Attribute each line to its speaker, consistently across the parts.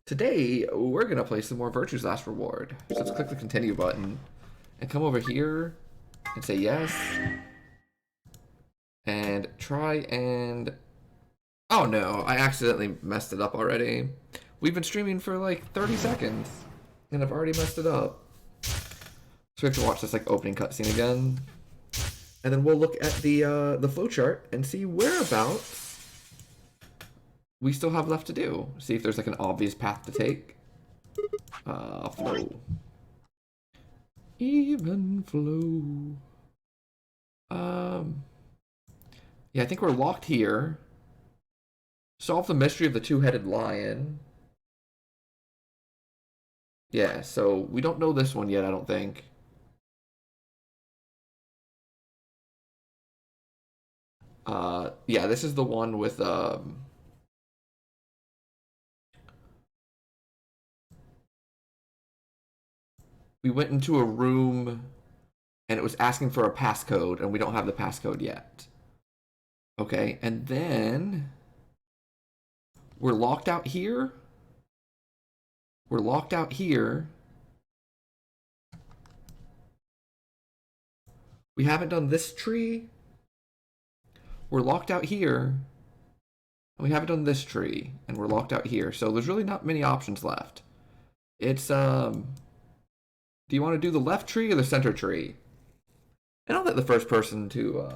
Speaker 1: Today, we're going to play some more Virtue's Last Reward. So let's click the continue button and come over here and say yes. And try and... Oh no, I accidentally messed it up already. We've been streaming for like 30 seconds and I've already messed it up. So we have to watch this like opening cutscene again. And then we'll look at the flowchart and see whereabouts we still have left to do. See if there's like an obvious path to take. Flow. Even flow. Yeah, I think we're locked here. Solve the mystery of the two-headed lion. Yeah, so we don't know this one yet, I don't think. Yeah, this is the one with, we went into a room and it was asking for a passcode and we don't have the passcode yet. Okay, and then we're locked out here. We're locked out here. We haven't done this tree. We're locked out here. We haven't done this tree, and we're locked out here. So there's really not many options left. It's, do you want to do the left tree or the center tree? And I'll let the first person to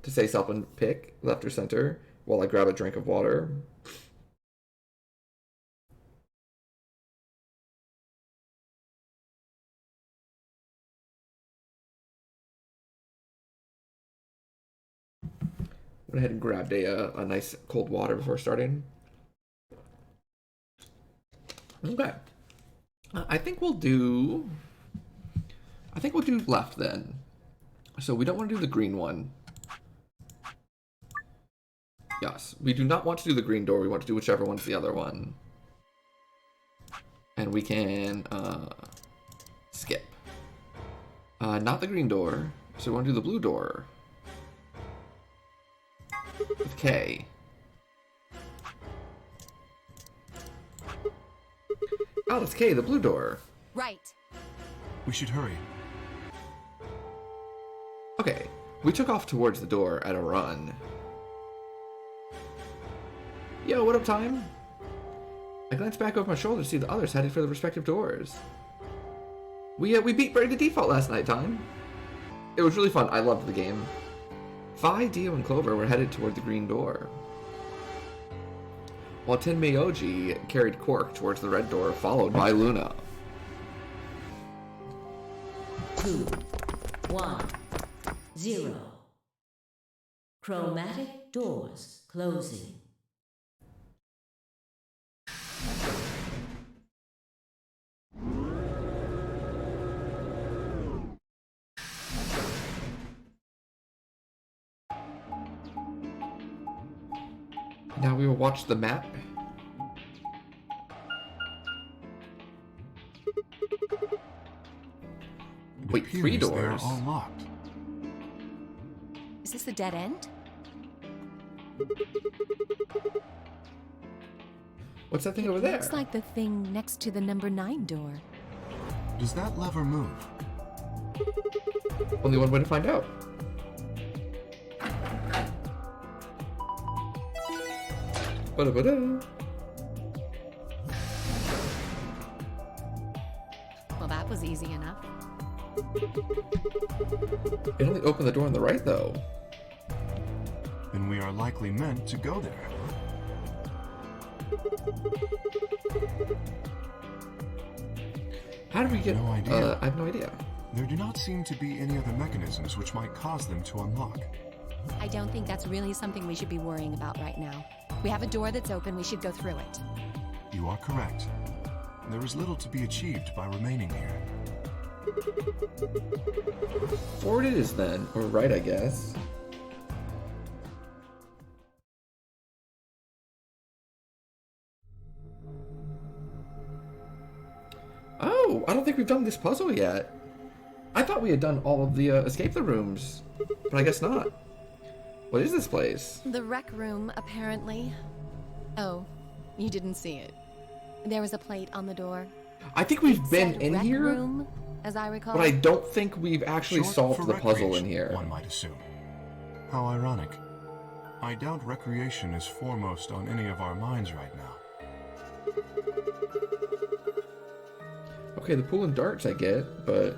Speaker 1: say something pick left or center while I grab a drink of water. Went ahead and grabbed a nice cold water before starting. Okay. I think we'll do left then. So we don't want to do the green one. Yes, we do not want to do the green door. We want to do whichever one's the other one. And we can skip. Not the green door. So we want to do the blue door. With K. Oh, it's K, the blue door.
Speaker 2: Right.
Speaker 3: We should hurry.
Speaker 1: Okay, we took off towards the door at a run. Yo, what up, time? I glanced back over my shoulder to see the others headed for the respective doors. We beat Break the Default last night, time. It was really fun. I loved the game. Vi, Dio, and Clover were headed toward the green door, while Tenmyoji carried Quark towards the red door, followed by Luna.
Speaker 4: 2, 1, 0. Chromatic doors closing.
Speaker 1: Now we will watch the map. Wait, 3 doors?
Speaker 3: They're all locked.
Speaker 2: Is this the dead end?
Speaker 1: What's that thing over there?
Speaker 2: Looks like the thing next to the number 9 door.
Speaker 3: Does that lever move?
Speaker 1: Only one way to find out. Ba-da-ba-da.
Speaker 2: Well, that was easy enough.
Speaker 1: It only opened the door on the right, though.
Speaker 3: Then we are likely meant to go there.
Speaker 1: How did we get...
Speaker 3: No idea.
Speaker 1: I have no idea.
Speaker 3: There do not seem to be any other mechanisms which might cause them to unlock.
Speaker 2: I don't think that's really something we should be worrying about right now. We have a door that's open, we should go through it.
Speaker 3: You are correct. There is little to be achieved by remaining here.
Speaker 1: Forward it is then, or right, I guess. Oh, I don't think we've done this puzzle yet. I thought we had done all of the escape the rooms, but I guess not. What is this place?
Speaker 2: The rec room, apparently. Oh, you didn't see it. There was a plate on the door.
Speaker 1: I think we've been
Speaker 2: Said
Speaker 1: in
Speaker 2: rec
Speaker 1: here,
Speaker 2: room, as I recall.
Speaker 1: but I don't think we've actually
Speaker 3: Short
Speaker 1: solved
Speaker 3: for
Speaker 1: the puzzle in
Speaker 3: recreation,
Speaker 1: here.
Speaker 3: one might assume. How ironic. I doubt recreation is foremost on any of our minds right now.
Speaker 1: Okay, the pool and darts I get, but...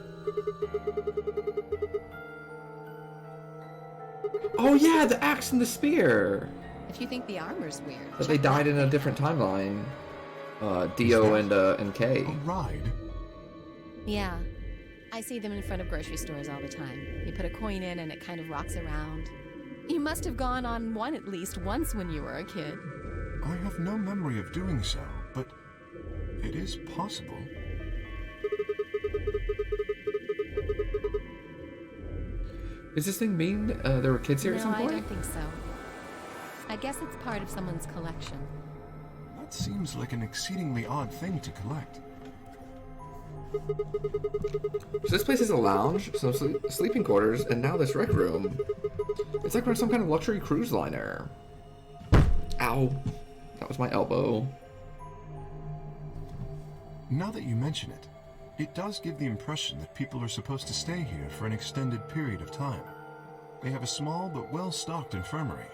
Speaker 1: Oh yeah, the axe and the spear!
Speaker 2: If you think the armor's weird.
Speaker 1: But they
Speaker 2: check
Speaker 1: died
Speaker 2: that
Speaker 1: in a different timeline. Dio and Kay.
Speaker 3: A ride?
Speaker 2: Yeah. I see them in front of grocery stores all the time. You put a coin in and it kind of rocks around. You must have gone on one at least once when you were a kid.
Speaker 3: I have no memory of doing so, but it is possible.
Speaker 1: Does this thing mean there were kids here
Speaker 2: No,
Speaker 1: at some
Speaker 2: I
Speaker 1: point?
Speaker 2: don't think so. I guess it's part of someone's collection.
Speaker 3: That seems like an exceedingly odd thing to collect.
Speaker 1: So this place is a lounge, some sleeping quarters, and now this rec room. It's like we're on some kind of luxury cruise liner. Ow. That was my elbow.
Speaker 3: Now that you mention it, it does give the impression that people are supposed to stay here for an extended period of time. They have a small but well-stocked infirmary.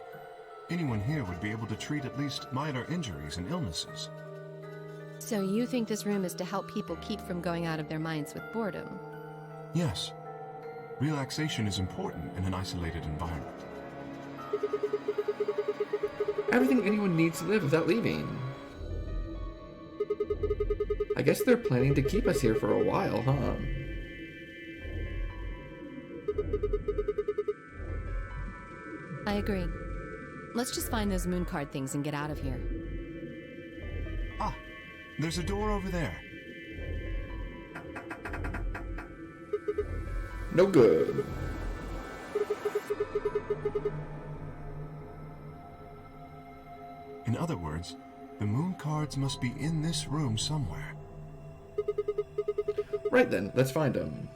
Speaker 3: Anyone here would be able to treat at least minor injuries and illnesses.
Speaker 2: So you think this room is to help people keep from going out of their minds with boredom?
Speaker 3: Yes, relaxation is important in an isolated environment.
Speaker 1: Everything anyone needs to live without leaving. I guess they're planning to keep us here for a while, huh?
Speaker 2: I agree. Let's just find those moon card things and get out of here.
Speaker 3: Ah, there's a door over there.
Speaker 1: No good.
Speaker 3: In other words, the moon cards must be in this room somewhere.
Speaker 1: Right then, let's find them.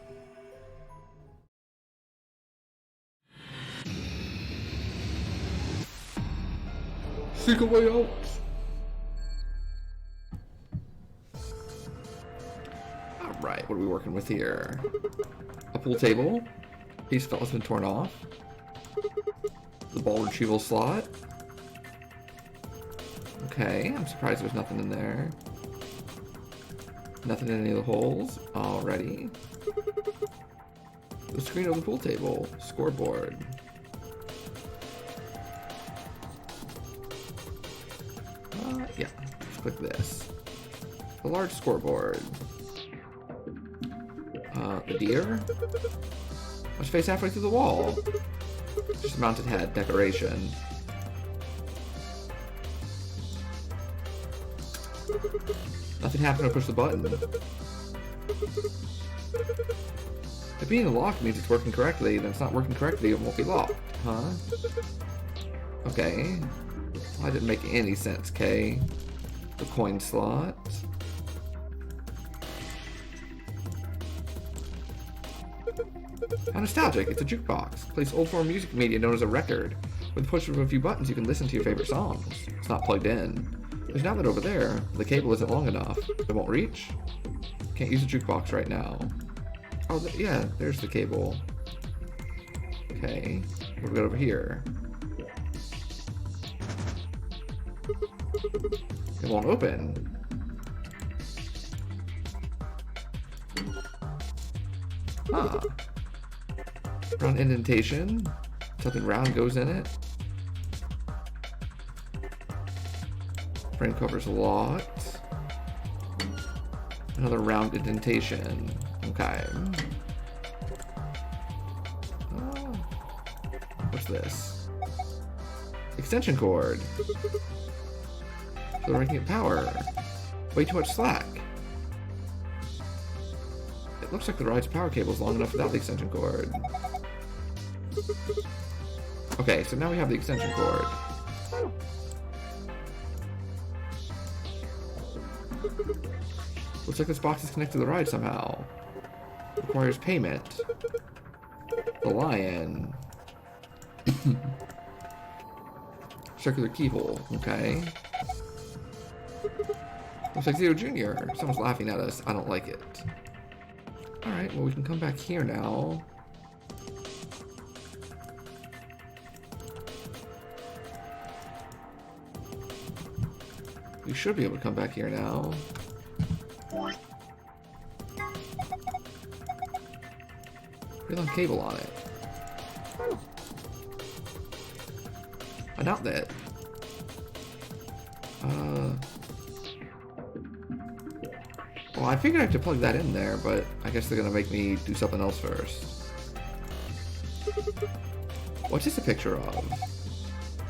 Speaker 1: Seek a way out. Alright, what are we working with here? A pool table. Piece felt has been torn off. The ball retrieval slot. Okay, I'm surprised there's nothing in there. Nothing in any of the holes. Alrighty. The screen of the pool table. Scoreboard. Yeah, just click this. The large scoreboard. The deer? Let's face halfway through the wall. Just mounted head decoration. Nothing happened to push the button. If being locked means it's working correctly, then it's not working correctly, it won't be locked, huh? Okay. Well, that didn't make any sense, Kay. The coin slot. How nostalgic, it's a jukebox. Plays old form music media known as a record. With the push of a few buttons, you can listen to your favorite songs. It's not plugged in. There's an outlet over there. The cable isn't long enough. It won't reach. Can't use the jukebox right now. Oh, yeah, there's the cable. Okay, what do we got over here? It won't open. Huh. Round indentation. Something round goes in it. Frame covers a lot. Another round indentation. Okay. Oh. What's this? Extension cord. So they're making it power. Way too much slack. It looks like the ride's power cable is long enough without the extension cord. Okay, so now we have the extension cord. Looks like this box is connected to the ride somehow. Requires payment. The lion. Circular keyhole, okay. Looks like Zero Jr. Someone's laughing at us. I don't like it. Alright, well we can come back here now. We should be able to come back here now. Pretty long cable on it. I doubt that. Well, I figured I had to plug that in there, but I guess they're gonna make me do something else first. What's this a picture of?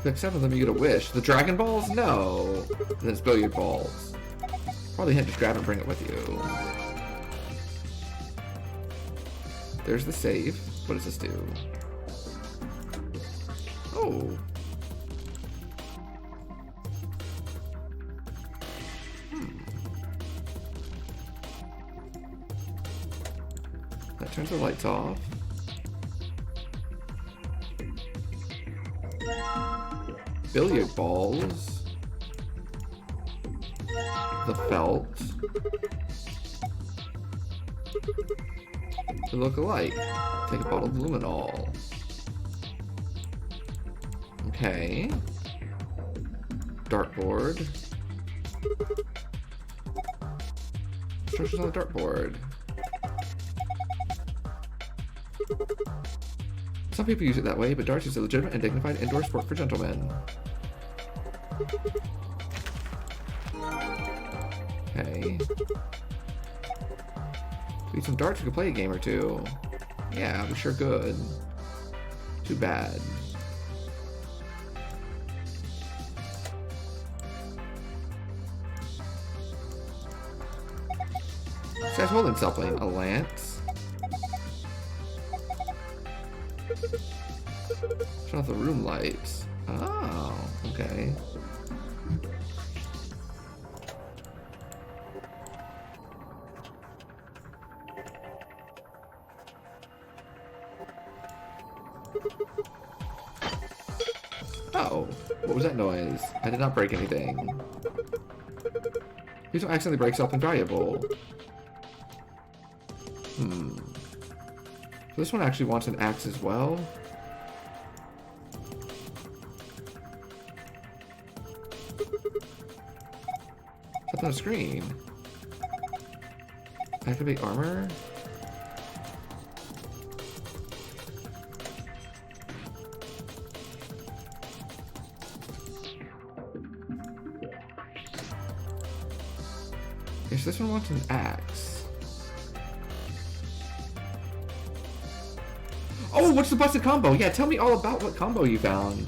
Speaker 1: Pick 7 of them, you get a wish. The Dragon Balls? No. And then it's billiard balls. Probably had to just grab it and bring it with you. There's the save. What does this do? Oh. That turns the lights off. Billiard balls. The felt. They look alike. Take a bottle of luminol. Okay. Dartboard. Instructions on the dartboard. Some people use it that way, but darts is a legitimate and dignified indoor sport for gentlemen. Okay. Need some darts, we could play a game or two. Yeah, we sure could. Too bad. This guy's holding something. A lance. Turn off the room lights. Oh, okay. Oh, what was that noise? I did not break anything. Please don't accidentally break something valuable. So this one actually wants an axe as well. What's on the screen? Activate armor? Yes, this one wants an axe. Oh, what's the busted combo? Yeah, tell me all about what combo you found.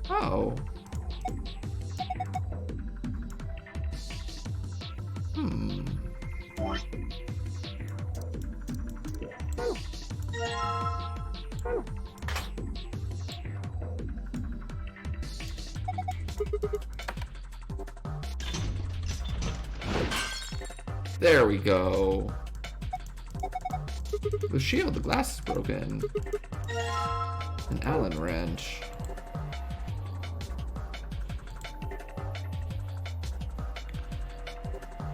Speaker 1: Oh. There we go. The shield, the glass is broken. An Allen wrench.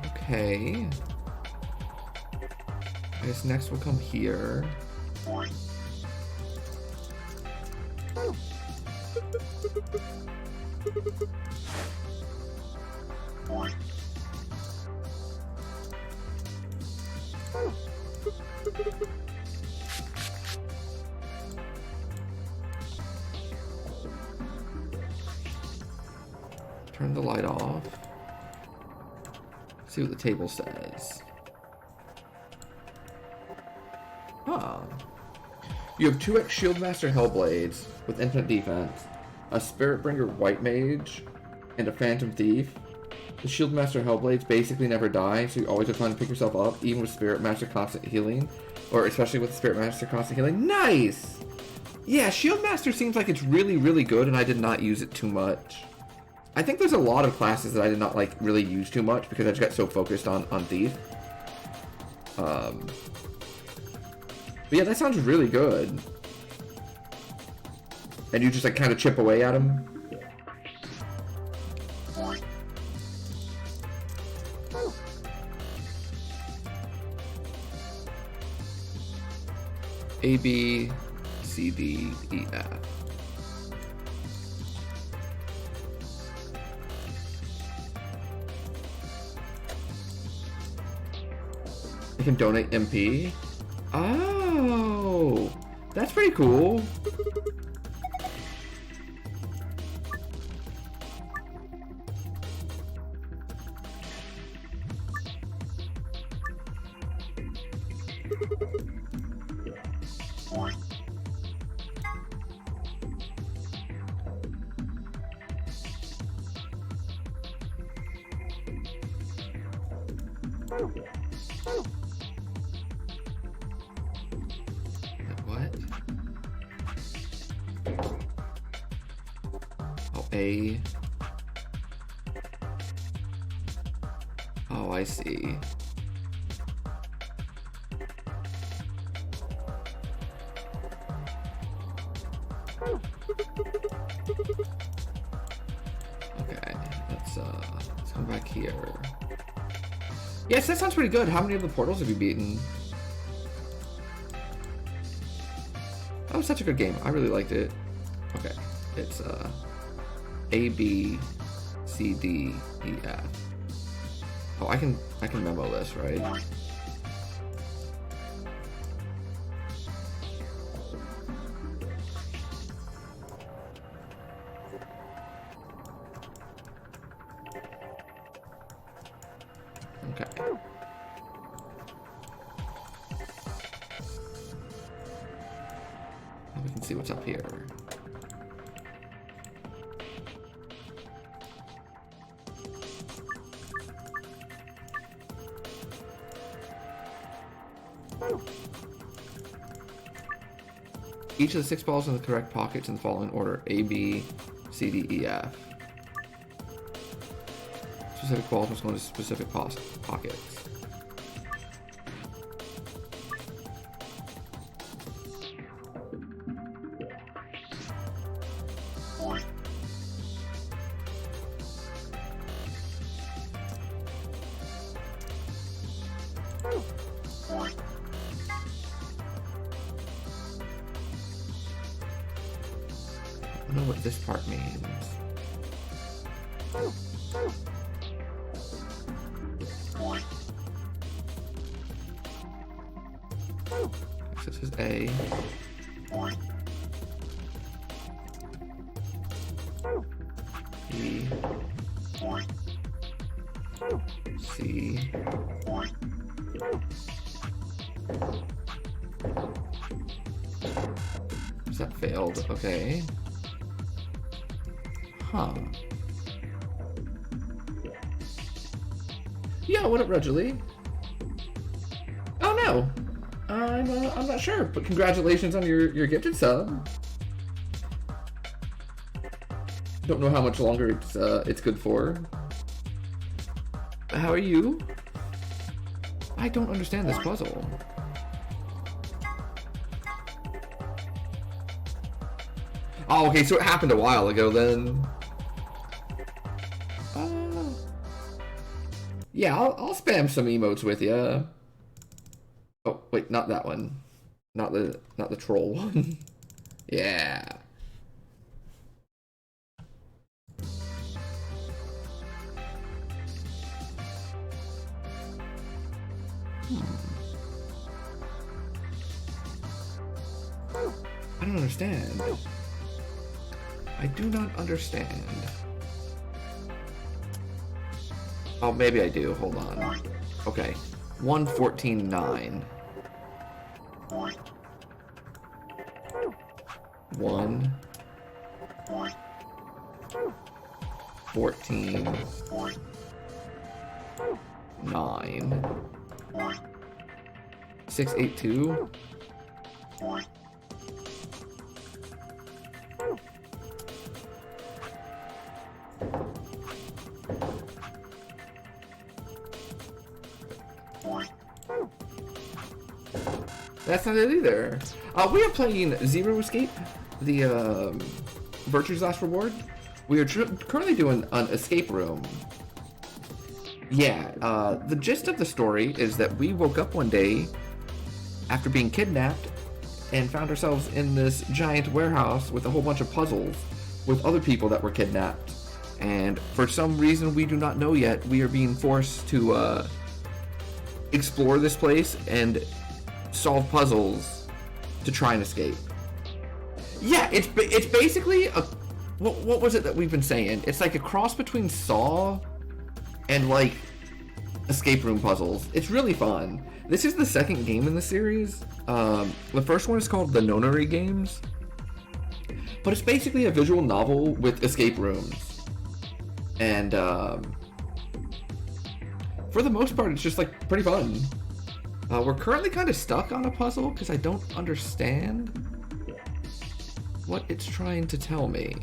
Speaker 1: Okay. I guess next we'll come here. Turn the light off. See what the table says. Huh. You have 2x Shieldmaster Hellblades with infinite defense, a Spiritbringer White Mage, and a Phantom Thief. The Shield Master Hellblades basically never die, so you always have time to pick yourself up, even with Spirit Master Constant Healing. Or especially with Spirit Master Constant Healing. Nice! Yeah, Shield Master seems like it's really, really good, and I did not use it too much. I think there's a lot of classes that I did not, like, really use too much, because I just got so focused on Thief. But yeah, that sounds really good. And you just, like, kind of chip away at him. A, B, C, D, E, F. You can donate MP. Oh, that's pretty cool. What? Oh, A. Oh, I see. Okay, let's come back here. Yes, that sounds pretty good. How many of the portals have you beaten? That was such a good game. I really liked it. Okay, it's A, B, C, D, E, F. Oh, I can memo this, right? Okay. Now we can see what's up here. Each of the 6 balls in the correct pockets in the following order: A, B, C, D, E, F. Specific balls must go into specific pockets. I don't know what this part means. So this is A. B. C. That failed. Okay. Huh. Yeah, what up, Rudgely? Oh no, I'm not sure, but congratulations on your gifted sub. Don't know how much longer it's good for. How are you? I don't understand this puzzle. Oh, okay, so it happened a while ago then. Yeah, I'll spam some emotes with you. Oh, wait, not that one. Not the troll one. Yeah. I don't understand. I do not understand. Oh, maybe I do. Hold on. Okay. 114.9. 1 14 9. 6, 8, 2. That's not it either. We are playing Zero Escape, the Virtue's Last Reward. We are currently doing an escape room. Yeah, the gist of the story is that we woke up one day after being kidnapped and found ourselves in this giant warehouse with a whole bunch of puzzles with other people that were kidnapped. And for some reason we do not know yet, we are being forced to explore this place and solve puzzles to try and escape. Yeah, it's basically a what was it that we've been saying? It's like a cross between Saw and like escape room puzzles. It's really fun. This is the second game in the series. The first one is called the Nonary Games, but it's basically a visual novel with escape rooms. And for the most part, it's just like pretty fun. We're currently kind of stuck on a puzzle because I don't understand what it's trying to tell me.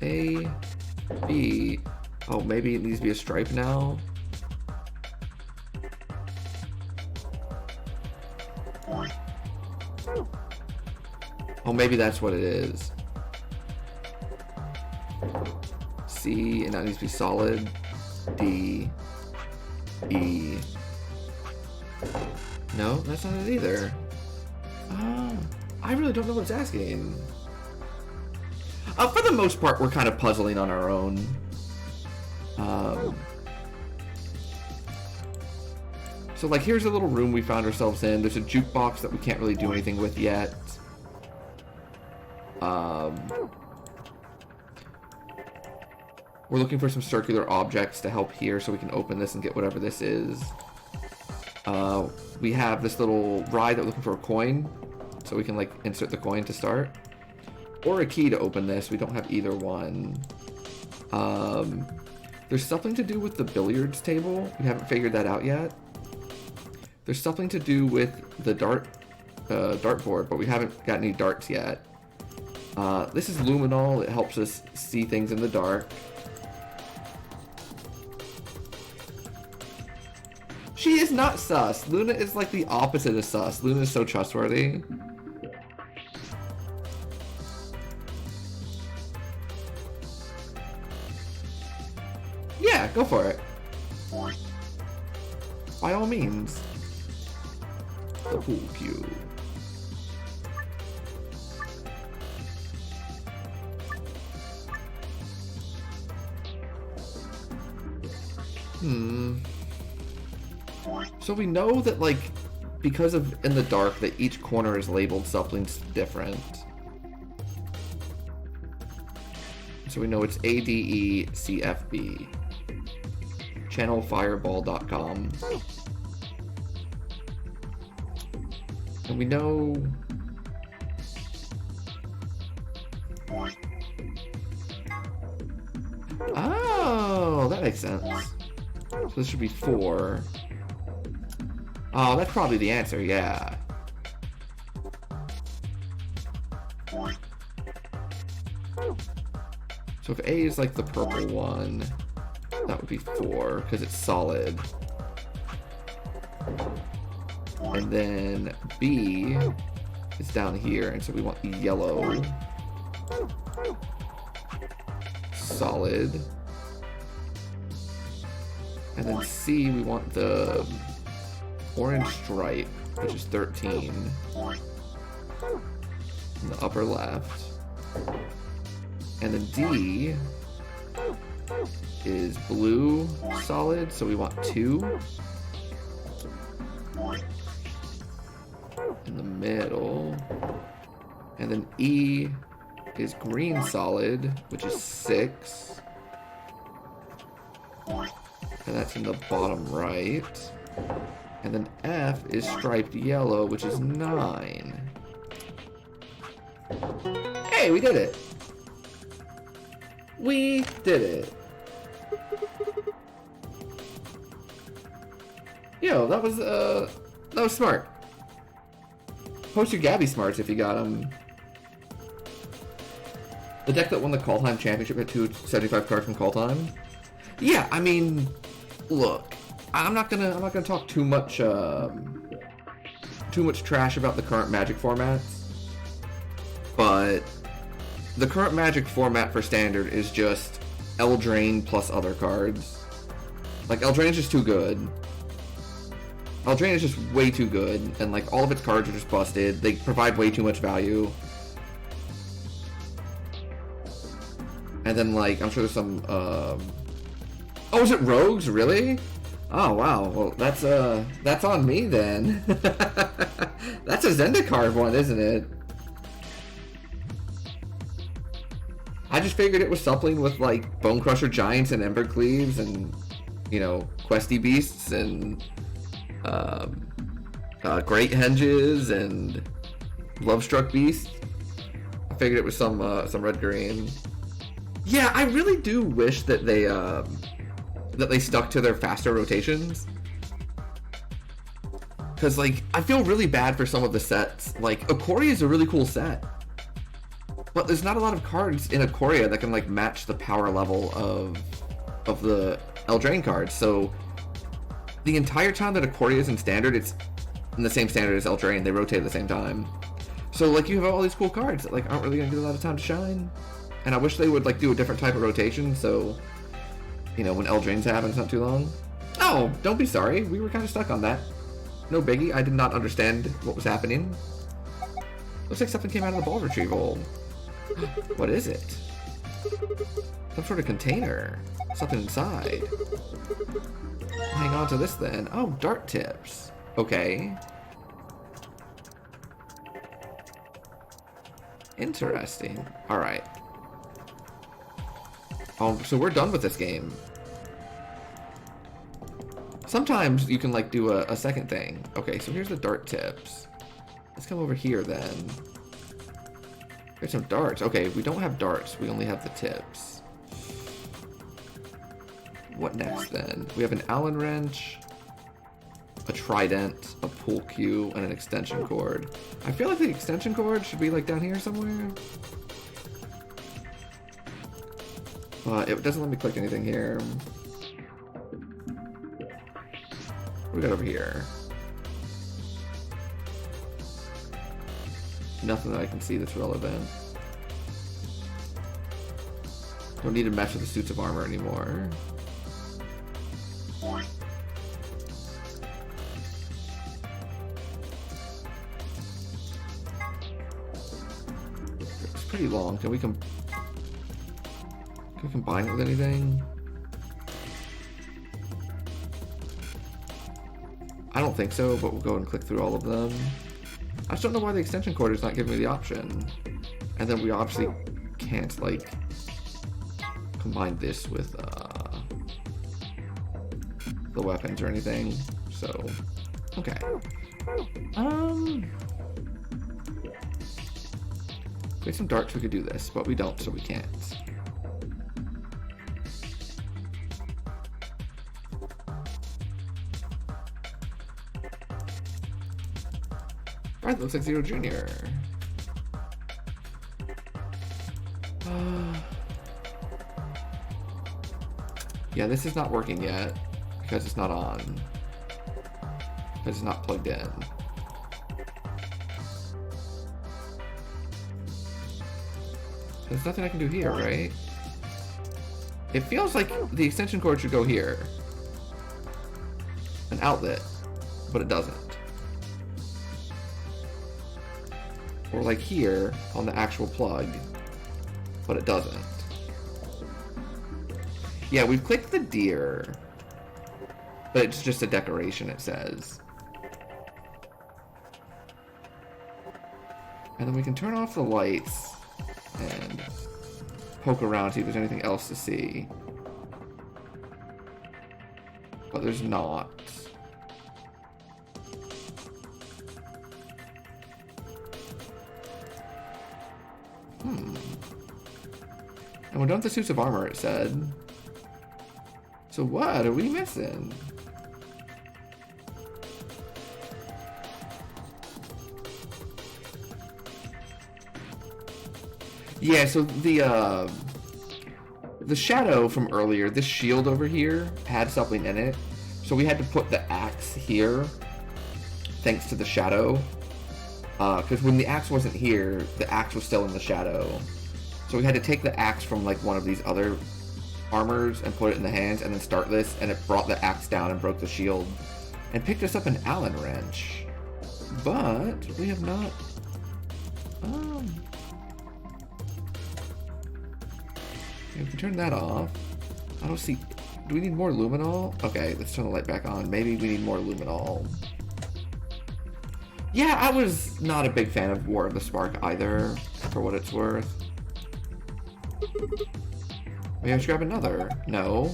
Speaker 1: A, B. Oh, maybe it needs to be a stripe now. Oh, maybe that's what it is. C, and that needs to be solid. D, E. No, that's not it either. I really don't know what it's asking. For the most part, we're kind of puzzling on our own. So, like, here's a little room we found ourselves in. There's a jukebox that we can't really do anything with yet. We're looking for some circular objects to help here so we can open this and get whatever this is. We have this little ride that we're looking for a coin, so we can, like, insert the coin to start. Or a key to open this. We don't have either one. There's something to do with the billiards table. We haven't figured that out yet. There's something to do with the dartboard, but we haven't got any darts yet. This is luminol. It helps us see things in the dark. She is not sus. Luna is like the opposite of sus. Luna is so trustworthy. Yeah, go for it. By all means. The pool cue. So we know that, like, because of in the dark, that each corner is labeled something different. So we know it's ADECFB. Channelfireball.com. And we know... Oh, that makes sense. So this should be 4. Oh, that's probably the answer, yeah. So if A is like the purple one, that would be 4, because it's solid. And then B is down here, and so we want yellow. Solid. And then C, we want the orange stripe, which is 13. In the upper left. And then D is blue solid, so we want 2. In the middle. And then E is green solid, which is 6. And that's in the bottom right. And then F is striped yellow, which is 9. Hey, we did it. We did it. Yo, that was smart. Post your Gabby smarts if you got them. The deck that won the Call Time Championship had 275 cards from Call Time. Yeah, I mean, look, I'm not gonna talk too much trash about the current Magic formats, but the current Magic format for Standard is just Eldraine plus other cards. Like, Eldraine is just too good. Eldraine is just way too good, and like all of its cards are just busted. They provide way too much value. And then like, I'm sure there's some, oh, is it Rogues? Really? Oh, wow. Well, that's on me then. That's a Zendikar one, isn't it? I just figured it was something with like Bone Crusher Giants and Embercleaves and, you know, Questy Beasts and Great Henges and Lovestruck Beast. I figured it was some red green. Yeah, I really do wish that they stuck to their faster rotations. Cause like I feel really bad for some of the sets. Like Ikoria is a really cool set, but there's not a lot of cards in Ikoria that can like match the power level of the Eldraine cards. So the entire time that Ikoria is in Standard, it's in the same Standard as Eldraine. They rotate at the same time. So like you have all these cool cards that like aren't really gonna get a lot of time to shine. And I wish they would like do a different type of rotation, so you know when Eldraines happen, it's not too long. Oh, don't be sorry. We were kind of stuck on that. No biggie. I did not understand what was happening. Looks like something came out of the ball retrieval. What is it? Some sort of container. Something inside. Hang on to this then. Oh, dart tips. Okay. Interesting. Alright. Oh, so we're done with this game. Sometimes you can like do a second thing. Okay, so here's the dart tips. Let's come over here then. Here's some darts. Okay, we don't have darts. We only have the tips. What next then? We have an Allen wrench, a trident, a pool cue, and an extension cord. I feel like the extension cord should be like down here somewhere. It doesn't let me click anything here. What do we got over here? Nothing that I can see that's relevant. Don't need to mess with the suits of armor anymore. It's pretty long. Can we combine it with anything? I don't think so, but we'll go and click through all of them. I just don't know why the extension cord is not giving me the option. And then we obviously can't, like, combine this with the weapons or anything. So, okay. If we had some darts, we could do this, but we don't, so we can't. Alright, looks like Zero Junior. Yeah, this is not working yet because it's not on. Because it's not plugged in. There's nothing I can do here, right? It feels like the extension cord should go here. An outlet, but it doesn't. Or like here on the actual plug, but it doesn't. Yeah, we've clicked the deer, but it's just a decoration, it says. And then we can turn off the lights and poke around, see if there's anything else to see. But there's not. And we're done with the suits of armor, it said. So what are we missing? Yeah, so the shadow from earlier, this shield over here, had something in it. So we had to put the axe here, thanks to the shadow. Because when the axe wasn't here, the axe was still in the shadow. So we had to take the axe from like one of these other armors and put it in the hands and then start this, and it brought the axe down and broke the shield and picked us up an Allen wrench. But we have not... if we turn that off, I don't see... Do we need more luminol? Okay, let's turn the light back on. Maybe we need more luminol. Yeah, I was not a big fan of War of the Spark either, for what it's worth. Maybe I should grab another. No.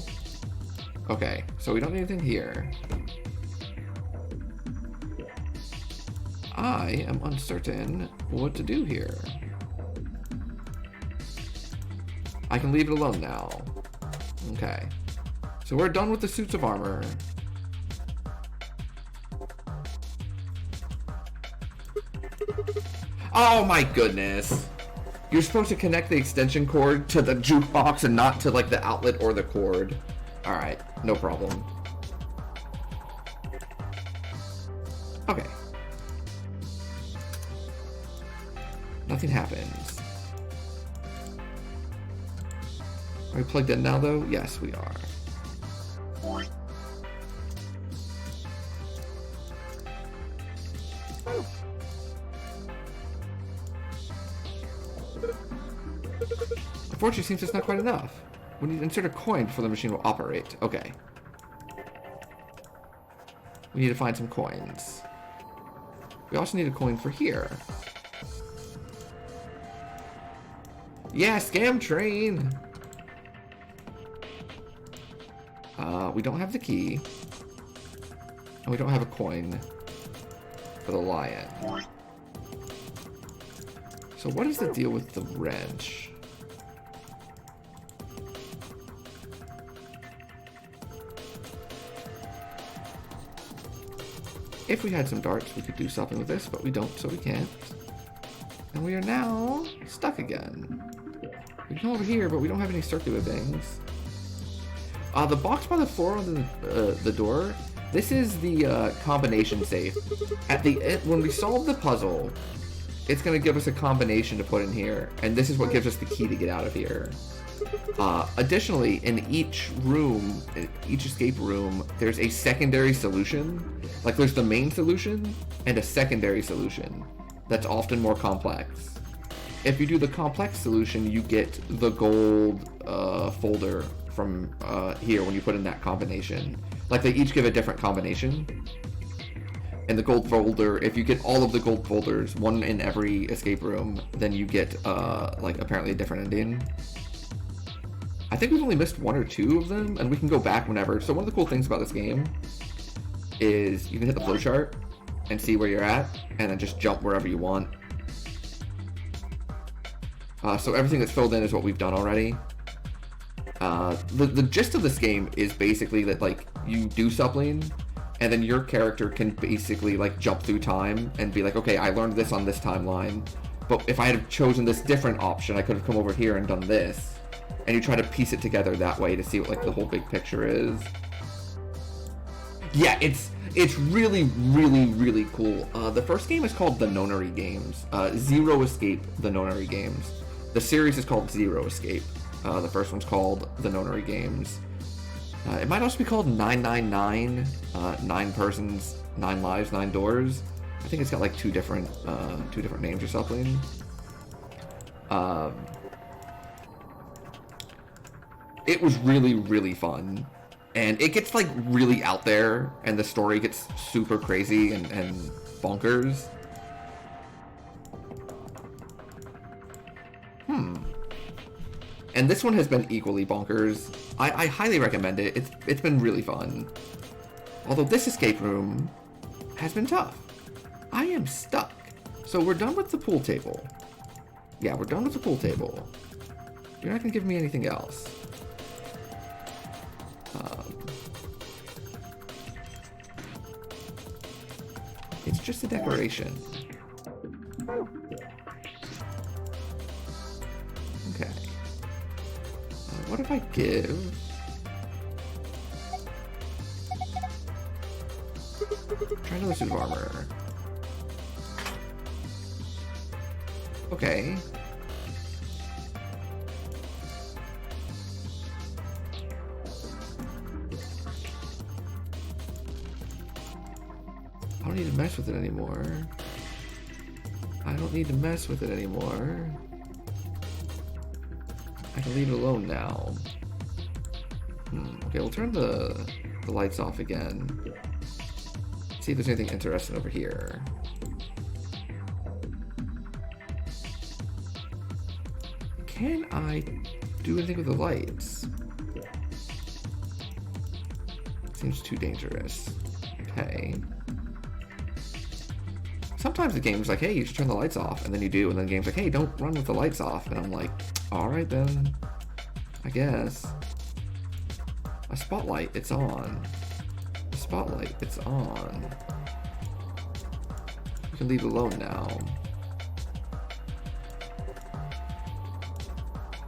Speaker 1: Okay, so we don't need anything here. I am uncertain what to do here. I can leave it alone now. Okay. So we're done with the suits of armor. Oh my goodness. You're supposed to connect the extension cord to the jukebox and not to like the outlet or the cord. Alright, no problem. Okay. Nothing happens. Are we plugged in now though? Yes, we are. Unfortunately, it seems it's not quite enough. We need to insert a coin before the machine will operate. Okay. We need to find some coins. We also need a coin for here. Yeah, scam train! We don't have the key. And we don't have a coin for the lion. So what is the deal with the wrench? If we had some darts, we could do something with this, but we don't, so we can't. And we are now stuck again. We can come over here, but we don't have any circular things. The box by the floor on the door, this is the combination safe. At the end, when we solve the puzzle, it's going to give us a combination to put in here, and this is what gives us the key to get out of here. Additionally, in each room, each escape room, there's a secondary solution. Like there's the main solution and a secondary solution that's often more complex. If you do the complex solution, you get the gold folder from here when you put in that combination. Like they each give a different combination. And the gold folder, if you get all of the gold folders, one in every escape room, then you get like apparently a different ending. I think we've only missed one or two of them, and we can go back whenever. So one of the cool things about this game is you can hit the flowchart and see where you're at, and then just jump wherever you want. So everything that's filled in is what we've done already. The gist of this game is basically that like you do something, and then your character can basically like jump through time and be like, okay, I learned this on this timeline, but if I had chosen this different option, I could have come over here and done this. And you try to piece it together that way to see what like the whole big picture is. Yeah, it's really, really, really cool. The first game is called The Nonary Games. Zero Escape, The Nonary Games. The series is called Zero Escape. The first one's called The Nonary Games. It might also be called 999, 9 persons, 9 lives, 9 doors. I think it's got like two different names or something. It was really, really fun. And it gets like really out there, and the story gets super crazy and bonkers. And this one has been equally bonkers. I highly recommend it. It's been really fun. Although this escape room has been tough. I am stuck. So we're done with the pool table. Yeah, we're done with the pool table. You're not gonna give me anything else. It's just a decoration. Okay. What if I give... Try another suit of armor. Okay. I don't need to mess with it anymore. I don't need to mess with it anymore. I can leave it alone now. Okay, we'll turn the lights off again. See if there's anything interesting over here. Can I do anything with the lights? Seems too dangerous. Okay. Sometimes the game's like, hey, you should turn the lights off, and then you do, and then the game's like, hey, don't run with the lights off, and I'm like, alright then, I guess. A spotlight, it's on. A spotlight, it's on. You can leave it alone now.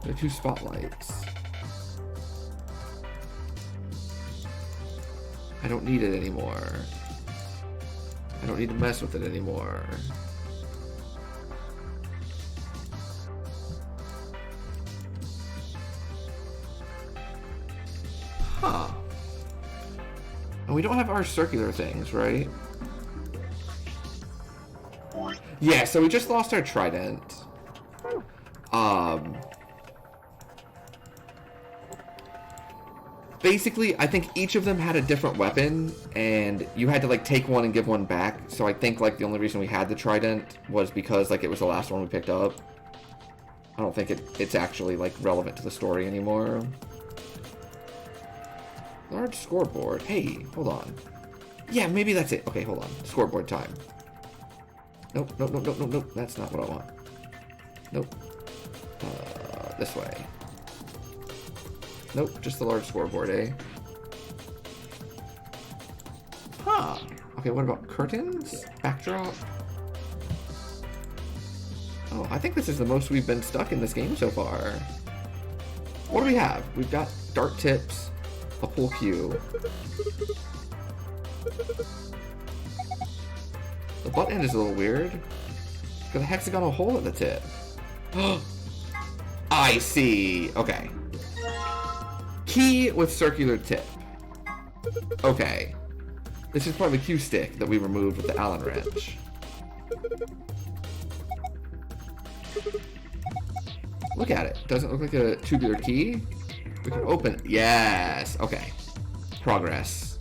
Speaker 1: There are 2 spotlights. I don't need it anymore. I don't need to mess with it anymore. Huh. And we don't have our circular things, right? Yeah, so we just lost our trident. Basically, I think each of them had a different weapon, and you had to like take one and give one back. So I think like the only reason we had the trident was because like it was the last one we picked up. I don't think it's actually like relevant to the story anymore. Large scoreboard. Hey, hold on. Yeah, maybe that's it. Okay, hold on. Scoreboard time. Nope, nope, nope, nope, nope, nope. That's not what I want. Nope. This way. Nope, just the large scoreboard, eh? Huh. Okay, what about curtains? Backdrop? Oh, I think this is the most we've been stuck in this game so far. What do we have? We've got dart tips, a pool cue. The butt end is a little weird. Got a hexagonal hole at the tip. I see. Okay. Key with circular tip. Okay. This is probably the cue stick that we removed with the Allen wrench. Look at it. Doesn't look like a tubular key. We can open. Yes. Okay. Progress.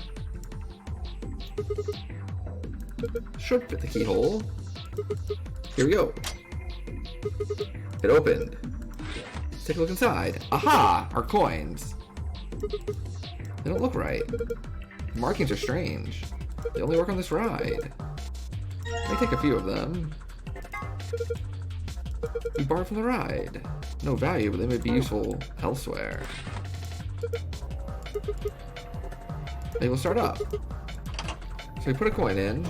Speaker 1: Should fit the keyhole. Here we go. It opened. Let's take a look inside. Aha! Our coins. They don't look right. The markings are strange. They only work on this ride. Let me take a few of them. We borrowed from the ride. No value, but they may be useful elsewhere. They will start up. So we put a coin in.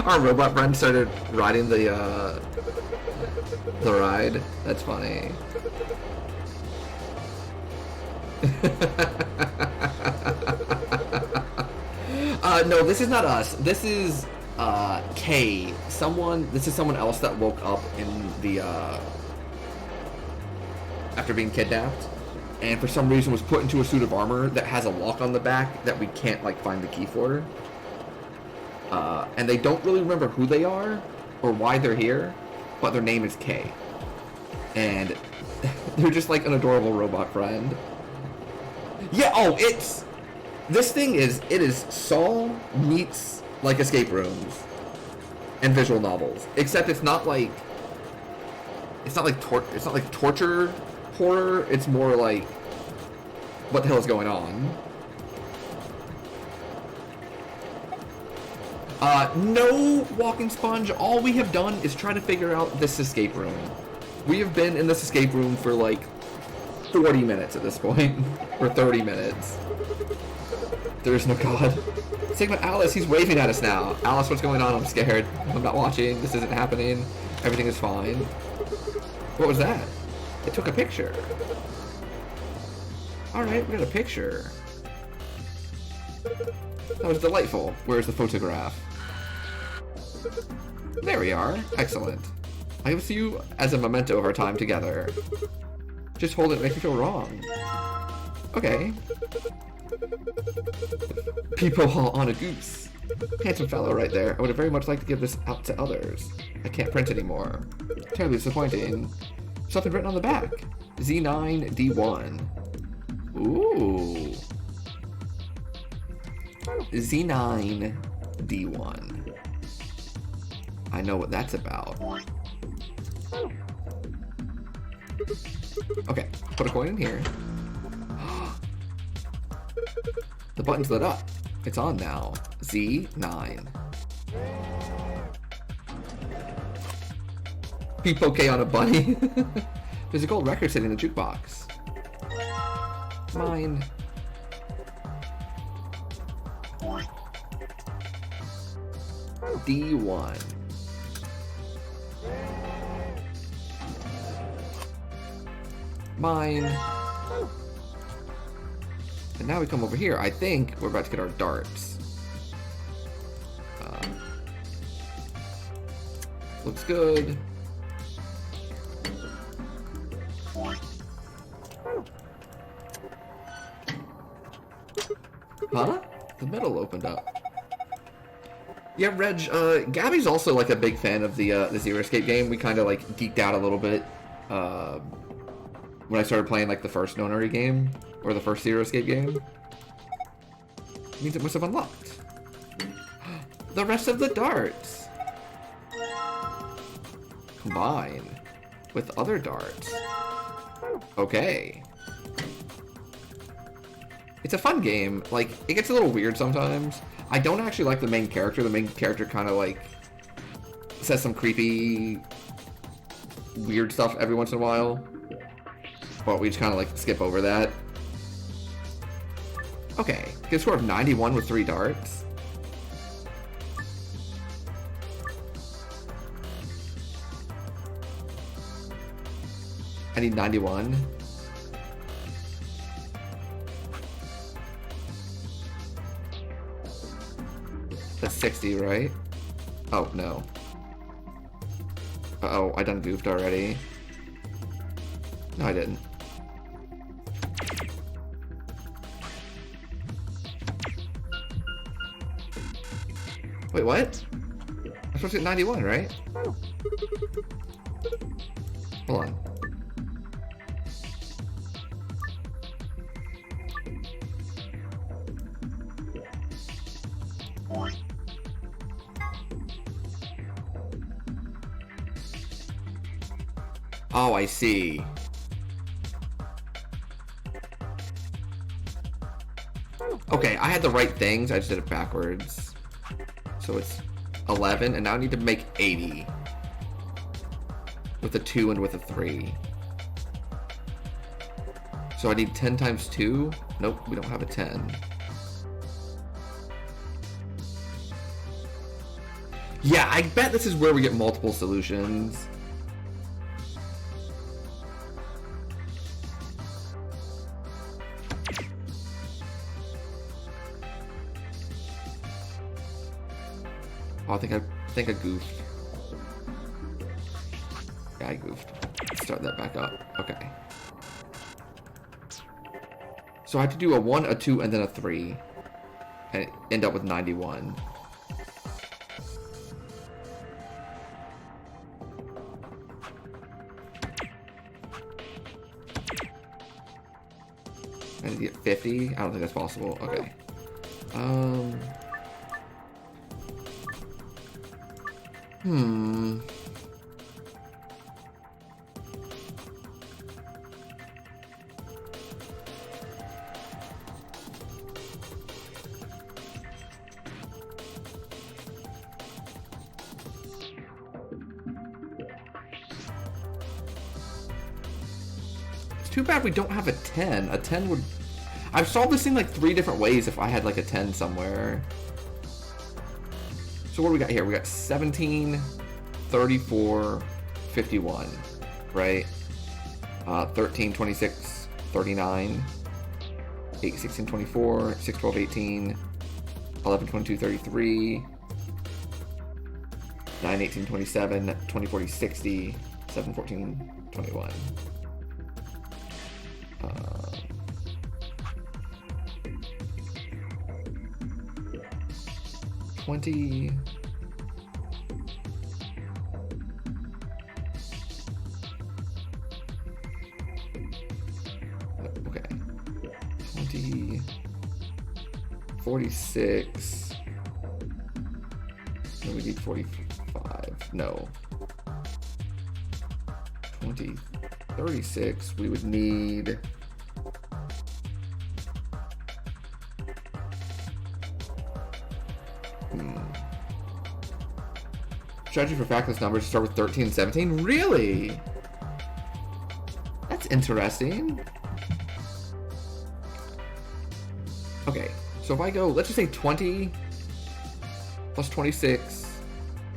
Speaker 1: Our robot friend started riding the ride. That's funny. No, this is not us. This is Kay. This is someone else that woke up in the after being kidnapped, and for some reason was put into a suit of armor that has a lock on the back that we can't like find the key for. And they don't really remember who they are or why they're here, but their name is Kay. And they're just like an adorable robot friend. Yeah, oh, it is Saw meets like escape rooms and visual novels. Except it's not like torture horror, it's more like what the hell is going on? No walking sponge. All we have done is try to figure out this escape room. We have been in this escape room for like 40 minutes at this point. Or 30 minutes. There is no god. Sigma Alice, he's waving at us now. Alice, what's going on? I'm scared. I'm not watching. This isn't happening. Everything is fine. What was that? It took a picture. Alright, we got a picture. That was delightful. Where's the photograph? There we are. Excellent. I will see you as a memento of our time together. Just hold it, make me feel wrong. Okay. People on a goose. Handsome fellow right there. I would have very much liked to give this out to others. I can't print anymore. Terribly disappointing. Something written on the back. Z9D1. Ooh. Z9D1. I know what that's about. Okay, put a coin in here. The button's lit up. It's on now. Z9. P-Poke on a bunny. There's a gold record sitting in the jukebox. Mine. D1. Mine. And now we come over here. I think we're about to get our darts. Looks good. Huh? The middle opened up. Yeah, Reg, Gabby's also like a big fan of the Zero Escape game. We kind of like geeked out a little bit when I started playing like the first No Nuri game, or the first Zero Escape game. It means it must have unlocked the rest of the darts. Combine with other darts. Okay. It's a fun game. Like, it gets a little weird sometimes. I don't actually like the main character. The main character kind of like says some creepy, weird stuff every once in a while. But we just kind of like skip over that. Okay, get a score of 91 with 3 darts. I need 91. That's 60, right? Oh, no. Uh-oh, I done goofed already. No, I didn't. Wait, what? I'm supposed to get 91, right? Hold on. Oh, I see. Okay, I had the right things, I just did it backwards. So it's 11, and now I need to make 80. With a 2 and with a 3. So I need 10 times 2? Nope, we don't have a 10. Yeah, I bet this is where we get multiple solutions. Oh, I think I goofed. Yeah, I goofed. Let's start that back up. Okay. So I have to do a 1, a 2, and then a 3. And end up with 91. I need to get 50? I don't think that's possible. Okay. too bad we don't have a 10. A 10 would... I've solved this thing like 3 different ways if I had like a 10 somewhere. So what do we got here? We got 17, 34, 51, right? 13, 26, 39, 8, 16, 24, 6, 12, 18, 11, 22, 33, 9, 18, 27, 20, 40, 60, 7, 14, 21. 20. Okay. 20. 46. No, we need 45. No. 20. 36. We would need... Strategy for factless numbers start with 13 and 17? Really? That's interesting. Okay, so if I go, let's just say 20 plus 26,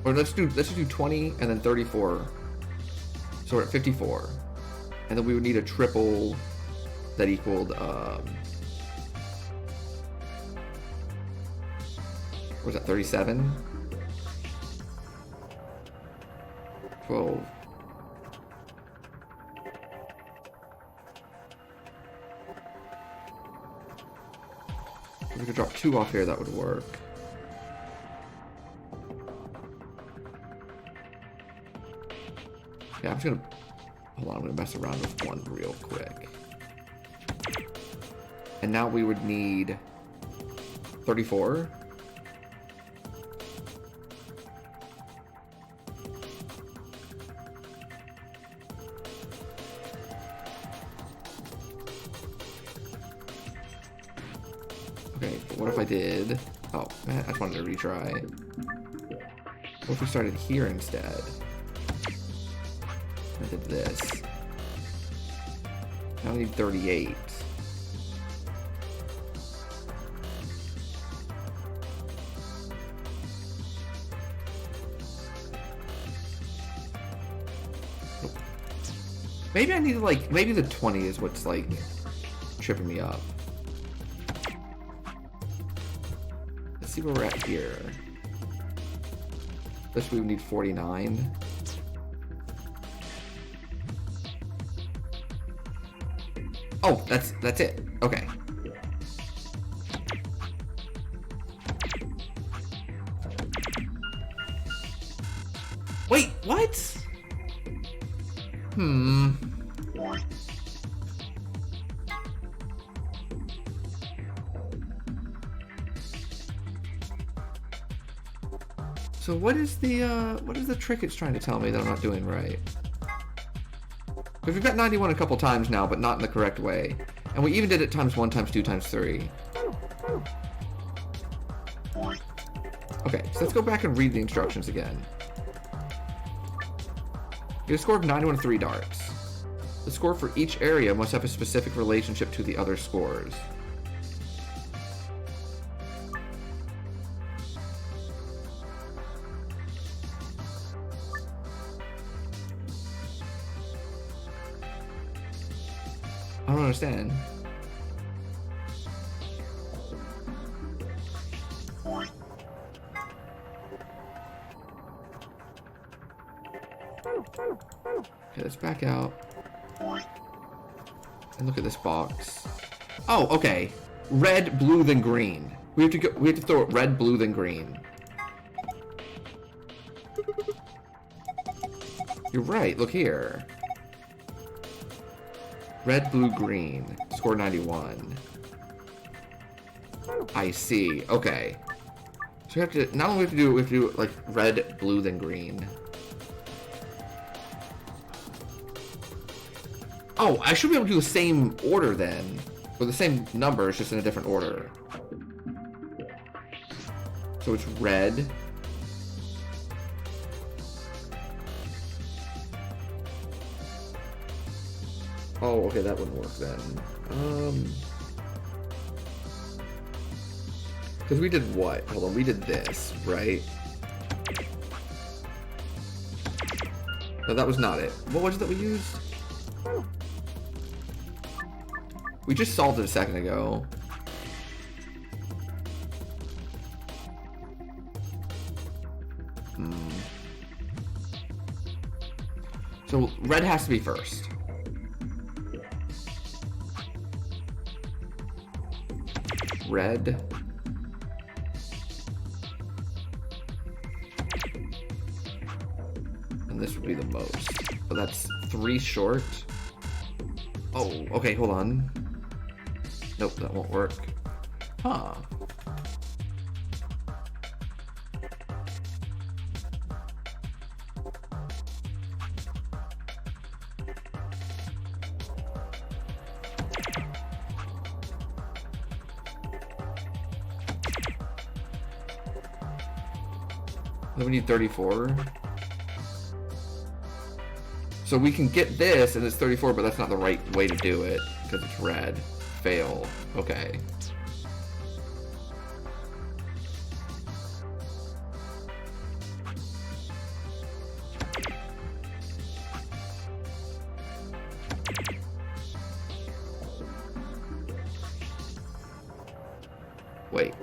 Speaker 1: or let's just do 20 and then 34. So we're at 54. And then we would need a triple that equaled, what was that, 37? 12. If we could drop 2 off here, that would work. Yeah, I'm just gonna... Hold on, I'm gonna mess around with one real quick. And now we would need 34. Okay, but what if I did... Oh, man, I just wanted to retry. What if we started here instead? I did this. Now we need 38. Maybe I need to, like, maybe the 20 is what's, like, tripping me up. Let's see where we're at here. This we would need 49. Oh, that's it. Okay. Wait, what? So what is the trick it's trying to tell me that I'm not doing right? Because we've got 91 a couple times now, but not in the correct way. And we even did it times 1, times 2, times 3. Okay, so let's go back and read the instructions again. Get a score of 91 with 3 darts. The score for each area must have a specific relationship to the other scores. I don't understand. Okay, let's back out. And look at this box. Oh, okay. Red, blue, then green. We have to throw it red, blue, then green. You're right, look here. Red, blue, green. Score 91. I see. Okay. So we have to, not only have to do it, we have to do it like red, blue, then green. Oh, I should be able to do the same order then. Or the same number, it's just in a different order. So it's red. Oh, okay, that wouldn't work then. Because we did what? Hold on, we did this, right? No, that was not it. What was it that we used? We just solved it a second ago. So red has to be first. Red. And this would be the most. But that's 3 short. Oh, okay, hold on. Nope, that won't work. Huh. Then we need 34. So we can get this, and it's 34, but that's not the right way to do it, because it's red. Fail. Okay. Wait.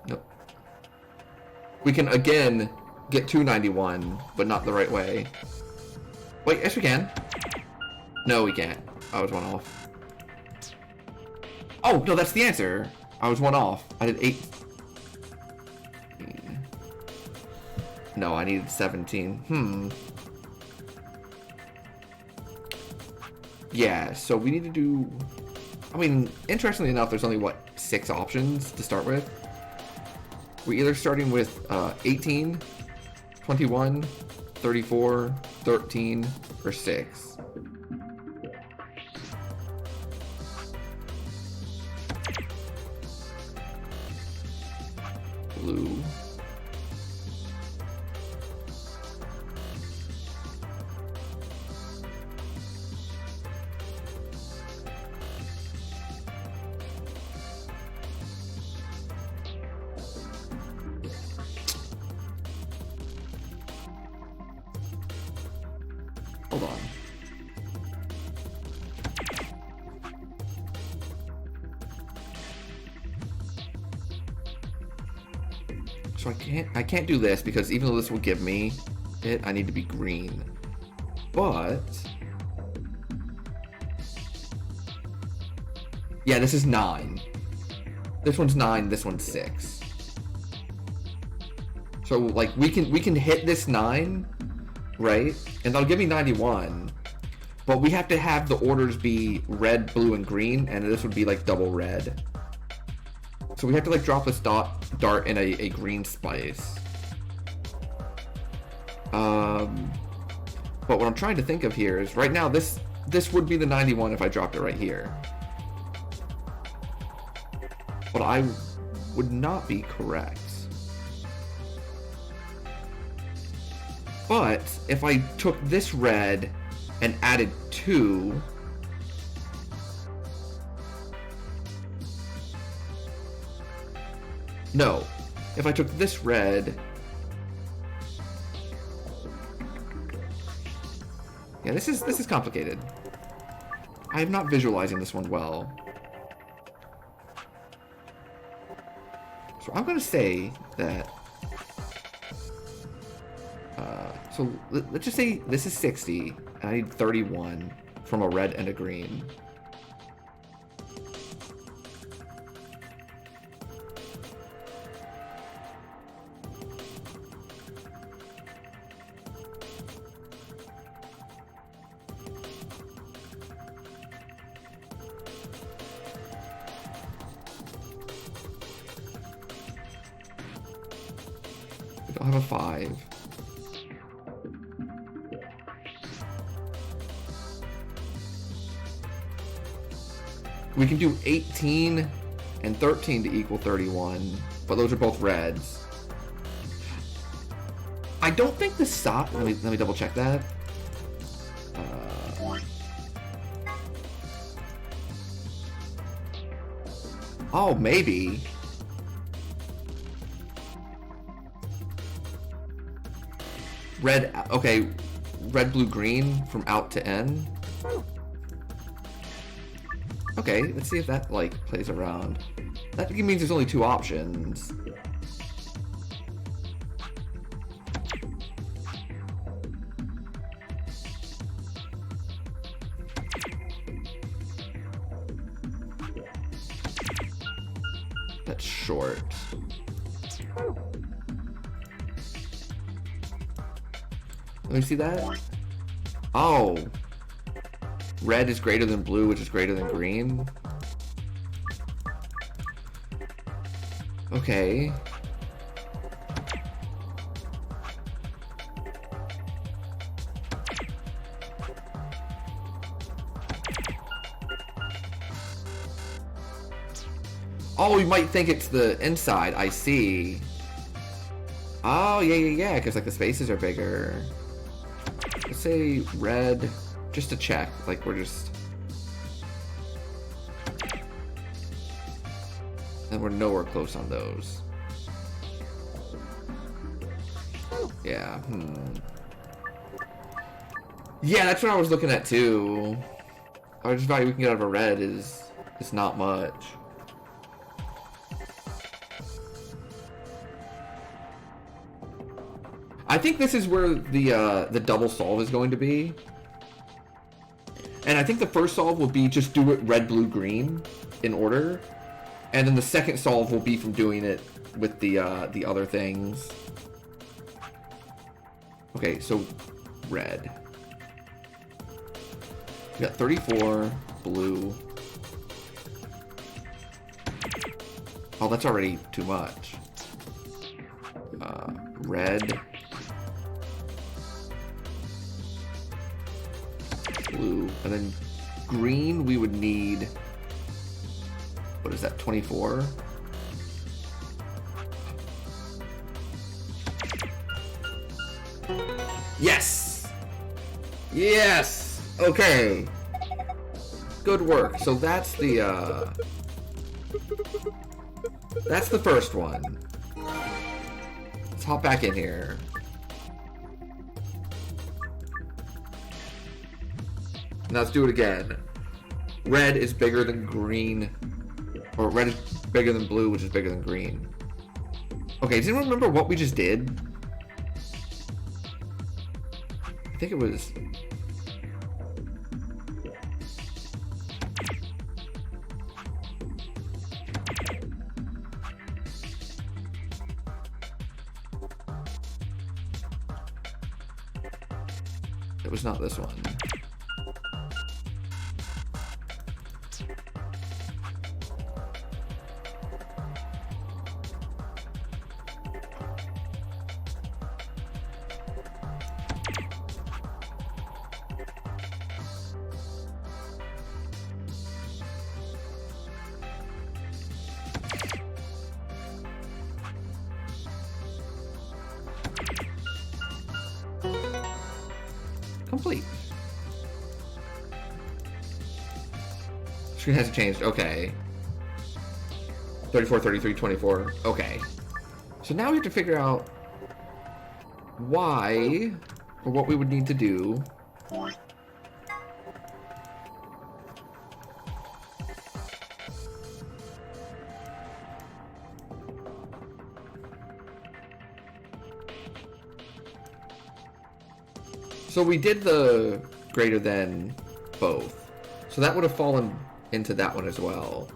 Speaker 1: Nope. We can again get 291, but not the right way. Wait, yes we can. No, we can't. I was 1 off. Oh, no, that's the answer. I was 1 off. I did 8. No, I needed 17. Yeah, so we need to do... I mean, interestingly enough, there's only, what, 6 options to start with? We're either starting with 18, 21, 34, 13, or 6. Blue. Hold on. So I can't do this because even though this will give me it, I need to be green. But yeah, this is 9. This one's 9, this one's 6. So like we can hit this 9, right? And that'll give me 91. But we have to have the orders be red, blue, and green, and this would be like double red. So we have to like drop this dart in a green spice. But what I'm trying to think of here is right now this would be the 91 if I dropped it right here. But I would not be correct. But if I took this red and added 2, no, if I took this red, yeah, this is complicated. I am not visualizing this one well. So I'm gonna say that. So let's just say this is 60, and I need 31 from a red and a green. We don't have a 5. We can do 18 and 13 to equal 31, but those are both reds. I don't think the stop. Let me double check that. Oh, maybe. Red, okay. Red, blue, green from out to N. Okay, let's see if that, like, plays around. That means there's only 2 options. That's short. Let me see that. Oh. Red is greater than blue, which is greater than green. Okay. Oh, you might think it's the inside. I see. Oh, yeah, because like the spaces are bigger. Let's say red, just to check. Like we're just... And we're nowhere close on those. Yeah, Yeah, that's what I was looking at too. Average value we can get out of a red is not much. I think this is where the double solve is going to be. And I think the first solve will be just do it red, blue, green in order. And then the second solve will be from doing it with the other things. Okay, so red. We got 34, blue. Oh, that's already too much. Red. Blue. And then green, we would need... What is that, 24? Yes! Yes! Okay. Good work. So that's the first one. Let's hop back in here. Now let's do it again. Red is bigger than green. Or red is bigger than blue, which is bigger than green. Okay, does anyone remember what we just did? I think it was... It was not this one. Complete. Screen hasn't changed. Okay. 34, 33, 24. Okay. So now we have to figure out why, or what we would need to do. So we did the greater than both. So that would have fallen into that one as well.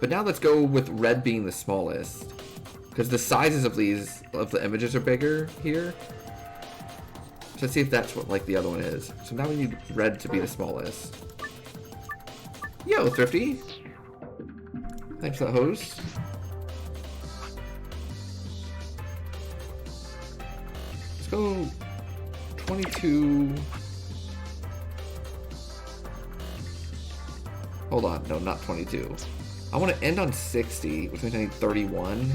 Speaker 1: But now let's go with red being the smallest. Because the sizes of these, of the images are bigger here. So let's see if that's what like the other one is. So now we need red to be the smallest. Yo, Thrifty. Thanks for that host. Go 22. Hold on, no, not 22. I want to end on 60, which means I need 31.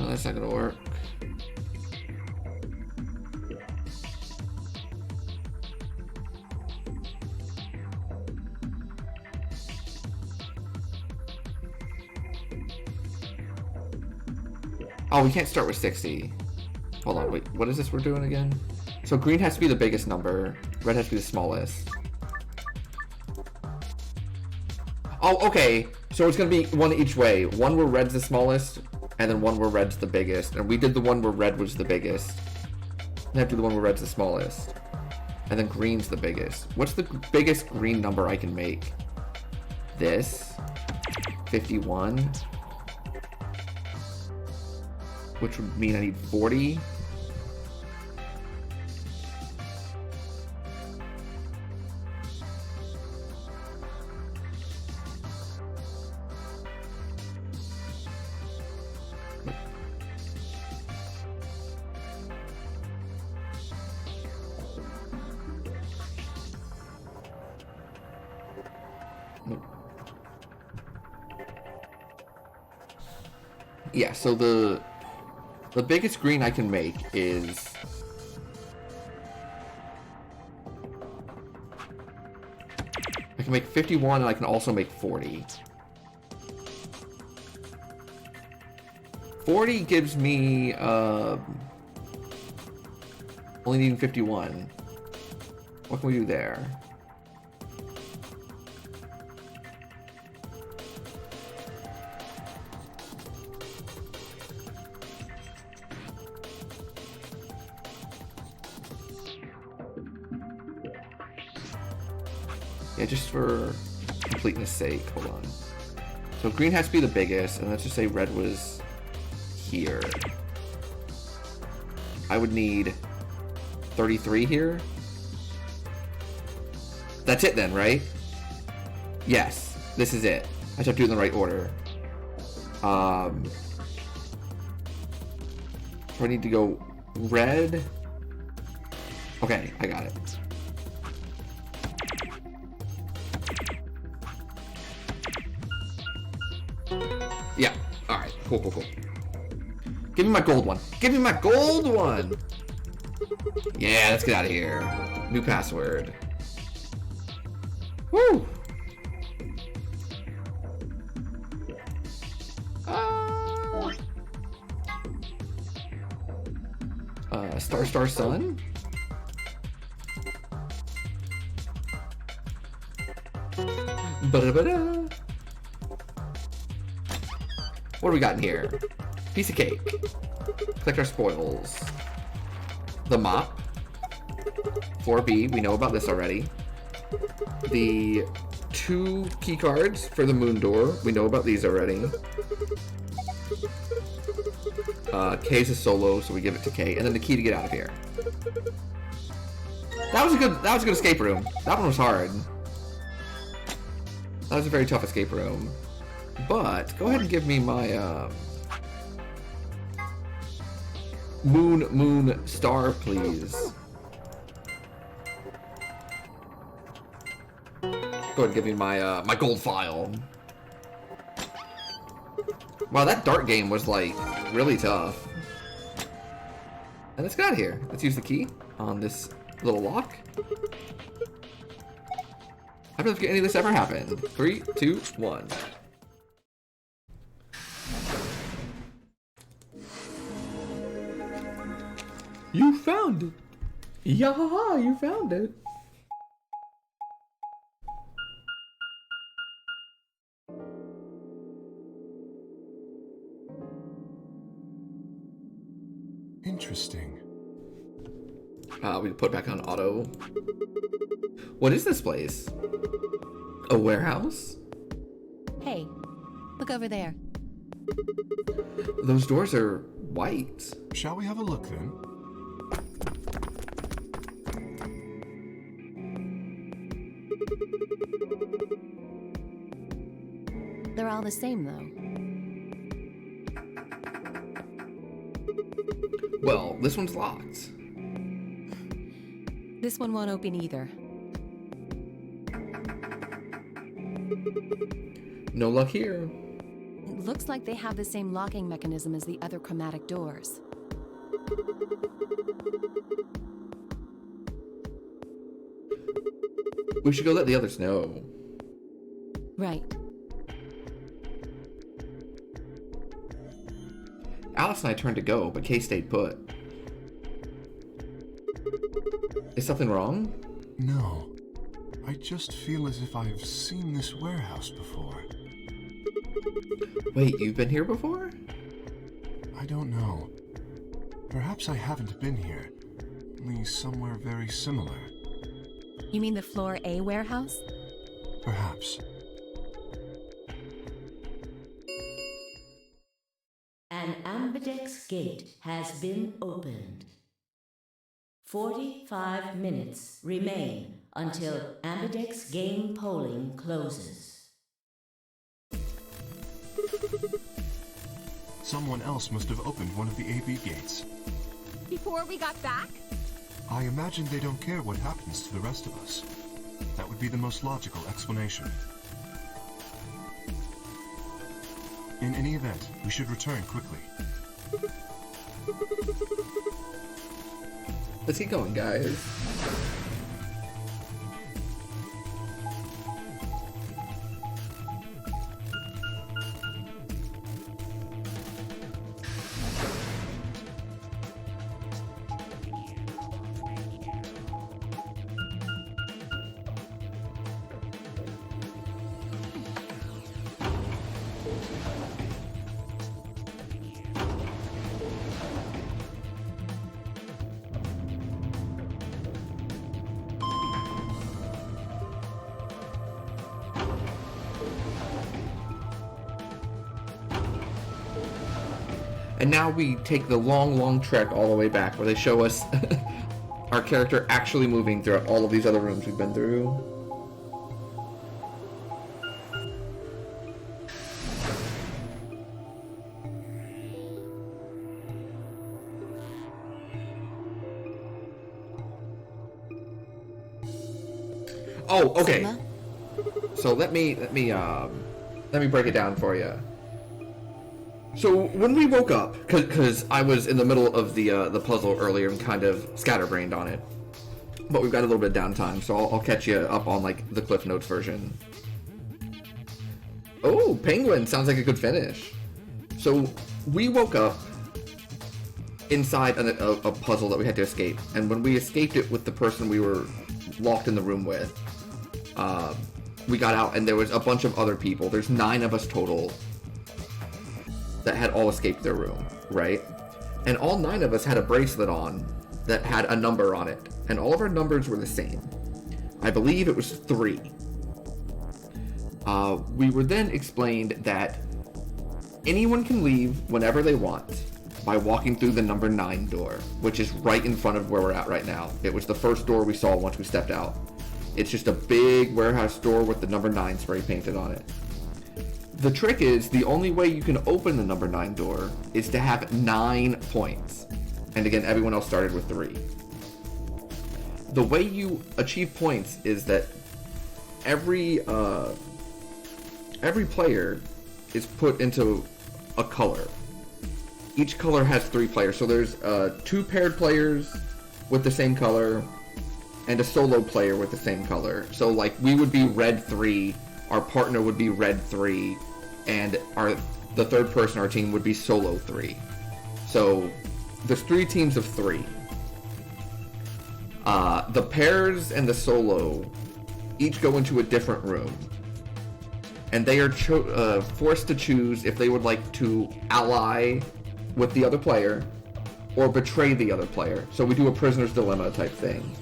Speaker 1: No, that's not gonna work. Oh, we can't start with 60. Hold on, wait, what is this we're doing again? So green has to be the biggest number, red has to be the smallest. Oh, okay. So it's gonna be one each way. One where red's the smallest, and then one where red's the biggest. And we did the one where red was the biggest. We have to do the one where red's the smallest. And then green's the biggest. What's the biggest green number I can make? This. 51. Which would mean I need 40. Yeah, so the biggest green I can make is I can make 51 and I can also make 40. 40 gives me only needing 51. What can we do there? Yeah, just for completeness sake, hold on. So green has to be the biggest, and let's just say red was here. I would need 33 here. That's it then, right? Yes, this is it. I just have to do it in the right order. So I need to go red. Okay, I got it. Yeah, alright, cool. Give me my gold one. Give me my gold one! Yeah, let's get out of here. New password. Woo! Star Sun? Ba-da-ba-da. What do we got in here? Piece of cake. Collect our spoils. The mop. 4B, we know about this already. The 2 key cards for the moon door, we know about these already. K's a solo, so we give it to K, and then the key to get out of here. That was a good escape room. That one was hard. That was a very tough escape room. But go ahead and give me my moon star, please. Go ahead and give me my my gold file. Wow, that dart game was like really tough. And let's get out of here. Let's use the key on this little lock. I don't know if any of this ever happened. 3, 2, 1. You found it! Yeah, you found it!
Speaker 3: Interesting.
Speaker 1: We put back on auto. What is this place? A warehouse?
Speaker 2: Hey, look over there.
Speaker 1: Those doors are white.
Speaker 3: Shall we have a look then?
Speaker 2: They're all the same, though.
Speaker 1: Well, this one's locked.
Speaker 2: This one won't open either.
Speaker 1: No luck here.
Speaker 2: It looks like they have the same locking mechanism as the other chromatic doors.
Speaker 1: We should go let the others know.
Speaker 2: Right.
Speaker 1: Alice and I turned to go, but Kay stayed put. Is something wrong?
Speaker 3: No. I just feel as if I've seen this warehouse before.
Speaker 1: Wait, you've been here before?
Speaker 3: I don't know. Perhaps I haven't been here. Only somewhere very similar.
Speaker 2: You mean the Floor A warehouse?
Speaker 3: Perhaps.
Speaker 4: An ambidex gate has been opened. 45 minutes remain until ambidex game polling closes.
Speaker 3: Someone else must have opened one of the AB gates.
Speaker 2: Before we got back?
Speaker 3: I imagine they don't care what happens to the rest of us. That would be the most logical explanation. In any event, we should return quickly.
Speaker 1: Let's get going, guys. And now we take the long trek all the way back where they show us our character actually moving throughout all of these other rooms we've been through. Oh, okay.
Speaker 2: Selma?
Speaker 1: So let me break it down for you. So when we woke up, because I was in the middle of the puzzle earlier and kind of scatterbrained on it, but we've got a little bit of downtime, so I'll catch you up on like the Cliff Notes version. Oh, Penguin sounds like a good finish. So we woke up inside a puzzle that we had to escape, and when we escaped it with the person we were locked in the room with, we got out and there was a bunch of other people. There's 9 of us total that had all escaped their room, right? And all 9 of us had a bracelet on that had a number on it, and all of our numbers were the same. I believe it was 3. We were then explained that anyone can leave whenever they want by walking through the number 9 door, which is right in front of where we're at right now. It was the first door we saw once we stepped out. It's just a big warehouse door with the number 9 spray painted on it. The trick is, the only way you can open the number 9 door is to have 9 points. And again, everyone else started with 3. The way you achieve points is that every player is put into a color. Each color has 3 players. So there's 2 paired players with the same color and a solo player with the same color. So like we would be red 3, our partner would be red 3, and the third person on our team would be solo 3. So there's 3 teams of 3. The pairs and the solo each go into a different room, and they are forced to choose if they would like to ally with the other player or betray the other player. So we do a prisoner's dilemma type thing.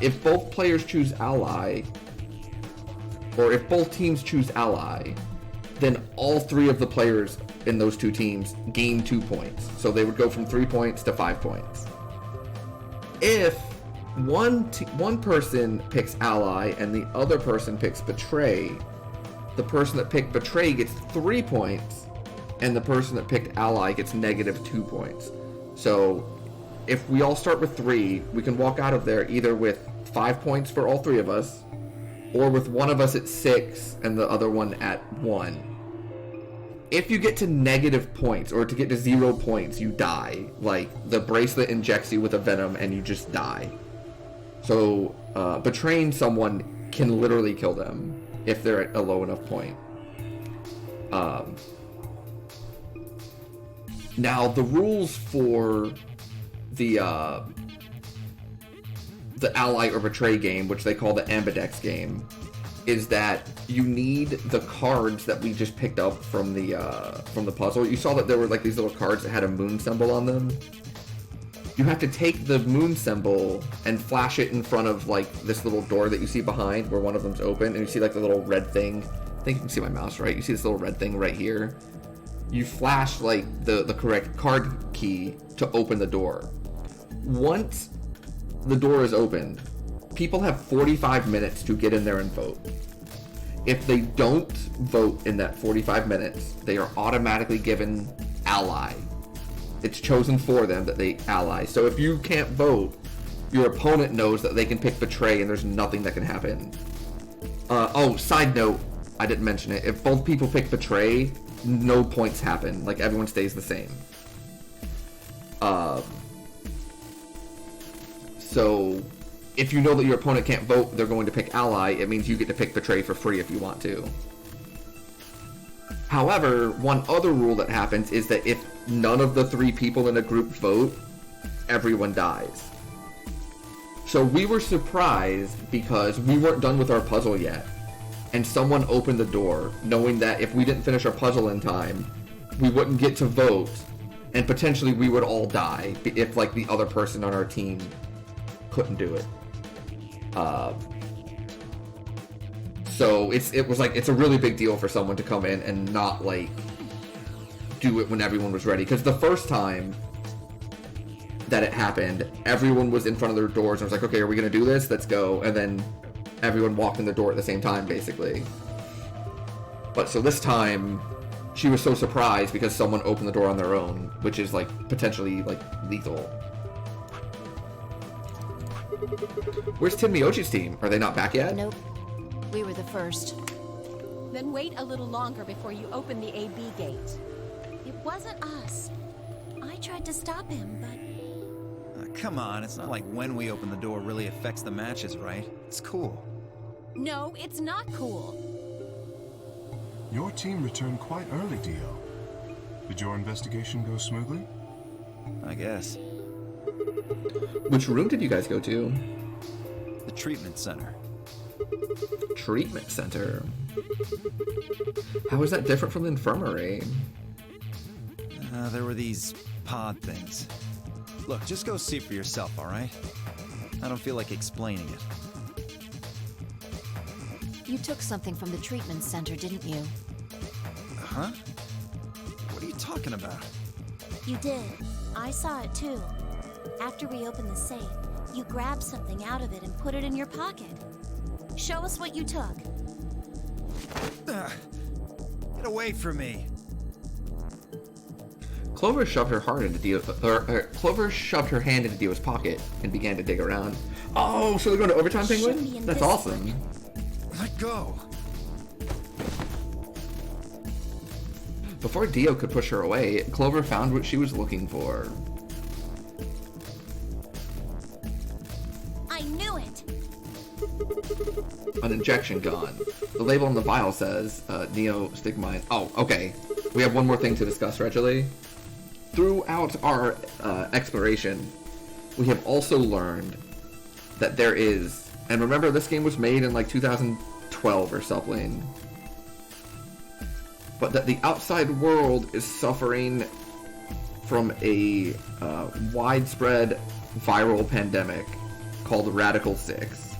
Speaker 1: If both players choose ally, or if both teams choose ally, then all 3 of the players in those 2 teams gain 2 points. So they would go from 3 points to 5 points. If one person picks ally and the other person picks betray, the person that picked betray gets 3 points, and the person that picked ally gets -2 points. So if we all start with 3, we can walk out of there either with 5 points for all 3 of us, or with one of us at 6 and the other one at 1. if you get to negative points or to get to 0 points, you die. Like, the bracelet injects you with a venom and you just die. So, betraying someone can literally kill them if they're at a low enough point. Now, the rules for the ally or betray game, which they call the Ambidex game, is that you need the cards that we just picked up from the puzzle. You saw that there were like these little cards that had a moon symbol on them. You have to take the moon symbol and flash it in front of like this little door that you see behind where one of them's open, and you see like the little red thing. I think you can see my mouse, right? You see this little red thing right here. You flash like the correct card key to open the door. Once the door is opened, people have 45 minutes to get in there and vote. If they don't vote in that 45 minutes, they are automatically given ally. It's chosen for them that they ally. So if you can't vote, your opponent knows that they can pick betray and there's nothing that can happen. Oh, side note, I didn't mention it. If both people pick betray, no points happen. Like, everyone stays the same. So if you know that your opponent can't vote, they're going to pick ally, it means you get to pick betray for free if you want to. However, one other rule that happens is that if none of the 3 people in a group vote, everyone dies. So we were surprised because we weren't done with our puzzle yet, and someone opened the door knowing that if we didn't finish our puzzle in time, we wouldn't get to vote, and potentially we would all die if like the other person on our team couldn't do it. So it was like, it's a really big deal for someone to come in and not like do it when everyone was ready. Because the first time that it happened, everyone was in front of their doors and was like, okay, are we gonna do this? Let's go. And then everyone walked in the door at the same time, basically. But so this time, she was so surprised because someone opened the door on their own, which is like potentially like lethal. Where's Tim Miyochi's team? Are they not back yet?
Speaker 5: Nope. We were the first.
Speaker 2: Then wait a little longer before you open the AB gate.
Speaker 5: It wasn't us. I tried to stop him, but...
Speaker 6: Come on, it's not like when we open the door really affects the matches, right? It's cool.
Speaker 2: No, it's not cool.
Speaker 3: Your team returned quite early, Dio. Did your investigation go smoothly?
Speaker 6: I guess.
Speaker 1: Which room did you guys go to?
Speaker 6: The treatment center.
Speaker 1: Treatment center. How is that different from the infirmary?
Speaker 6: There were these pod things. Look, just go see for yourself, alright? I don't feel like explaining it.
Speaker 5: you took something from the treatment center, didn't you?
Speaker 6: Huh? What are you talking about?
Speaker 7: You did. I saw it too. After we opened the safe, you grabbed something out of it and put it in your pocket. Show us what you took.
Speaker 6: Get away from me!
Speaker 1: Clover shoved her hand into Dio's pocket and began to dig around. Oh, so they're going to overtime, Penguin? That's awesome.
Speaker 6: Let go!
Speaker 1: Before Dio could push her away, Clover found what she was looking for.
Speaker 7: I knew it!
Speaker 1: An injection gun. The label on the vial says, Neostigmine. Oh, okay. We have one more thing to discuss, Reggie. Throughout our exploration, we have also learned that there is, and remember this game was made in like 2012 or something, but that the outside world is suffering from a widespread viral pandemic called Radical 6.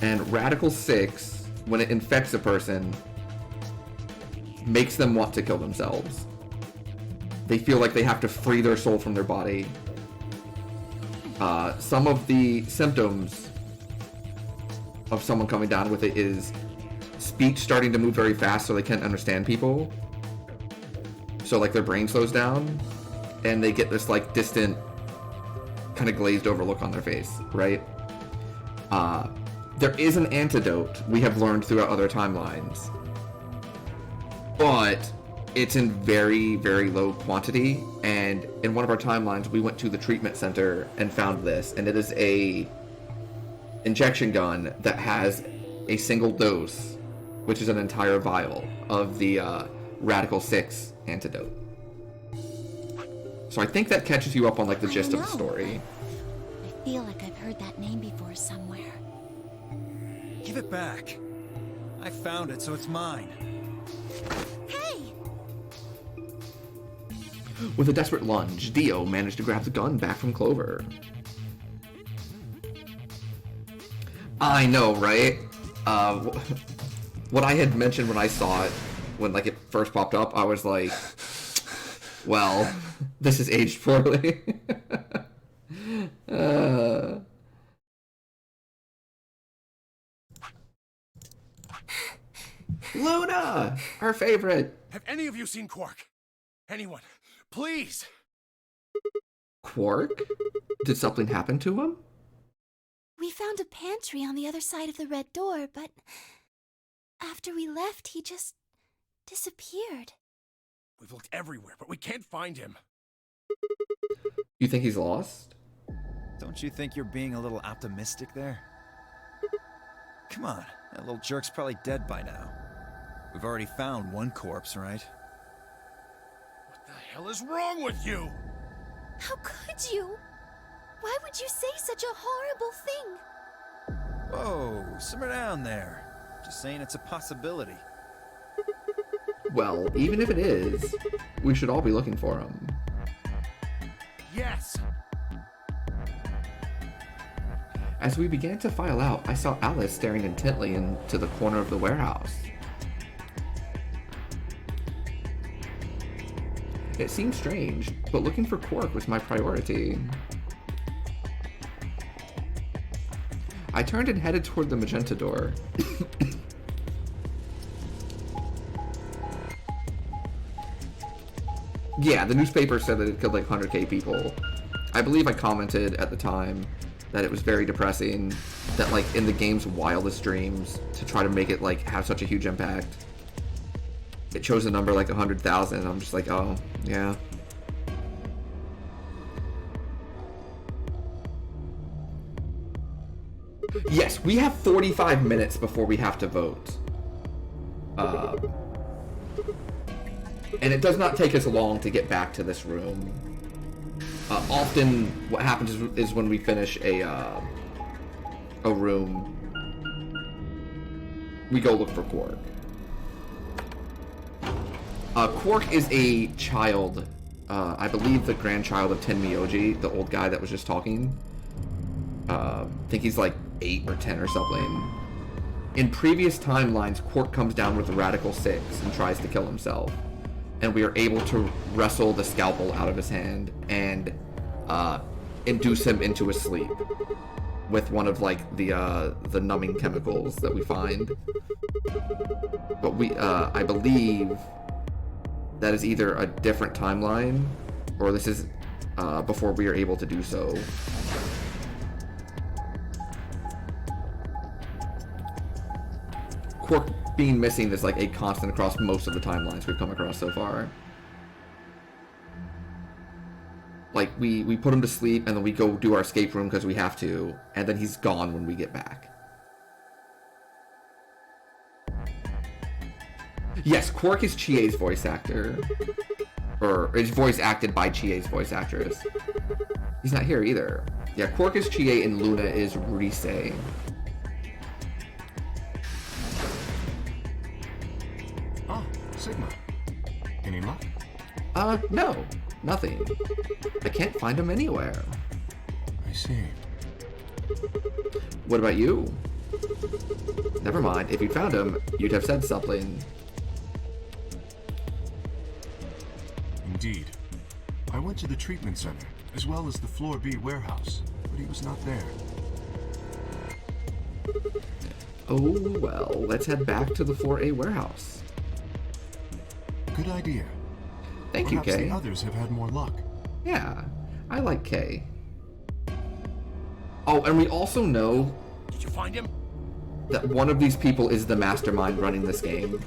Speaker 1: And Radical 6, when it infects a person, makes them want to kill themselves. They feel like they have to free their soul from their body. Some of the symptoms of someone coming down with it is speech starting to move very fast so they can't understand people. So like their brain slows down and they get this like distant kind of glazed over look on their face, right? There is an antidote we have learned throughout other timelines, but it's in very, very low quantity, and in one of our timelines we went to the treatment center and found this, and it is a injection gun that has a single dose, which is an entire vial of the Radical 6 antidote. So I think that catches you up on like the gist of the story.
Speaker 7: I feel like I've heard that name before somewhere.
Speaker 6: Give it back. I found it, so it's mine.
Speaker 7: Hey!
Speaker 1: With a desperate lunge, Dio managed to grab the gun back from Clover. I know, right? What I had mentioned when I saw it, when like it first popped up, I was like, well, this is aged poorly. Luna! Our favorite!
Speaker 8: Have any of you seen Quark? Anyone? Please!
Speaker 1: Quark? Did something happen to him?
Speaker 5: We found a pantry on the other side of the red door, but after we left, he just disappeared.
Speaker 8: We've looked everywhere, but we can't find him.
Speaker 1: You think he's lost?
Speaker 6: Don't you think you're being a little optimistic there? Come on, that little jerk's probably dead by now. We've already found one corpse, right?
Speaker 8: What the hell is wrong with you?
Speaker 5: How could you? Why would you say such a horrible thing?
Speaker 6: Whoa, simmer down there. Just saying it's a possibility.
Speaker 1: Well, even if it is, we should all be looking for him.
Speaker 8: Yes!
Speaker 1: As we began to file out, I saw Alice staring intently into the corner of the warehouse. It seemed strange, but looking for Quark was my priority. I turned and headed toward the magenta door. Yeah, the newspaper said that it killed like 100k people. I believe I commented at the time that it was very depressing that like in the game's wildest dreams to try to make it like have such a huge impact, it chose a number like 100,000. I'm just like, oh yeah. Yes, we have 45 minutes before we have to vote. And it does not take us long to get back to this room. Often what happens is when we finish a room, we go look for Quark. Quark is a child, I believe the grandchild of Tenmyoji, the old guy that was just talking. I think he's like 8 or 10 or something. In previous timelines, Quark comes down with the Radical 6 and tries to kill himself. And we are able to wrestle the scalpel out of his hand and induce him into a sleep with one of like the numbing chemicals that we find. But I believe that is either a different timeline or this is before we are able to do so. Quark being missing is like a constant across most of the timelines we've come across so far. Like, we put him to sleep and then we go do our escape room because we have to, and then he's gone when we get back. Yes, Quark is Chie's voice actor. Or is voice acted by Chie's voice actress. He's not here either. Yeah, Quark is Chie and Luna is Rise.
Speaker 3: Ah, Sigma. Any luck?
Speaker 1: No. Nothing. I can't find him anywhere.
Speaker 3: I see.
Speaker 1: What about you? Never mind. If you'd found him, you'd have said something.
Speaker 3: Indeed. I went to the treatment center, as well as the Floor B warehouse, but he was not there.
Speaker 1: Oh, well, let's head back to the 4A warehouse.
Speaker 3: Good idea.
Speaker 1: Thank you,
Speaker 3: Perhaps
Speaker 1: Kay.
Speaker 3: the others have had more luck.
Speaker 1: Yeah, I like Kay. Oh, and we also know...
Speaker 8: Did you find him?
Speaker 1: that one of these people is the mastermind running this game,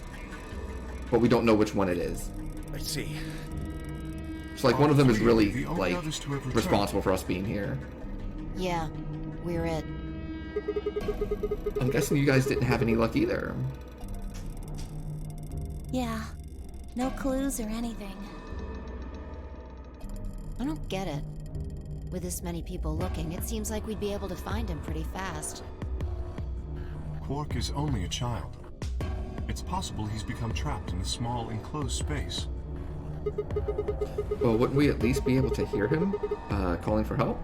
Speaker 1: but we don't know which one it is.
Speaker 6: I see.
Speaker 1: So like one of them is really
Speaker 3: The only
Speaker 1: like
Speaker 3: others to have returned.
Speaker 1: responsible for us being here.
Speaker 7: Yeah, we're it.
Speaker 1: I'm guessing you guys didn't have any luck either.
Speaker 5: Yeah. No clues or anything.
Speaker 7: I don't get it. With this many people looking, it seems like we'd be able to find him pretty fast.
Speaker 3: Quark is only a child. It's possible he's become trapped in a small enclosed space.
Speaker 1: Well, wouldn't we at least be able to hear him calling for help?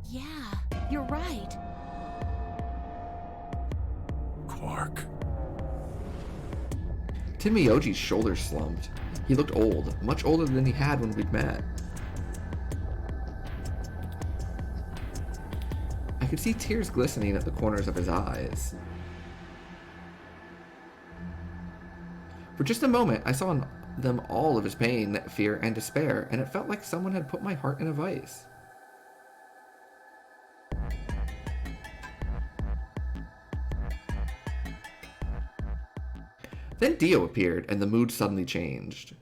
Speaker 5: Yeah, you're right.
Speaker 8: Quark.
Speaker 1: Timioji's shoulders slumped. He looked old, much older than he had when we'd met. I could see tears glistening at the corners of his eyes. For just a moment, I saw in them all of his pain, fear, and despair, and it felt like someone had put my heart in a vice. Then Dio appeared, and the mood suddenly changed.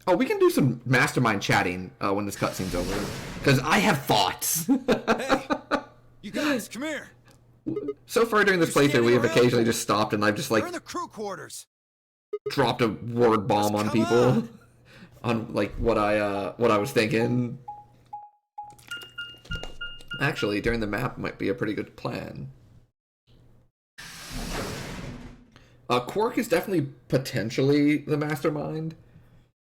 Speaker 1: Oh, we can do some mastermind chatting when this cutscene's over, because I have thoughts.
Speaker 6: Hey, you guys, come here.
Speaker 1: So far during this
Speaker 6: You're
Speaker 1: playthrough, we have
Speaker 6: standing around.
Speaker 1: occasionally just stopped and I've just
Speaker 6: We're
Speaker 1: like
Speaker 6: in the crew quarters.
Speaker 1: dropped a word bomb
Speaker 6: Just
Speaker 1: on
Speaker 6: come
Speaker 1: people,
Speaker 6: on.
Speaker 1: on like what I was thinking. Actually, during the map might be a pretty good plan. Quark is definitely potentially the mastermind.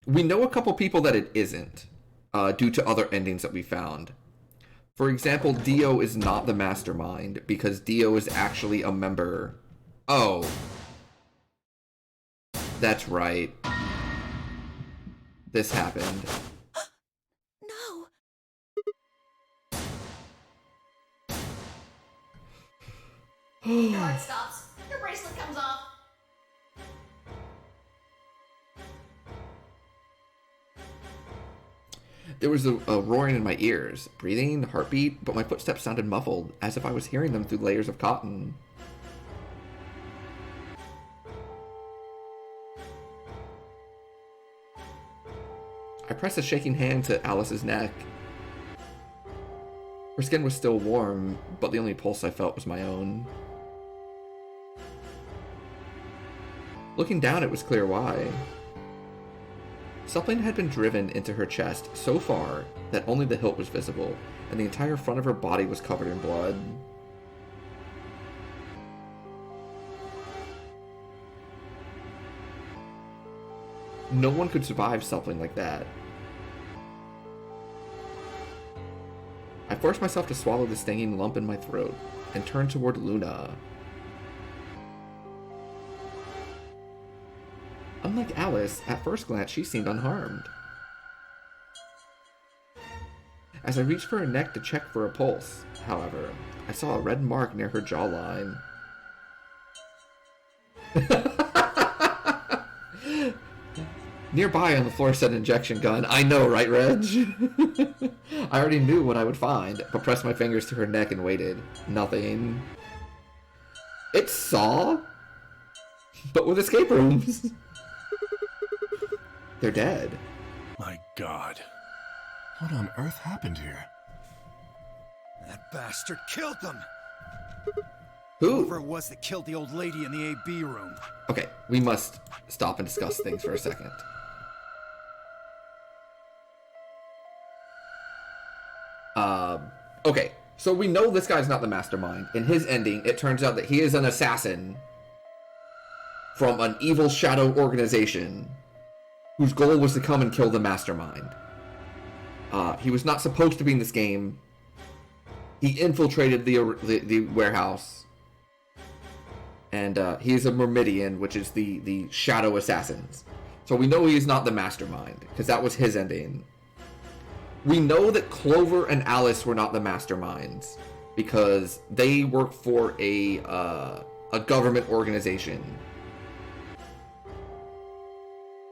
Speaker 1: We know a couple people that it isn't, due to other endings that we found. For example, Dio is not the mastermind because Dio is actually a member. Oh. That's right. This happened.
Speaker 5: No.
Speaker 7: Your heart stops. Your bracelet comes off.
Speaker 1: There was a roaring in my ears, breathing, heartbeat, but my footsteps sounded muffled, as if I was hearing them through layers of cotton. I pressed a shaking hand to Alice's neck. Her skin was still warm, but the only pulse I felt was my own. Looking down, it was clear why. Something had been driven into her chest so far that only the hilt was visible, and the entire front of her body was covered in blood. No one could survive something like that. I forced myself to swallow the stinging lump in my throat and turned toward Luna. Unlike Alice, at first glance she seemed unharmed. As I reached for her neck to check for a pulse, however, I saw a red mark near her jawline. Nearby on the floor said injection gun. I know, right, Reg? I already knew what I would find, but pressed my fingers to her neck and waited. Nothing. It's Saw? But with escape rooms. They're dead.
Speaker 8: My God.
Speaker 3: What on earth happened here?
Speaker 6: That bastard killed them.
Speaker 1: Who?
Speaker 6: Whoever it was that killed the old lady in the AB room.
Speaker 1: Okay, we must stop and discuss things for a second. Okay, so we know this guy's not the mastermind. In his ending, it turns out that he is an assassin from an evil shadow organization whose goal was to come and kill the mastermind. He was not supposed to be in this game. He infiltrated the warehouse. And he is a Myrmidian, which is the shadow assassins. So we know he is not the mastermind, because that was his ending. We know that Clover and Alice were not the masterminds, because they work for a government organization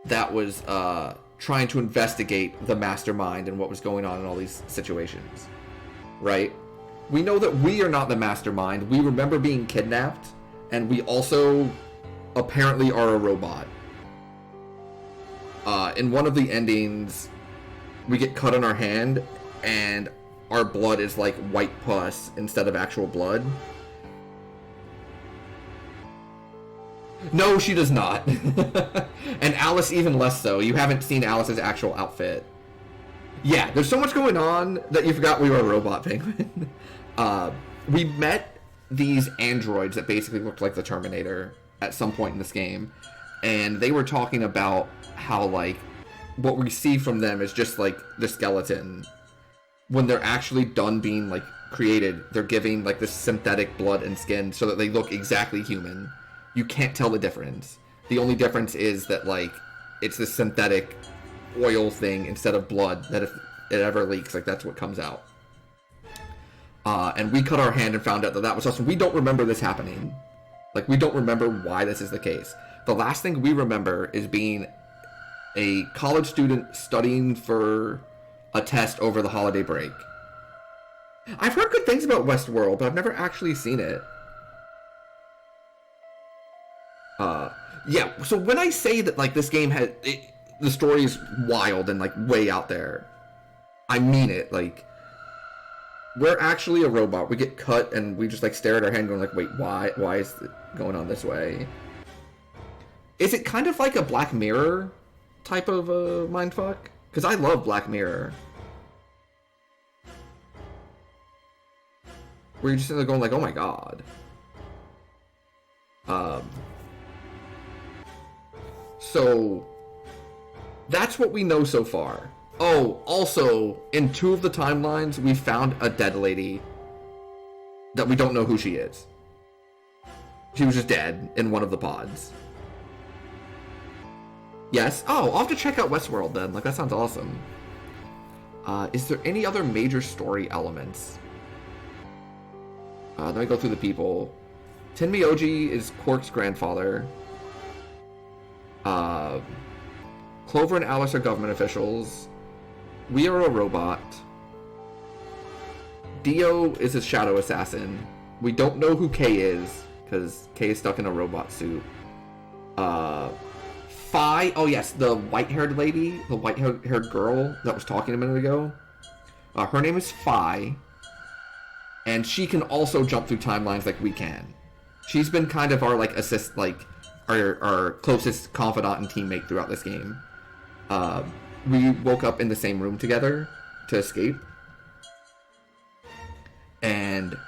Speaker 1: that was trying to investigate the mastermind and what was going on in all these situations, right? We know that we are not the mastermind. We remember being kidnapped, and we also apparently are a robot. In one of the endings, we get cut on our hand, and our blood is like white pus instead of actual blood. No, she does not. And Alice even less so. You haven't seen Alice's actual outfit. Yeah, there's so much going on that you forgot we were a robot penguin. We met these androids that basically looked like the Terminator at some point in this game, and they were talking about how, like, what we see from them is just, like, the skeleton. When they're actually done being, like, created, they're giving, like, this synthetic blood and skin so that they look exactly human. You can't tell the difference. The only difference is that, like, it's this synthetic oil thing instead of blood, that if it ever leaks, like, that's what comes out. And we cut our hand and found out that that was us. We don't remember this happening. Like, we don't remember why this is the case. The last thing we remember is being a college student studying for a test over the holiday break. I've heard good things about Westworld, but I've never actually seen it. Yeah, so when I say that, like, this game has... the story is wild and, like, way out there, I mean it. Like, we're actually a robot. We get cut and we just, like, stare at our hand going, like, wait, why is it going on this way? Is it kind of like a Black Mirror type of mindfuck? Because I love Black Mirror. Where you're just sitting there going, like, oh my god. So, that's what we know so far. Oh, also, in 2 of the timelines, we found a dead lady that we don't know who she is. She was just dead in one of the pods. Yes? Oh, I'll have to check out Westworld then. Like, that sounds awesome. Is there any other major story elements? Let me go through the people. Tenmyoji is Quark's grandfather. Clover and Alice are government officials. We are a robot. Dio is his shadow assassin. We don't know who Kay is, because Kay is stuck in a robot suit. Phi, oh yes, the white-haired lady, the white-haired girl that was talking a minute ago. Her name is Phi, and she can also jump through timelines like we can. She's been kind of our, like, assist, like, our closest confidant and teammate throughout this game. We woke up in the same room together to escape. And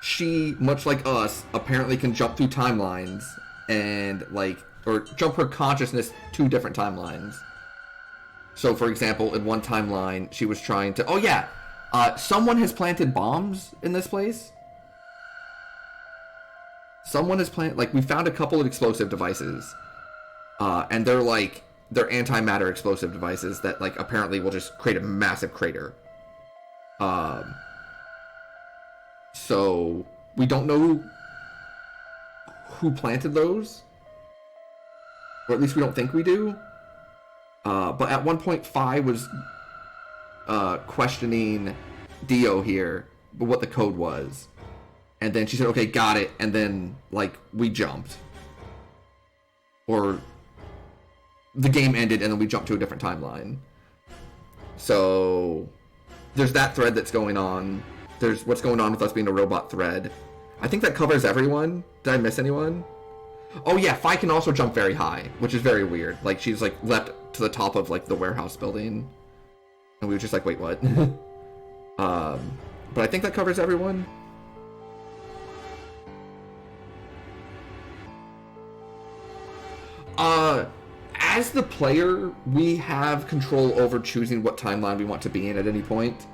Speaker 1: she, much like us, apparently can jump through timelines and, like, or jump her consciousness to different timelines. So, for example, in one timeline, she was trying to... Oh, yeah! Someone has planted bombs in this place. Someone has planted... Like, we found a couple of explosive devices. And they're, like... They're antimatter explosive devices that, like, apparently will just create a massive crater. So, we don't know who planted those. Or at least we don't think we do. But at one point, Phi was questioning Dio here, what the code was. And then she said, okay, got it. And then, like, we jumped. Or... the game ended and then we jumped to a different timeline. So there's that thread that's going on. There's what's going on with us being a robot thread. I think that covers everyone. Did I miss anyone? Oh yeah, Phi can also jump very high, which is very weird. Like, she's like leapt to the top of, like, the warehouse building. And we were just like, wait, what? But I think that covers everyone. As the player, we have control over choosing what timeline we want to be in at any point.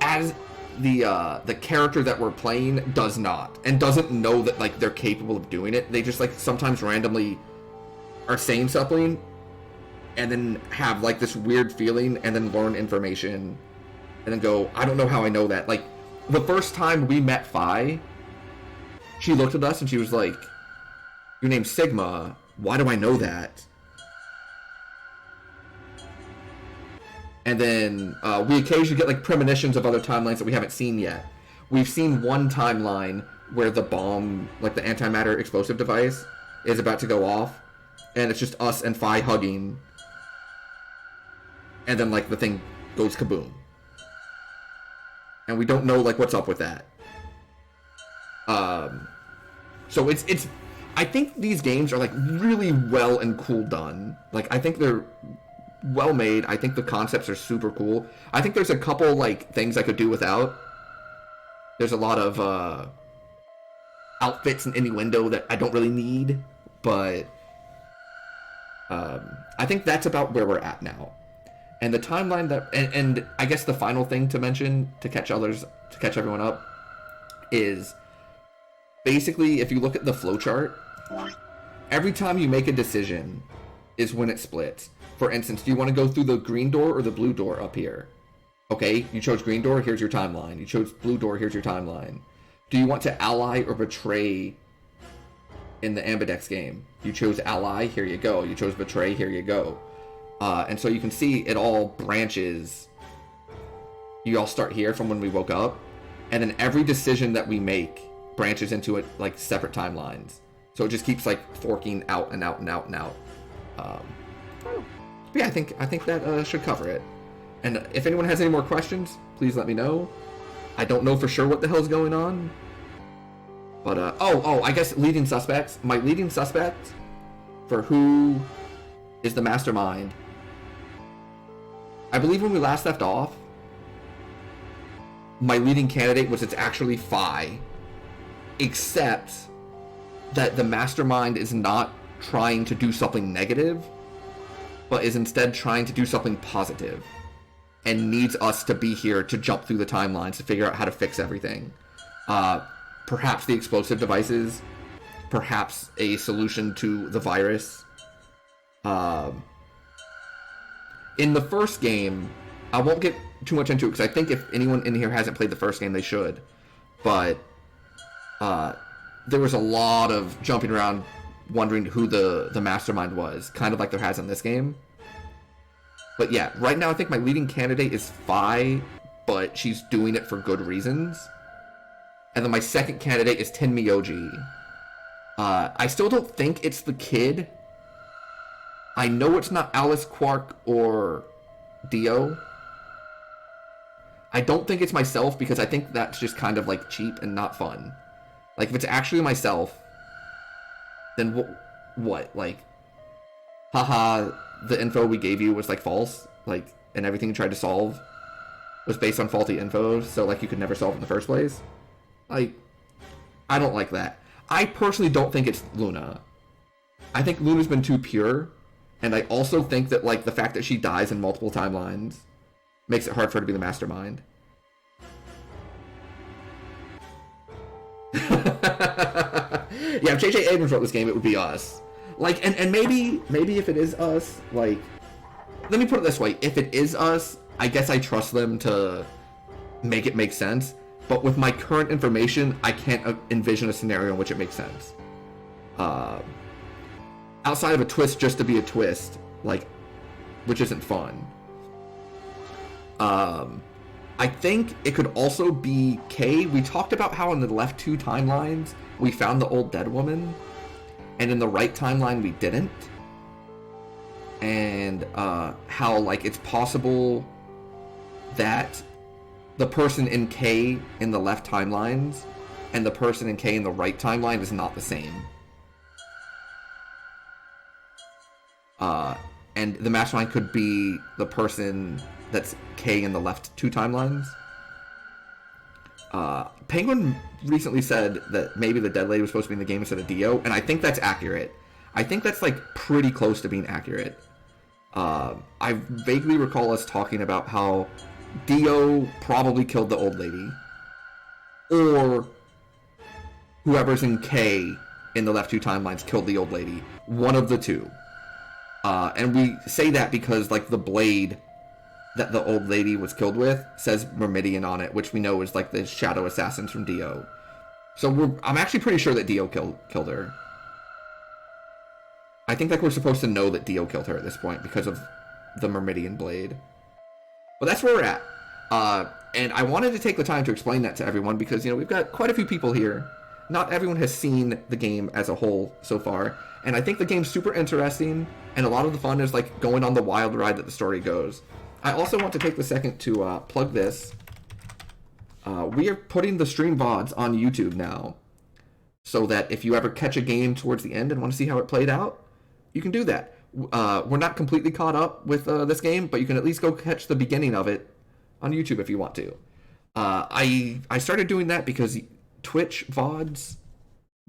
Speaker 1: As the character that we're playing does not, and doesn't know that, like, they're capable of doing it. They just, like, sometimes randomly are saying something, and then have, like, this weird feeling, and then learn information, and then go, I don't know how I know that. Like, the first time we met Phi, she looked at us and she was like, your name's Sigma. Why do I know that? And then we occasionally get, like, premonitions of other timelines that we haven't seen yet. we've seen one timeline where the bomb, like the antimatter explosive device, is about to go off, and it's just us and Fi hugging, and then like the thing goes kaboom, and we don't know like what's up with that. So it's I think these games are like really well and cool done. Like I think they're well made. I think the concepts are super cool. I think there's a couple like things I could do without. There's a lot of outfits and innuendo that I don't really need, but I think that's about where we're at now. And the timeline that and I guess the final thing to mention to catch everyone up is basically if you look at the flowchart, every time you make a decision is when it splits. For instance, do you want to go through the green door or the blue door up here? Okay, you chose green door, here's your timeline. You chose blue door, here's your timeline. Do you want to ally or betray in the Ambidex game? You chose ally, here you go. You chose betray, here you go. And so you can see it all branches. You all start here from when we woke up, and then every decision that we make branches into it like separate timelines. So it just keeps like forking out and out and out and out. But yeah, I think that should cover it. And if anyone has any more questions, please let me know. I don't know for sure what the hell's going on. But I guess leading suspects. My leading suspect for who is the mastermind, I believe when we last left off, my leading candidate was it's actually Fi, except that the mastermind is not trying to do something negative, but is instead trying to do something positive, and needs us to be here to jump through the timelines to figure out how to fix everything. Perhaps the explosive devices, perhaps a solution to the virus. In the first game, I won't get too much into it because I think if anyone in here hasn't played the first game, they should. But there was a lot of jumping around wondering who the mastermind was, kind of like there has in this game. But yeah, right now I think my leading candidate is Fi, but she's doing it for good reasons. And then my second candidate is Tenmyoji. I still don't think it's the kid. I know it's not Alice, Quark, or Dio. I don't think it's myself because I think that's just kind of like cheap and not fun. Like if it's actually myself, then what? Like, haha, the info we gave you was like false, like, and everything you tried to solve was based on faulty info, so like you could never solve it in the first place. Like, I don't like that. I personally don't think it's Luna. I think Luna's been too pure, and I also think that like the fact that she dies in multiple timelines makes it hard for her to be the mastermind. Yeah, if J.J. Abrams wrote this game, it would be us. Like, and maybe if it is us, like, let me put it this way: if it is us, I guess I trust them to make it make sense. But with my current information, I can't envision a scenario in which it makes sense. Outside of a twist just to be a twist, like, which isn't fun. I think it could also be Kay. We talked about how in the left two timelines, we found the old dead woman. And in the right timeline, we didn't. And how, like, it's possible that the person in K in the left timelines and the person in K in the right timeline is not the same. And the mastermind could be the person that's K in the left two timelines. Penguin recently said that maybe the dead lady was supposed to be in the game instead of Dio, and I think that's accurate. I think that's, like, pretty close to being accurate. I vaguely recall us talking about how Dio probably killed the old lady, or whoever's in K in the left two timelines killed the old lady. One of the two. And we say that because, like, the blade that the old lady was killed with says Myrmidian on it, which we know is, like, the shadow assassins from Dio. So I'm actually pretty sure that Dio killed her. I think, like, we're supposed to know that Dio killed her at this point because of the Myrmidian blade. But that's where we're at. And I wanted to take the time to explain that to everyone because, you know, we've got quite a few people here. Not everyone has seen the game as a whole so far. And I think the game's super interesting, and a lot of the fun is like going on the wild ride that the story goes. I also want to take the second to plug this. We are putting the stream VODs on YouTube now, so that if you ever catch a game towards the end and want to see how it played out, you can do that. We're not completely caught up with this game, but you can at least go catch the beginning of it on YouTube if you want to. I started doing that because Twitch VODs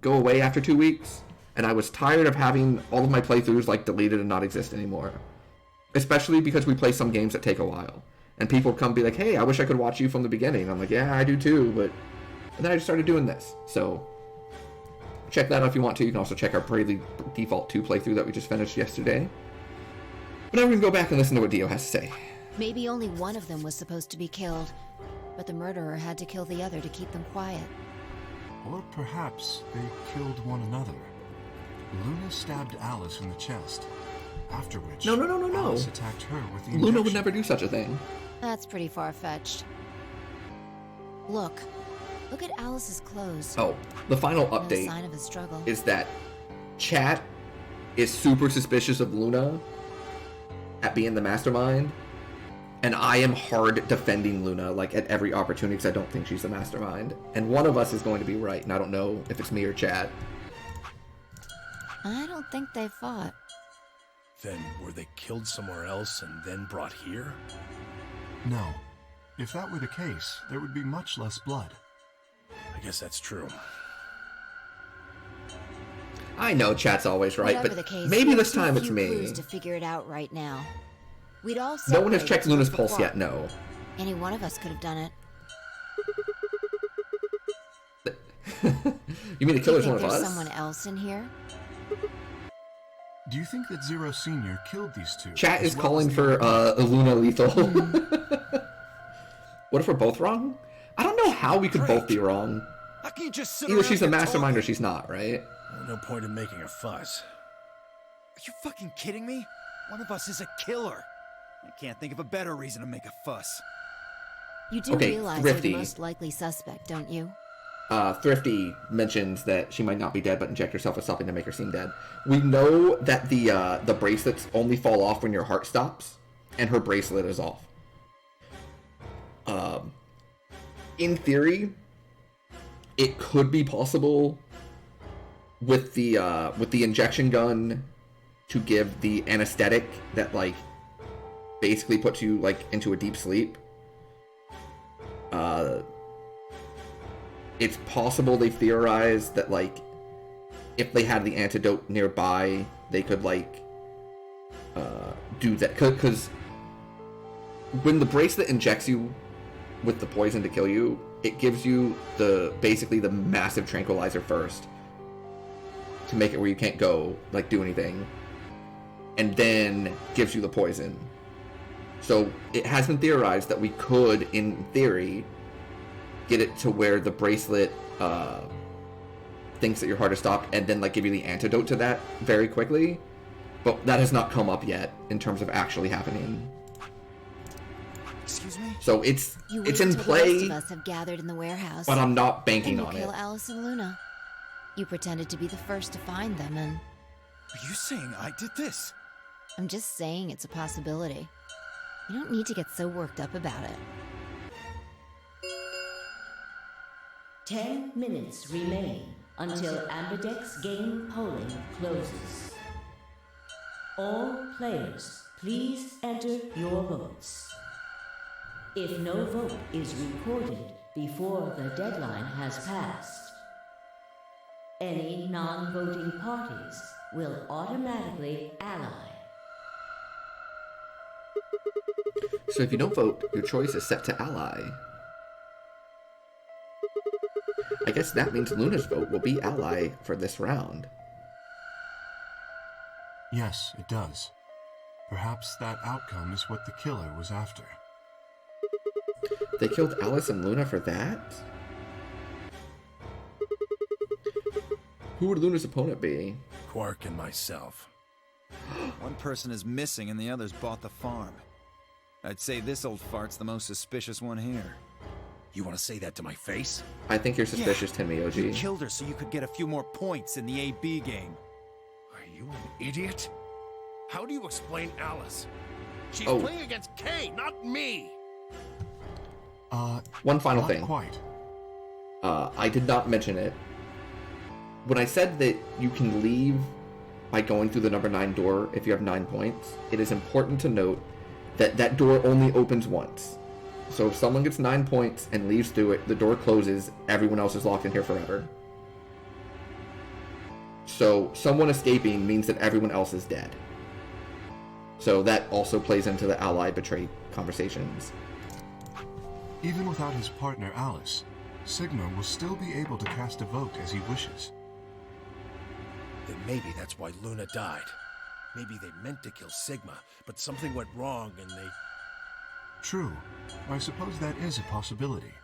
Speaker 1: go away after 2 weeks, and I was tired of having all of my playthroughs like deleted and not exist anymore. Especially because we play some games that take a while. And people come be like, hey, I wish I could watch you from the beginning. I'm like, yeah, I do too, but... And then I just started doing this, so... Check that out if you want to. You can also check our Bravely Default 2 playthrough that we just finished yesterday. But now we're going to go back and listen to what Dio has to say.
Speaker 2: Maybe only one of them was supposed to be killed, but the murderer had to kill the other to keep them quiet.
Speaker 3: Or perhaps they killed one another. Luna stabbed Alice in the chest, after which
Speaker 1: No.
Speaker 3: Alice attacked her with the
Speaker 1: Luna would
Speaker 3: injection.
Speaker 1: never do such a thing.
Speaker 2: That's pretty far-fetched. Look at Alice's clothes.
Speaker 1: Oh, the final
Speaker 2: No
Speaker 1: update
Speaker 2: sign of a struggle.
Speaker 1: is that chat is super suspicious of Luna at being the mastermind, and I am hard defending Luna like at every opportunity because I don't think she's the mastermind. And one of us is going to be right, and I don't know if it's me or chat.
Speaker 2: I don't think they fought.
Speaker 8: Then were they killed somewhere else and then brought here?
Speaker 3: No. If that were the case, there would be much less blood.
Speaker 8: I guess that's true.
Speaker 1: I know chat's always right,
Speaker 2: Whatever
Speaker 1: but
Speaker 2: the case,
Speaker 1: maybe
Speaker 2: we
Speaker 1: this
Speaker 2: have
Speaker 1: time
Speaker 2: too
Speaker 1: it's
Speaker 2: few
Speaker 1: me.
Speaker 2: clues to figure it out right now. We'd all
Speaker 1: No one has
Speaker 2: separated
Speaker 1: checked
Speaker 2: to
Speaker 1: Luna's
Speaker 2: look
Speaker 1: pulse
Speaker 2: for
Speaker 1: yet, no.
Speaker 2: Any one of us could have done it.
Speaker 1: You mean the
Speaker 2: Do you
Speaker 1: killer's
Speaker 2: think
Speaker 1: one of
Speaker 2: there's
Speaker 1: us?
Speaker 2: someone else in here?
Speaker 3: Do you think that Zero Senior killed these two?
Speaker 1: Chat
Speaker 3: as
Speaker 1: is
Speaker 3: well
Speaker 1: calling
Speaker 3: as the
Speaker 1: for
Speaker 3: other?
Speaker 1: Luna lethal. What if we're both wrong? I don't know how we could both be wrong.
Speaker 6: How can you just sit
Speaker 1: Either
Speaker 6: around
Speaker 1: she's a
Speaker 6: here
Speaker 1: mastermind or
Speaker 6: talking?
Speaker 1: she's not, right?
Speaker 8: No point in making a fuss.
Speaker 6: Are you fucking kidding me? One of us is a killer. I can't think of a better reason to make a fuss.
Speaker 2: You do
Speaker 1: Okay,
Speaker 2: realize
Speaker 1: Thrifty.
Speaker 2: you're the most likely suspect, don't you?
Speaker 1: Thrifty mentions that she might not be dead, but inject herself with something to make her seem dead. We know that the bracelets only fall off when your heart stops, and her bracelet is off. In theory, it could be possible with the injection gun to give the anesthetic that like basically puts you like into a deep sleep. It's possible they've theorized that like if they had the antidote nearby, they could like do that, because when the bracelet injects you with the poison to kill you, it gives you basically the massive tranquilizer first to make it where you can't go like do anything, and then gives you the poison. So it has been theorized that we could, in theory, get it to where the bracelet thinks that your heart is stopped and then like give you the antidote to that very quickly. But that has not come up yet in terms of actually happening.
Speaker 6: Excuse me?
Speaker 1: So it's
Speaker 2: You
Speaker 1: in
Speaker 2: wait till the rest
Speaker 1: play,
Speaker 2: of us have gathered in the warehouse.
Speaker 1: but I'm not
Speaker 2: and
Speaker 1: banking
Speaker 2: you
Speaker 1: on
Speaker 2: kill
Speaker 1: it.
Speaker 2: Alice and Luna. You pretended to be the first to find them, and
Speaker 6: Are you saying I did this?
Speaker 2: I'm just saying it's a possibility. You don't need to get so worked up about it.
Speaker 4: 10 minutes remain until Ambidex game polling closes. All players, please enter your votes. If no vote is recorded before the deadline has passed, any non-voting parties will automatically ally.
Speaker 1: So if you don't vote, your choice is set to ally. I guess that means Luna's vote will be ally for this round.
Speaker 3: Yes, it does. Perhaps that outcome is what the killer was after.
Speaker 1: They killed Alice and Luna for that? Who would Luna's opponent be?
Speaker 8: Quark and myself.
Speaker 6: One person is missing and the others bought the farm. I'd say this old fart's the most suspicious one here.
Speaker 8: You want to say that to my face?
Speaker 1: I think you're suspicious, Timmy
Speaker 6: You
Speaker 1: OG.
Speaker 6: killed her so you could get a few more points in the AB game.
Speaker 8: Are you an idiot? How do you explain Alice? She's
Speaker 1: Oh.
Speaker 8: playing against Kay, not me!
Speaker 1: One final
Speaker 3: Not
Speaker 1: thing.
Speaker 3: quite.
Speaker 1: I did not mention it. When I said that you can leave by going through the number 9 door if you have 9 points, it is important to note that that door only opens once. So if someone gets 9 points and leaves through it, the door closes, everyone else is locked in here forever. So someone escaping means that everyone else is dead. So that also plays into the ally betray conversations.
Speaker 3: Even without his partner Alice, Sigma will still be able to cast a vote as he wishes.
Speaker 8: Then maybe that's why Luna died. Maybe they meant to kill Sigma, but something went wrong and they...
Speaker 3: True, I suppose that is a possibility.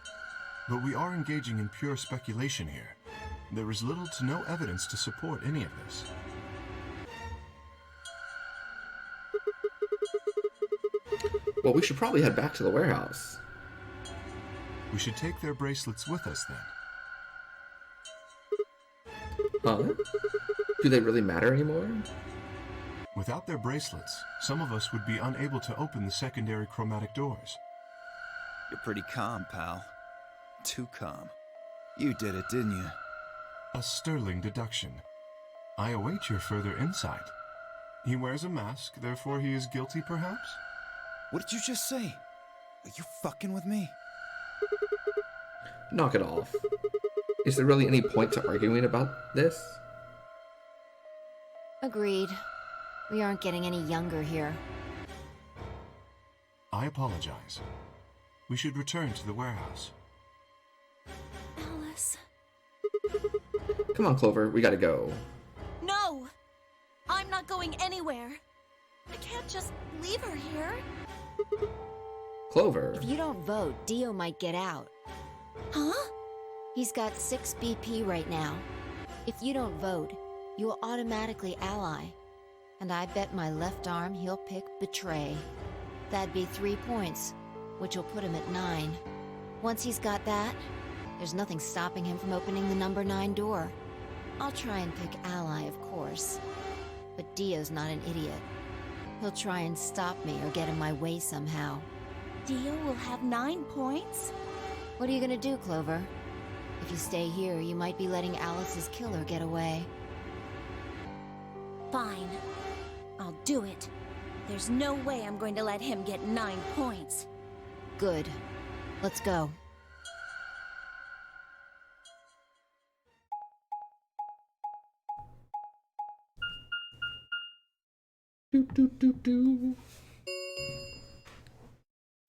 Speaker 3: But we are engaging in pure speculation here. There is little to no evidence to support any of this.
Speaker 1: Well, we should probably head back to the warehouse.
Speaker 3: We should take their bracelets with us then.
Speaker 1: Huh? Do they really matter anymore?
Speaker 3: Without their bracelets, some of us would be unable to open the secondary chromatic doors.
Speaker 6: You're pretty calm, pal. Too calm. You did it, didn't you?
Speaker 3: A sterling deduction. I await your further insight. He wears a mask, therefore he is guilty, perhaps?
Speaker 6: What did you just say? Are you fucking with me?
Speaker 1: Knock it off. Is there really any point to arguing about this?
Speaker 7: Agreed. We aren't getting any younger here.
Speaker 3: I apologize. We should return to the warehouse.
Speaker 5: Alice.
Speaker 1: Come on, Clover, we gotta go.
Speaker 7: No! I'm not going anywhere. I can't just leave her here.
Speaker 1: Clover.
Speaker 7: If you don't vote, Dio might get out. Huh? He's got 6 BP right now. If you don't vote, you'll automatically ally. And I bet my left arm he'll pick Betray. That'd be 3 points, which will put him at 9. Once he's got that, there's nothing stopping him from opening the number 9 door. I'll try and pick ally, of course. But Dio's not an idiot. He'll try and stop me or get in my way somehow. Dio will have 9 points? What are you gonna do, Clover? If you stay here, you might be letting Alice's killer get away. Fine. I'll do it. There's no way I'm going to let him get 9 points. Good. Let's go.
Speaker 1: Doop, doop, doop, doop.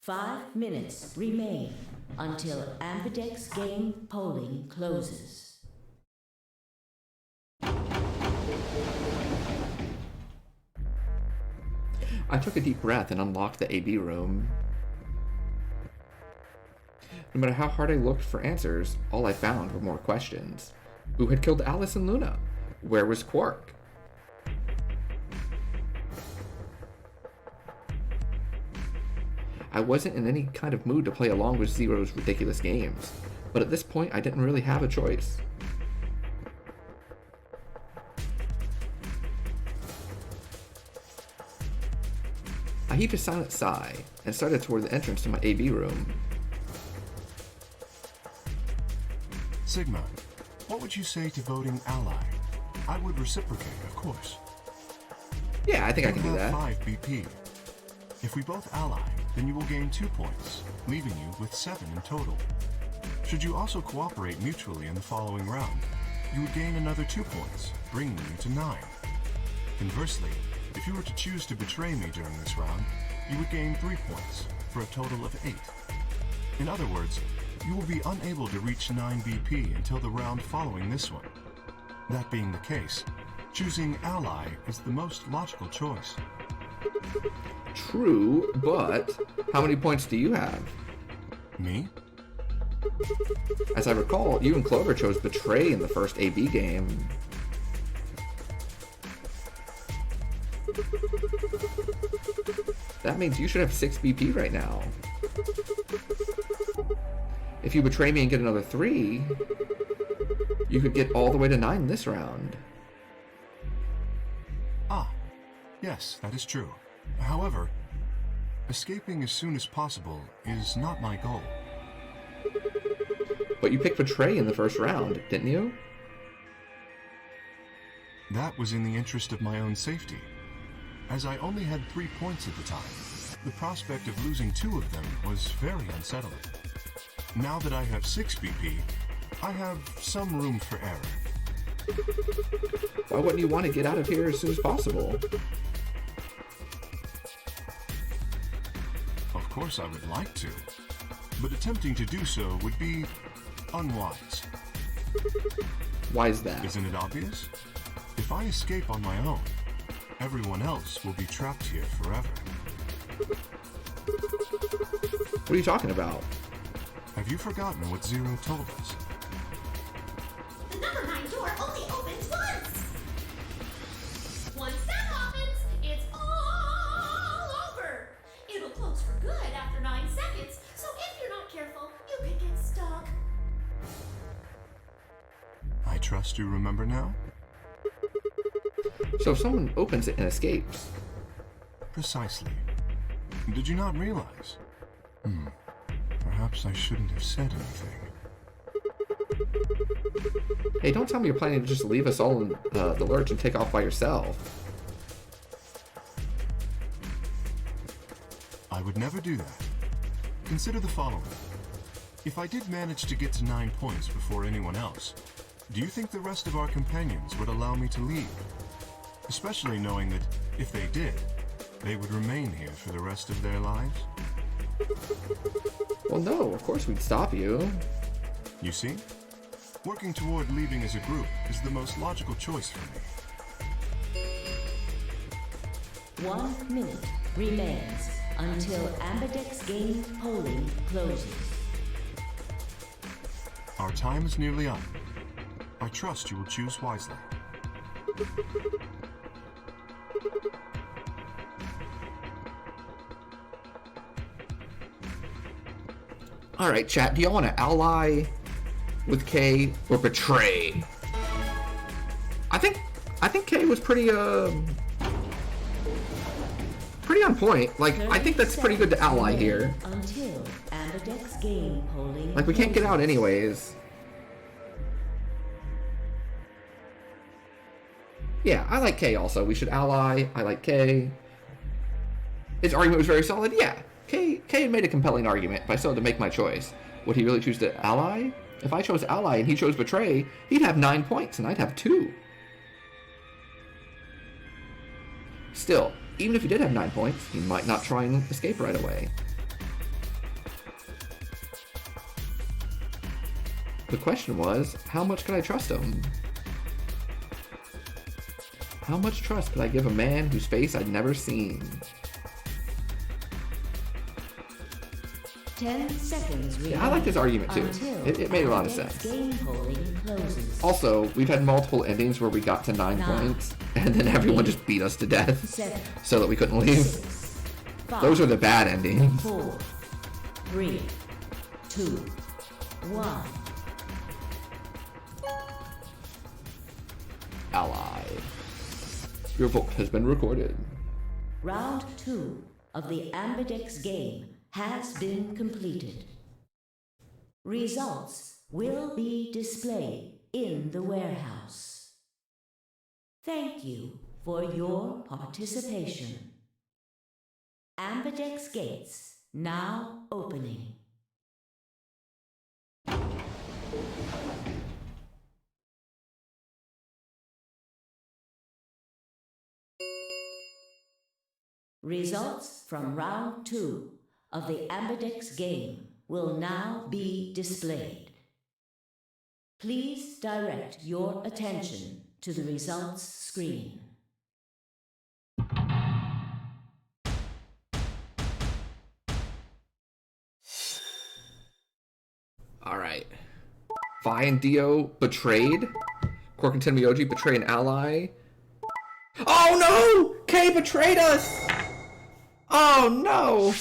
Speaker 4: 5 minutes remain until Ambidex game polling closes.
Speaker 1: I took a deep breath and unlocked the AB room. No matter how hard I looked for answers, all I found were more questions. Who had killed Alice and Luna? Where was Quark? I wasn't in any kind of mood to play along with Zero's ridiculous games, but at this point I didn't really have a choice. I heaved a silent sigh and started toward the entrance to my AB room.
Speaker 3: Sigma, what would you say to voting ally? I would reciprocate, of course.
Speaker 1: Yeah, I think I can do
Speaker 3: You
Speaker 1: that.
Speaker 3: have 5 BP. If we both ally, then you will gain 2 points, leaving you with 7 in total. Should you also cooperate mutually in the following round, you would gain another 2 points, bringing you to 9. Conversely, if you were to choose to betray me during this round, you would gain 3 points, for a total of 8. In other words, you will be unable to reach 9 BP until the round following this one. That being the case, choosing ally is the most logical choice.
Speaker 1: True, but how many points do you have?
Speaker 3: Me?
Speaker 1: As I recall, you and Clover chose Betray in the first AB game. That means you should have 6 BP right now. If you betray me and get another 3, you could get all the way to 9 this round.
Speaker 3: Ah, yes, that is true. However, escaping as soon as possible is not my goal.
Speaker 1: But you picked betray in the first round, didn't you?
Speaker 3: That was in the interest of my own safety. As I only had 3 points at the time, the prospect of losing 2 of them was very unsettling. Now that I have 6 BP, I have some room for error.
Speaker 1: Why wouldn't you want to get out of here as soon as possible?
Speaker 3: Of course I would like to, but attempting to do so would be unwise.
Speaker 1: Why is that?
Speaker 3: Isn't it obvious? If I escape on my own, everyone else will be trapped here forever.
Speaker 1: What are you talking about?
Speaker 3: Have you forgotten what Zero told us?
Speaker 9: The number 9 door only opens once! Once that happens, it's all over! It'll close for good after 9 seconds, so if you're not careful, you could get stuck.
Speaker 3: I trust you remember now?
Speaker 1: So if someone opens it and escapes...
Speaker 3: Precisely. Did you not realize? Perhaps I shouldn't have said anything.
Speaker 1: Hey, don't tell me you're planning to just leave us all in the lurch and take off by yourself.
Speaker 3: I would never do that. Consider the following. If I did manage to get to 9 points before anyone else, do you think the rest of our companions would allow me to leave? Especially knowing that, if they did, they would remain here for the rest of their lives?
Speaker 1: Well, no, of course we'd stop you.
Speaker 3: You see? Working toward leaving as a group is the most logical choice for me.
Speaker 4: 1 minute remains until Ambidex game polling closes.
Speaker 3: Our time is nearly up. I trust you will choose wisely.
Speaker 1: Alright, chat, do y'all want to ally with Kay or betray? I think Kay was pretty pretty on point. Like, I think that's pretty good to ally here.
Speaker 4: Until Ambidex game polling.
Speaker 1: Like, we can't get out anyways. Yeah, I like Kay also. We should ally. I like Kay. His argument was very solid. Yeah, Kay had made a compelling argument, but I still had to make my choice. Would he really choose to ally? If I chose ally and he chose betray, he'd have 9 points and I'd have 2. Still, even if he did have 9 points, he might not try and escape right away. The question was, how much could I trust him? How much trust could I give a man whose face I'd never seen?
Speaker 4: 10 seconds.
Speaker 1: Yeah, I like his argument too. It made a lot of sense.
Speaker 4: Game polling closes.
Speaker 1: Also, we've had multiple endings where we got to 9 points, and then everyone just beat us to death
Speaker 4: 7,
Speaker 1: so that we couldn't leave.
Speaker 4: 6, 5,
Speaker 1: Those are the bad endings.
Speaker 4: 4, 3, 2, 1.
Speaker 1: Ally. Your vote has been recorded.
Speaker 4: Round 2 of the Ambidex game has been completed. Results will be displayed in the warehouse. Thank you for your participation. Ambidex gates now opening. Results from round 2 of the Ambidex game will now be displayed. Please direct your attention to the results screen.
Speaker 1: Alright. Vi and Dio betrayed. Quark and Tenmyoji betray an ally. Oh no! Kay betrayed us! Oh no!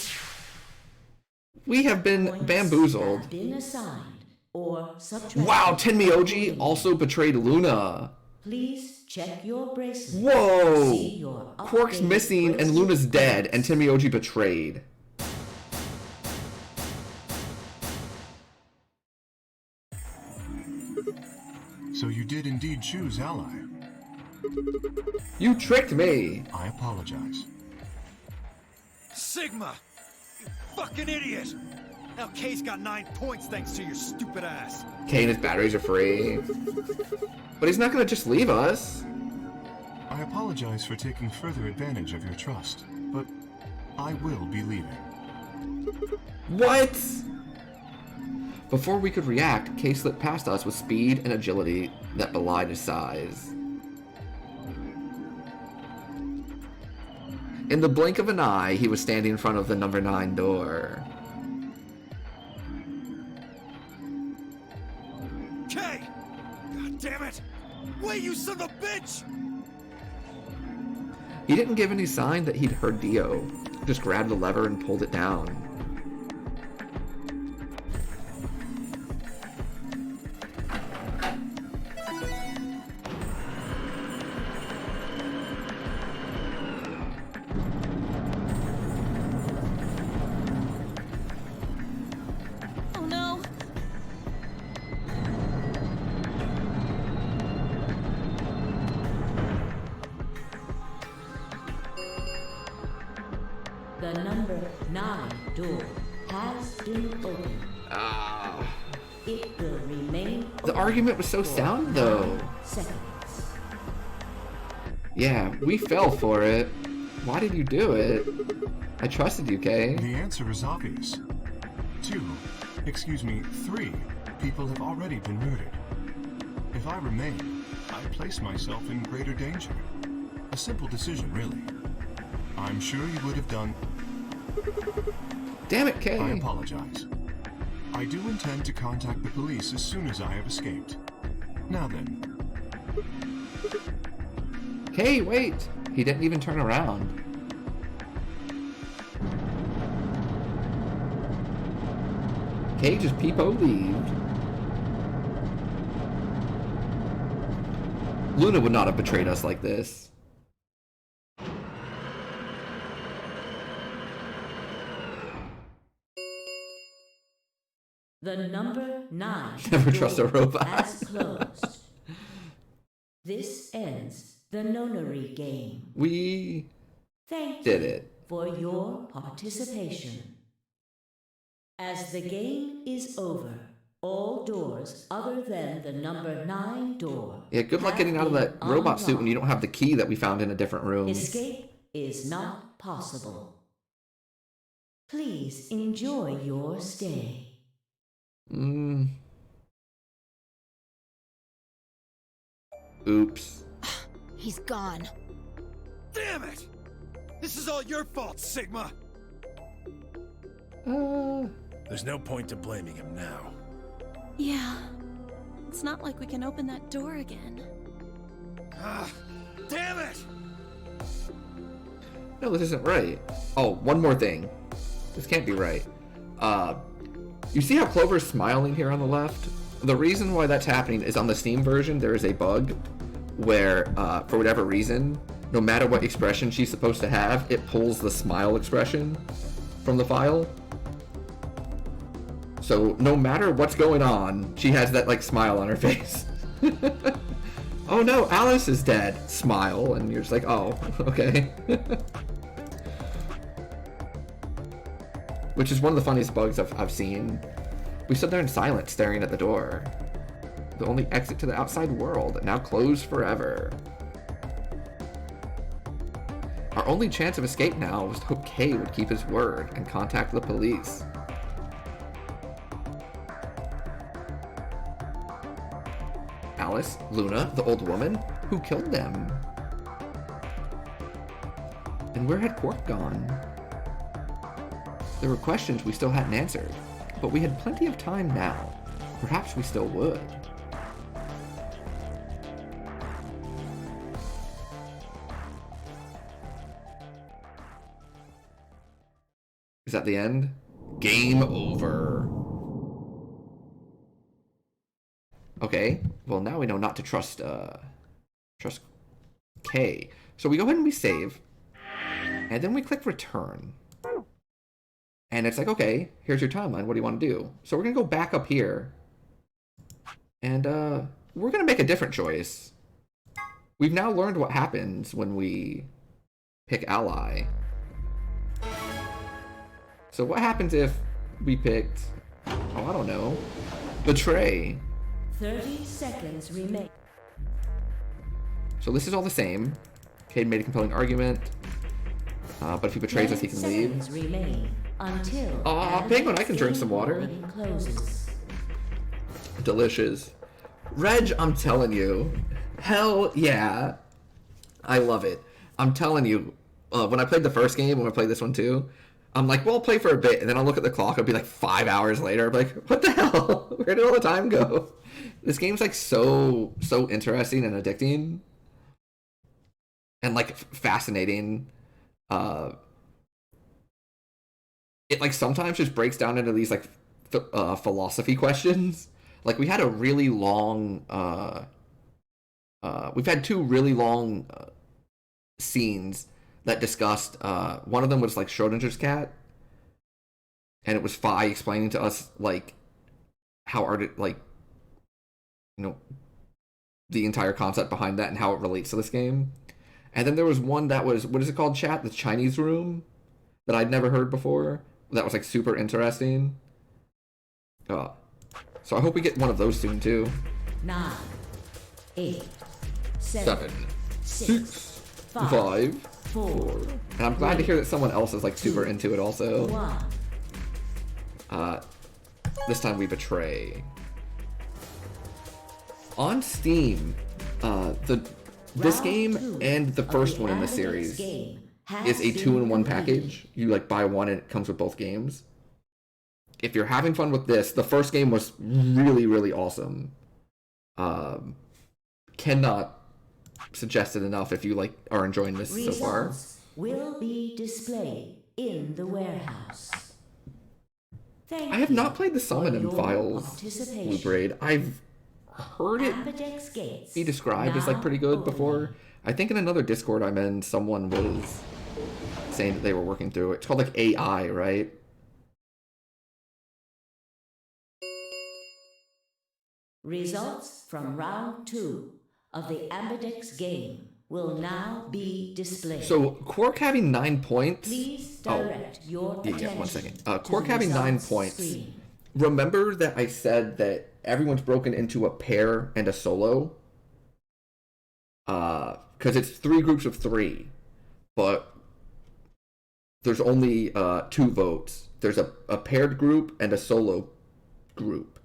Speaker 1: We have been
Speaker 4: Points
Speaker 1: bamboozled.
Speaker 4: have been assigned or subtracted.
Speaker 1: Wow, Tenmyoji also betrayed Luna.
Speaker 4: Please check your bracelet.
Speaker 1: Whoa!
Speaker 4: See your
Speaker 1: Quark's
Speaker 4: updated
Speaker 1: missing and
Speaker 4: bracelet
Speaker 1: Luna's dead, and
Speaker 4: points.
Speaker 1: Tenmyoji betrayed.
Speaker 3: So you did indeed choose Ally.
Speaker 1: You tricked me.
Speaker 3: I apologize.
Speaker 6: Sigma! You fucking idiot! Now Kay's got 9 points thanks to your stupid ass.
Speaker 1: Kay and his batteries are free. But he's not gonna just leave us.
Speaker 3: I apologize for taking further advantage of your trust, but I will be leaving.
Speaker 1: What? Before we could react, Kay slipped past us with speed and agility that belied his size. In the blink of an eye, he was standing in front of the number 9 door.
Speaker 6: Kay! God damn it! Wait, you son of a bitch!
Speaker 1: He didn't give any sign that he'd heard Dio. Just grabbed the lever and pulled it down.
Speaker 2: Oh no!
Speaker 4: The number 9 door has been opened.
Speaker 1: Ah.
Speaker 4: It will remain
Speaker 1: The
Speaker 4: open
Speaker 1: argument was so
Speaker 4: for
Speaker 1: sound,
Speaker 4: 9
Speaker 1: though.
Speaker 4: seconds.
Speaker 1: Yeah, we fell for it. Why did you do it? I trusted you, Kay.
Speaker 3: The answer is obvious. 3 people have already been murdered. If I remain, I place myself in greater danger. A simple decision, really. I'm sure you would have done...
Speaker 1: Damn it, Kay.
Speaker 3: I apologize. I do intend to contact the police as soon as I have escaped. Now then,
Speaker 1: Kay, wait. He didn't even turn around. Kay just peep-o-leaved. Luna would not have betrayed us like this.
Speaker 4: The number 9
Speaker 1: Never trust a
Speaker 4: door
Speaker 1: robot.
Speaker 4: has closed. This ends the nonary game.
Speaker 1: We
Speaker 4: Thank
Speaker 1: did
Speaker 4: you
Speaker 1: it.
Speaker 4: for your participation. As the game is over, all doors other than the number 9 door.
Speaker 1: Yeah, good luck
Speaker 4: have
Speaker 1: getting out of that
Speaker 4: been
Speaker 1: robot suit when you
Speaker 4: unlocked.
Speaker 1: don't have the key that we found in a different room.
Speaker 4: Escape is not possible. Please enjoy your stay.
Speaker 1: Oops.
Speaker 7: He's gone.
Speaker 6: Damn it! This is all your fault, Sigma!
Speaker 8: There's no point to blaming him now.
Speaker 2: Yeah. It's not like we can open that door again.
Speaker 6: Ah, damn it!
Speaker 1: No, this isn't right. Oh, one more thing. This can't be right. You see how Clover's smiling here on the left? The reason why that's happening is on the Steam version, there is a bug where, for whatever reason, no matter what expression she's supposed to have, it pulls the smile expression from the file. So no matter what's going on, she has that, like, smile on her face. Oh no, Alice is dead. Smile, and you're just like, oh, okay. Which is one of the funniest bugs I've seen. We stood there in silence, staring at the door. The only exit to the outside world, now closed forever. Our only chance of escape now was to hope Kay would keep his word and contact the police. Alice, Luna, the old woman, who killed them? And where had Quark gone? There were questions we still hadn't answered, but we had plenty of time now. Perhaps we still would. Is that the end? Game over. Okay, well now we know not to trust K. So we go ahead and we save. And then we click return. And it's like, okay, here's your timeline. What do you want to do? So we're going to go back up here. And we're going to make a different choice. We've now learned what happens when we pick ally. So what happens if we picked, oh, I don't know, betray?
Speaker 4: 30 seconds remain.
Speaker 1: So this is all the same. Cade made a compelling argument. But if he betrays us, he can leave.
Speaker 4: Remain until
Speaker 1: Penguin, I can drink some water.
Speaker 4: Closes.
Speaker 1: Delicious. Reg, I'm telling you. Hell yeah. I love it. I'm telling you. When I played the first game, when I played this one too, I'm like, well, I'll play for a bit. And then I'll look at the clock. It'll be like 5 hours later. I'm like, what the hell? Where did all the time go? This game's like so interesting and addicting. And like fascinating. It like sometimes just breaks down into these like philosophy questions. Like we had a really long we've had two really long scenes that discussed one of them was like Schrodinger's cat, and it was Phi explaining to us like how the entire concept behind that and how it relates to this game. And then there was one that was, what is it called, chat? The Chinese Room, that I'd never heard before. That was like super interesting. So I hope we get one of those soon too.
Speaker 4: 9, 8,
Speaker 1: 7, 6, 5, 4. And I'm glad to hear that someone else is like super into it also.
Speaker 4: 1.
Speaker 1: This time we betray. On Steam, this game and the first one in the series is a 2-in-1 package. You like buy one and it comes with both games. If you're having fun with this, the first game was really, really awesome. Cannot suggest it enough if you like are enjoying this so far.
Speaker 4: Will be displayed in the warehouse.
Speaker 1: I have not played the Summon and Files Blue Braid. I've heard it be described as like pretty good before. I think in another Discord I'm in, someone was saying that they were working through it. It's called like AI, right?
Speaker 4: Results from round 2 of the Ambidex game will now be displayed.
Speaker 1: So Quark having 9 points.
Speaker 4: Please direct your attention.
Speaker 1: Yeah, 1 second. Quark having 9 points. Screen. Remember that I said that everyone's broken into a pair and a solo? Because it's 3 groups of 3, but there's only 2 votes. There's a paired group and a solo group.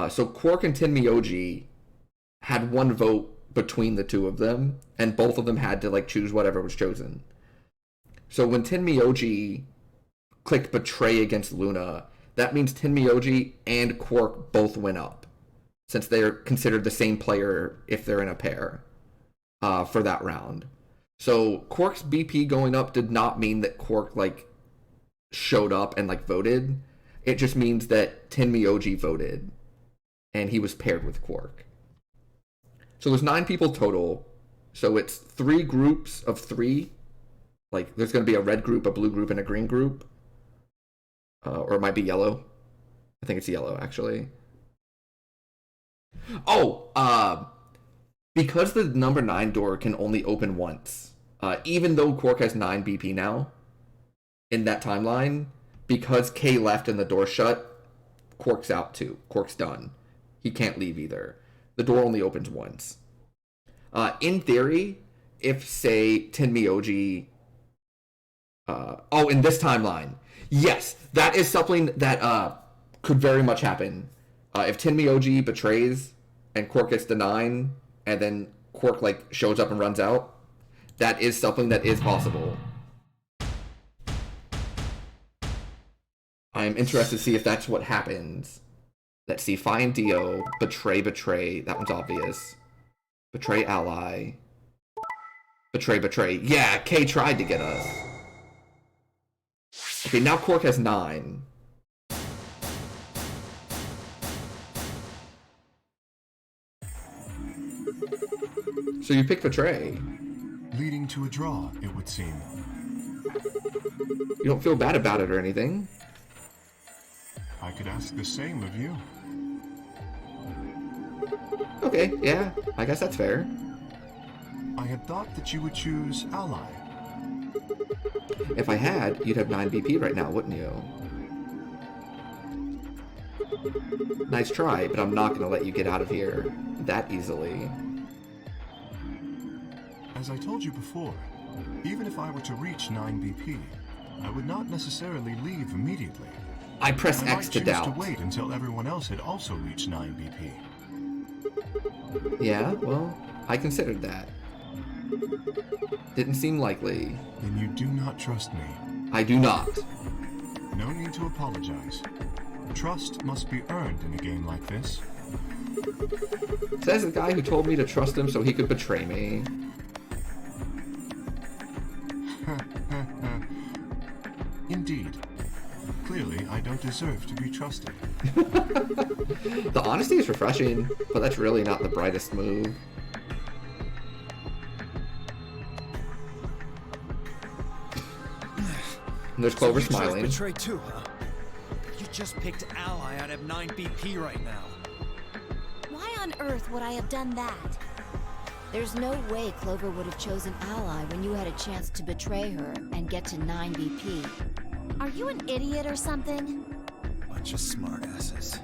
Speaker 1: So Quark and Tenmyoji had 1 vote between the two of them, and both of them had to like choose whatever was chosen. So when Tenmyoji clicked betray against Luna, that means Tenmyoji and Quark both went up, since they're considered the same player if they're in a pair for that round. So Quark's BP going up did not mean that Quark like showed up and like voted. It just means that Tenmyoji voted, and he was paired with Quark. So there's 9 people total. So it's 3 groups of 3. Like there's going to be a red group, a blue group, and a green group. Or it might be yellow. I think it's yellow, actually. Oh, because the number 9 door can only open once, even though Quark has 9 BP now, in that timeline, because K left and the door shut, Quark's out too. Quark's done. He can't leave either. The door only opens once. In theory, if, say, Tenmyoji... in this timeline. Yes, that is something that could very much happen. If Tenmyoji betrays and Quark gets the 9, and then Quark like shows up and runs out, that is something that is possible. I am interested to see if that's what happens. Let's see, Phi and Dio, betray, that one's obvious. Betray ally. Betray. Yeah, K tried to get us. Okay, now Quark has 9. So you picked Betray.
Speaker 3: Leading to a draw, it would seem.
Speaker 1: You don't feel bad about it or anything.
Speaker 3: I could ask the same of you.
Speaker 1: Okay, yeah, I guess that's fair.
Speaker 3: I had thought that you would choose Ally.
Speaker 1: If I had, you'd have 9 BP right now, wouldn't you? Nice try, but I'm not going to let you get out of here that easily.
Speaker 3: As I told you before, even if I were to reach 9 BP, I would not necessarily leave immediately.
Speaker 1: I press
Speaker 3: I
Speaker 1: X
Speaker 3: might
Speaker 1: to
Speaker 3: choose
Speaker 1: doubt.
Speaker 3: to wait until everyone else had also reached 9 BP.
Speaker 1: Yeah, well, I considered that. Didn't seem likely.
Speaker 3: Then you do not trust me.
Speaker 1: I do not.
Speaker 3: No need to apologize. Trust must be earned in a game like this.
Speaker 1: Says the guy who told me to trust him so he could betray me.
Speaker 3: Indeed. Clearly, I don't deserve to be trusted.
Speaker 1: The honesty is refreshing, but that's really not the brightest move. And there's Clover
Speaker 6: So you chose
Speaker 1: smiling.
Speaker 6: Betray too, huh? You just picked Ally out of 9 BP right now.
Speaker 5: Why on earth would I have done that?
Speaker 7: There's no way Clover would have chosen Ally when you had a chance to betray her and get to 9 BP.
Speaker 5: Are you an idiot or something?
Speaker 6: Bunch of smartasses.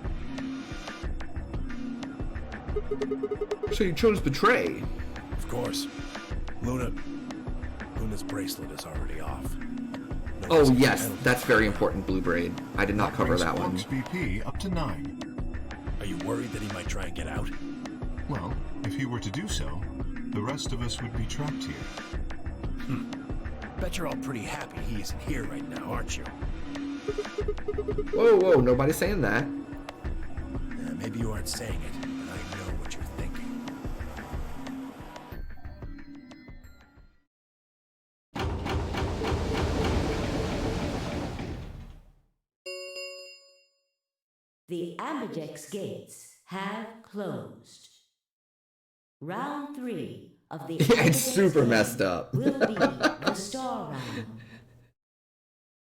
Speaker 1: So you chose Betray.
Speaker 8: Of course. Luna's bracelet is already off. No
Speaker 1: Oh
Speaker 8: reason
Speaker 1: yes,
Speaker 8: penalty.
Speaker 1: that's very important, Blue Braid. I did not cover
Speaker 3: Brings
Speaker 1: that one.
Speaker 3: Quark's BP up to 9.
Speaker 8: Are you worried that he might try and get out?
Speaker 3: Well, if he were to do so, the rest of us would be trapped here.
Speaker 8: Bet you're all pretty happy he isn't here right now, aren't you?
Speaker 1: Whoa, whoa, nobody's saying that.
Speaker 8: Maybe you aren't saying it, but I know what you're thinking.
Speaker 4: The Ambidex gates have closed. Round 3 of the
Speaker 1: Yeah, it's
Speaker 4: Ambidex
Speaker 1: super
Speaker 4: game
Speaker 1: messed up.
Speaker 4: will be the Star Round.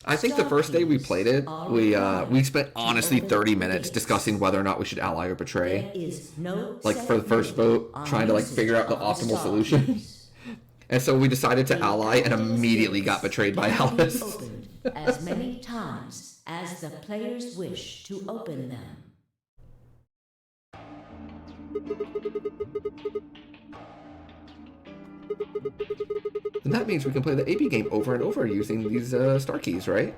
Speaker 1: I think the first day we played it, we spent honestly 30 minutes discussing whether or not we should ally or
Speaker 4: There
Speaker 1: betray.
Speaker 4: is no
Speaker 1: Like for the first vote, trying to like figure out the optimal solution. And so we decided to ally and immediately got betrayed by Alice.
Speaker 4: Opened as many times as the players wish to open them.
Speaker 1: And that means we can play the AB game over and over using these star keys, right?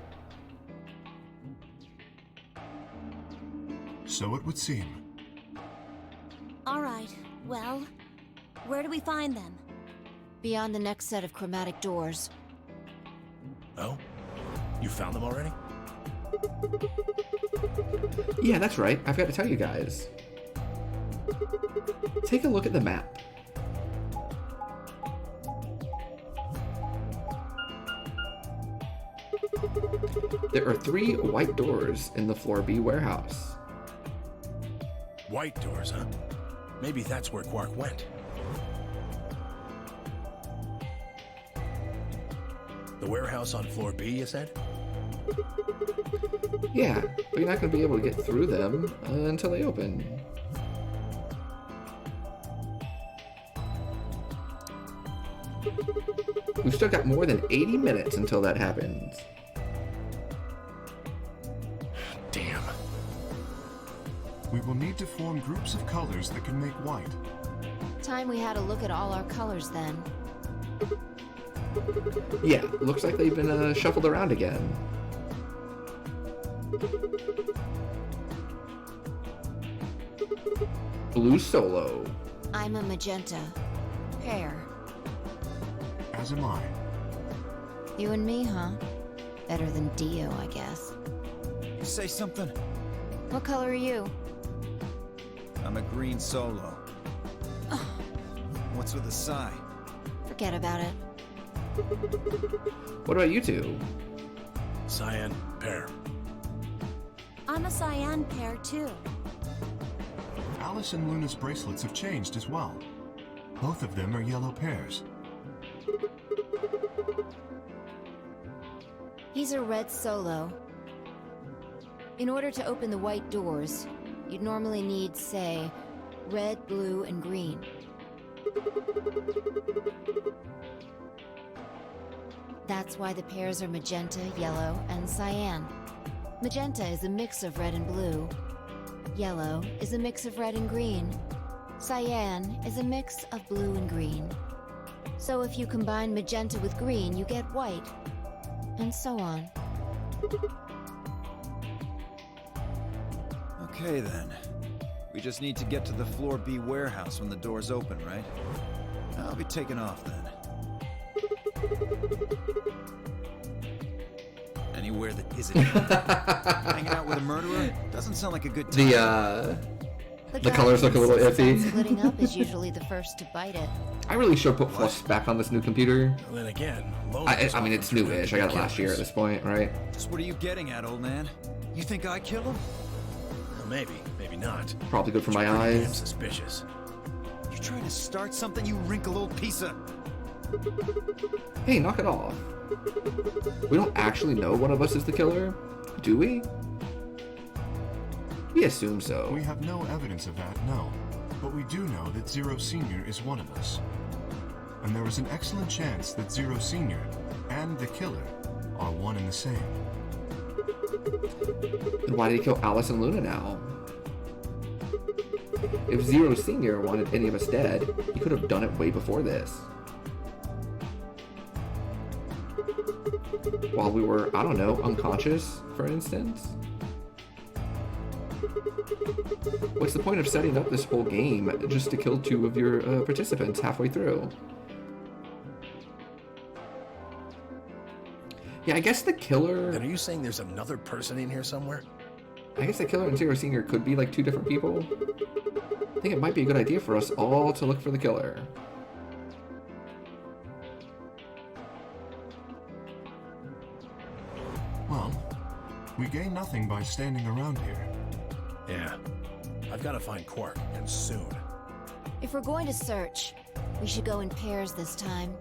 Speaker 3: So it would seem.
Speaker 5: All right, well, where do we find them?
Speaker 7: Beyond the next set of chromatic doors.
Speaker 8: Oh? You found them already?
Speaker 1: Yeah, that's right. I forgot to tell you guys. Take a look at the map. There are 3 white doors in the Floor B warehouse.
Speaker 8: White doors, huh? Maybe that's where Quark went. The warehouse on floor B, you said?
Speaker 1: Yeah, but you're not going to be able to get through them until they open. We've still got more than 80 minutes until that happens.
Speaker 8: Damn.
Speaker 3: We will need to form groups of colors that can make white.
Speaker 7: Time we had a look at all our colors then.
Speaker 1: Yeah, looks like they've been shuffled around again. Blue solo.
Speaker 7: I'm a magenta. Pear.
Speaker 3: As am I.
Speaker 7: You and me, huh? Better than Dio, I guess.
Speaker 6: You say something?
Speaker 7: What color are you?
Speaker 6: I'm a green solo. What's with the sigh?
Speaker 7: Forget about it.
Speaker 1: What about you two?
Speaker 8: Cyan, pear.
Speaker 5: I'm a cyan pair too.
Speaker 3: Alice and Luna's bracelets have changed as well. Both of them are yellow pears.
Speaker 7: He's a red solo. In order to open the white doors, you'd normally need, say, red, blue, and green. That's why the pears are magenta, yellow, and cyan. Magenta is a mix of red and blue. Yellow is a mix of red and green. Cyan is a mix of blue and green. So if you combine magenta with green, you get white. And so on.
Speaker 6: Okay then. We just need to get to the floor B warehouse when the doors open, right? I'll be taking off then. Anywhere that isn't hanging out with a murderer doesn't sound like a good time.
Speaker 1: The colors look a little iffy.
Speaker 7: Splitting up is usually the first to bite it.
Speaker 1: I really should put Flush back on this new computer.
Speaker 8: Well, then again,
Speaker 1: I mean, it's newish. I got it last year at this point, right?
Speaker 6: Just what are you getting at, old man? You think I killed him?
Speaker 8: Well, maybe not.
Speaker 1: Probably good for my
Speaker 8: It's pretty damn
Speaker 1: eyes.
Speaker 8: suspicious.
Speaker 6: You trying to start something, you wrinkle old piece of...
Speaker 1: Hey, knock it off. We don't actually know one of us is the killer, do we? We assume so.
Speaker 3: We have no evidence of that, no. But we do know that Zero Senior is one of us. And there is an excellent chance that Zero Senior and the killer are one and the same.
Speaker 1: Then why did he kill Alice and Luna now? If Zero Senior wanted any of us dead, he could have done it way before this. While we were, I don't know, unconscious, for instance? What's the point of setting up this whole game just to kill two of your participants halfway through? Yeah, I guess the killer...
Speaker 8: And are you saying there's another person in here somewhere?
Speaker 1: I guess the killer and Zero Senior could be like two different people. I think it might be a good idea for us all to look for the killer.
Speaker 3: Well, we gain nothing by standing around here.
Speaker 8: Yeah. I've got to find Quark, and soon.
Speaker 7: If we're going to search, we should go in pairs this time.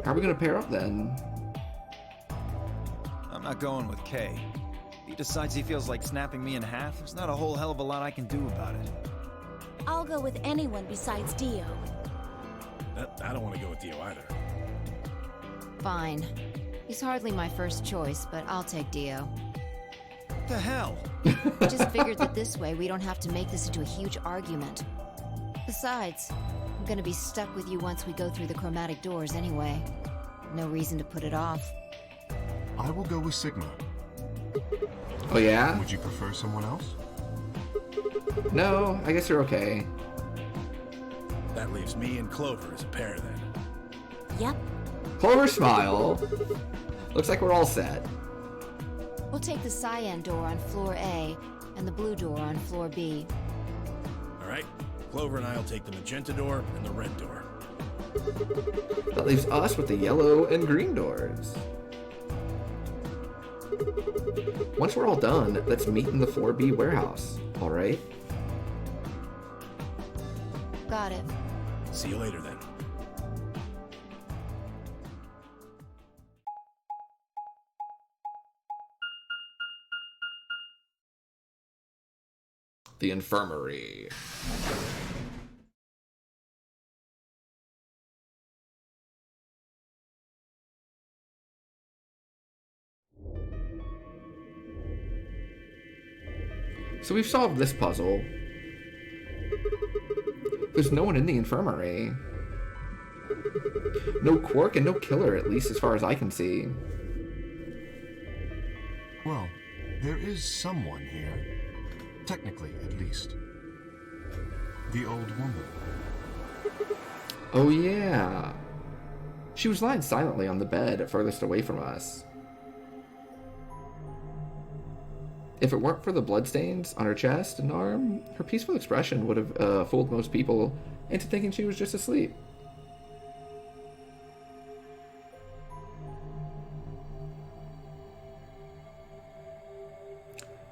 Speaker 1: How are we gonna pair up then?
Speaker 6: I'm not going with Kay. If he decides he feels like snapping me in half, there's not a whole hell of a lot I can do about it.
Speaker 5: I'll go with anyone besides Dio.
Speaker 8: I don't want to go with Dio either.
Speaker 7: Fine. He's hardly my first choice, but I'll take Dio.
Speaker 6: What the hell?
Speaker 7: I just figured that this way we don't have to make this into a huge argument. Besides, I'm gonna be stuck with you once we go through the chromatic doors anyway. No reason to put it off.
Speaker 3: I will go with Sigma.
Speaker 1: Oh yeah?
Speaker 3: Would you prefer someone else?
Speaker 1: No, I guess you're okay.
Speaker 8: That leaves me and Clover as a pair then.
Speaker 5: Yep.
Speaker 1: Clover smile. Looks like we're all set.
Speaker 7: We'll take the cyan door on floor A and the blue door on floor B.
Speaker 8: All right. Clover and I'll take the magenta door and the red door.
Speaker 1: That leaves us with the yellow and green doors. Once we're all done, let's meet in the 4B warehouse, alright?
Speaker 7: Got it.
Speaker 8: See you later then.
Speaker 1: The infirmary. So we've solved this puzzle. There's no one in the infirmary. No Quark and no killer, at least as far as I can see.
Speaker 3: Well, there is someone here. Technically, at least. The old woman.
Speaker 1: Oh yeah. She was lying silently on the bed furthest away from us. If it weren't for the bloodstains on her chest and arm, her peaceful expression would have fooled most people into thinking she was just asleep.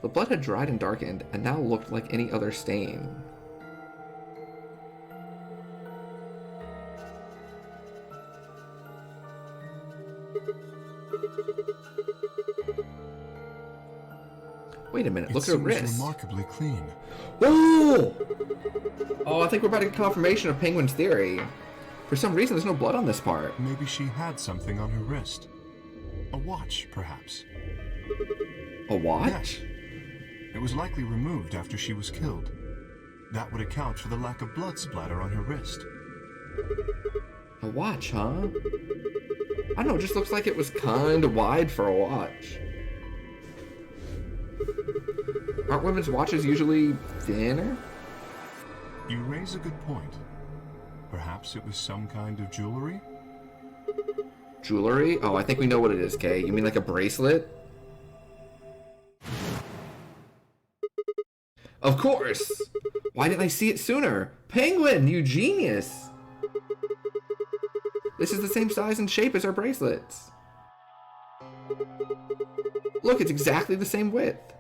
Speaker 1: The blood had dried and darkened, and now looked like any other stain. Wait a minute,
Speaker 3: It
Speaker 1: look at her
Speaker 3: seems
Speaker 1: wrist.
Speaker 3: remarkably clean.
Speaker 1: Oh! Oh, I think we're about to get confirmation of Penguin's theory. For some reason, there's no blood on this part.
Speaker 3: Maybe she had something on her wrist. A watch, perhaps.
Speaker 1: A watch?
Speaker 3: Yes. It was likely removed after she was killed. That would account for the lack of blood splatter on her wrist.
Speaker 1: A watch, huh? I don't know, it just looks like it was kind of wide for a watch. Aren't women's watches usually thinner?
Speaker 3: You raise a good point. Perhaps it was some kind of jewelry?
Speaker 1: Jewelry? Oh, I think we know what it is, Kay. You mean like a bracelet? Of course! Why didn't I see it sooner? Penguin, you genius! This is the same size and shape as our bracelets. Look, it's exactly the same width.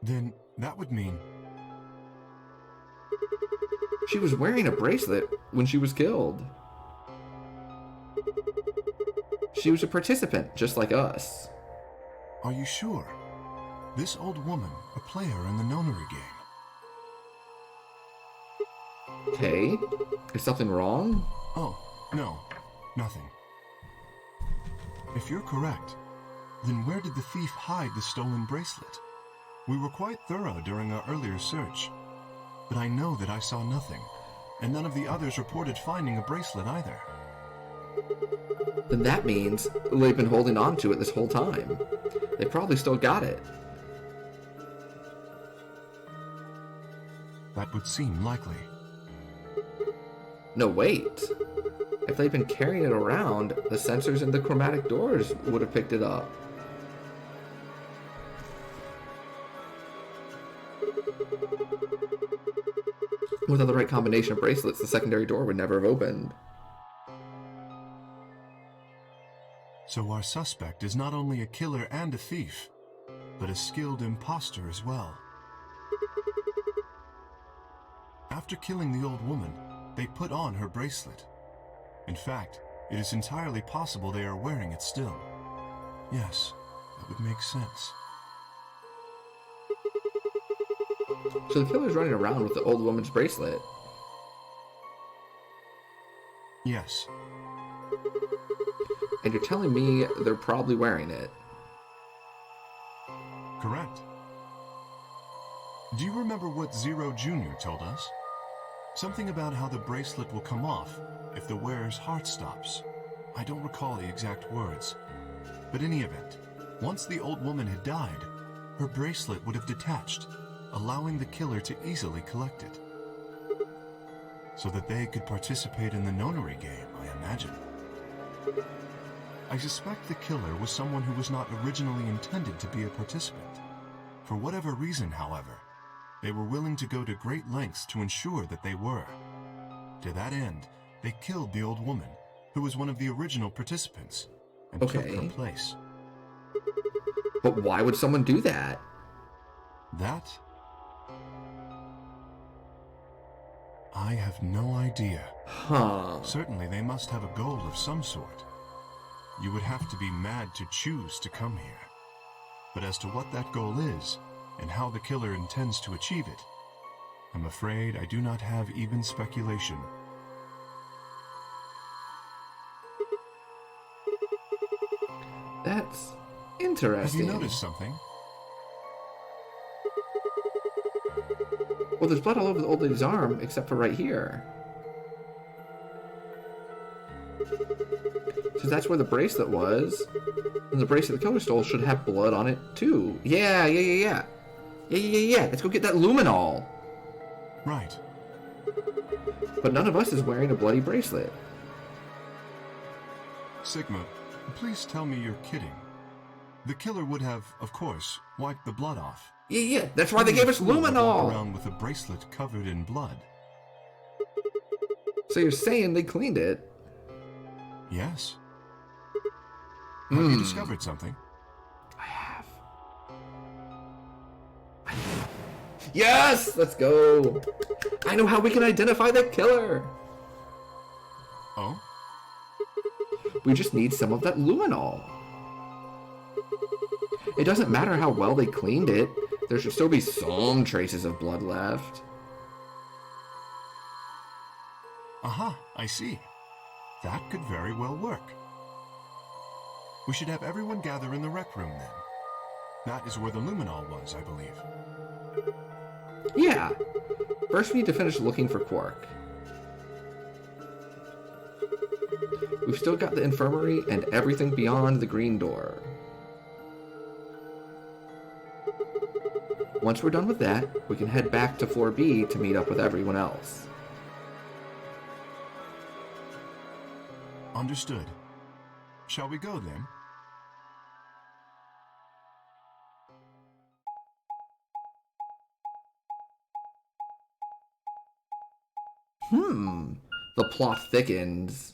Speaker 3: Then that would mean...
Speaker 1: She was wearing a bracelet when she was killed. She was a participant, just like us.
Speaker 3: Are you sure? This old woman, a player in the nonary game.
Speaker 1: Kay? Is something wrong?
Speaker 3: Oh, no. Nothing. If you're correct, then where did the thief hide the stolen bracelet? We were quite thorough during our earlier search, but I know that I saw nothing, and none of the others reported finding a bracelet either.
Speaker 1: Then that means they've been holding on to it this whole time. They probably still got it.
Speaker 3: That would seem likely.
Speaker 1: No, wait. If they've been carrying it around, the sensors in the chromatic doors would have picked it up. Without the right combination of bracelets, the secondary door would never have opened.
Speaker 3: So our suspect is not only a killer and a thief, but a skilled imposter as well. After killing the old woman, they put on her bracelet. In fact, it is entirely possible they are wearing it still. Yes, that would make sense.
Speaker 1: So the killer's running around with the old woman's bracelet.
Speaker 3: Yes.
Speaker 1: And you're telling me they're probably wearing it.
Speaker 3: Correct. Do you remember what Zero Jr. told us? Something about how the bracelet will come off if the wearer's heart stops. I don't recall the exact words. But in any event, once the old woman had died, her bracelet would have detached, allowing the killer to easily collect it. So that they could participate in the nonary game, I imagine. I suspect the killer was someone who was not originally intended to be a participant. For whatever reason, however, they were willing to go to great lengths to ensure that they were. To that end, they killed the old woman, who was one of the original participants, and took her place.
Speaker 1: But why would someone do that?
Speaker 3: That? I have no idea.
Speaker 1: Huh.
Speaker 3: Certainly they must have a goal of some sort. You would have to be mad to choose to come here. But as to what that goal is, and how the killer intends to achieve it, I'm afraid I do not have even speculation.
Speaker 1: That's interesting.
Speaker 3: Have you noticed something?
Speaker 1: Well, there's blood all over the old lady's arm, except for right here. So that's where the bracelet was. And the bracelet the killer stole should have blood on it, too. Yeah. Let's go get that luminol.
Speaker 3: Right.
Speaker 1: But none of us is wearing a bloody bracelet.
Speaker 3: Sigma, please tell me you're kidding. The killer would have, of course, wiped the blood off.
Speaker 1: Yeah, that's why they gave us
Speaker 3: Who would walk
Speaker 1: luminol.
Speaker 3: around with a bracelet covered in blood.
Speaker 1: So you're saying they cleaned it?
Speaker 3: Yes. Have you discovered something?
Speaker 1: I have. Yes! Let's go! I know how we can identify the killer!
Speaker 3: Oh?
Speaker 1: We just need some of that luminol. It doesn't matter how well they cleaned it. There should still be some traces of blood left.
Speaker 3: Aha, I see. That could very well work. We should have everyone gather in the rec room then. That is where the luminol was, I believe.
Speaker 1: Yeah. First we need to finish looking for Quark. We've still got the infirmary and everything beyond the green door. Once we're done with that, we can head back to 4B to meet up with everyone else.
Speaker 3: Understood. Shall we go then?
Speaker 1: The plot thickens.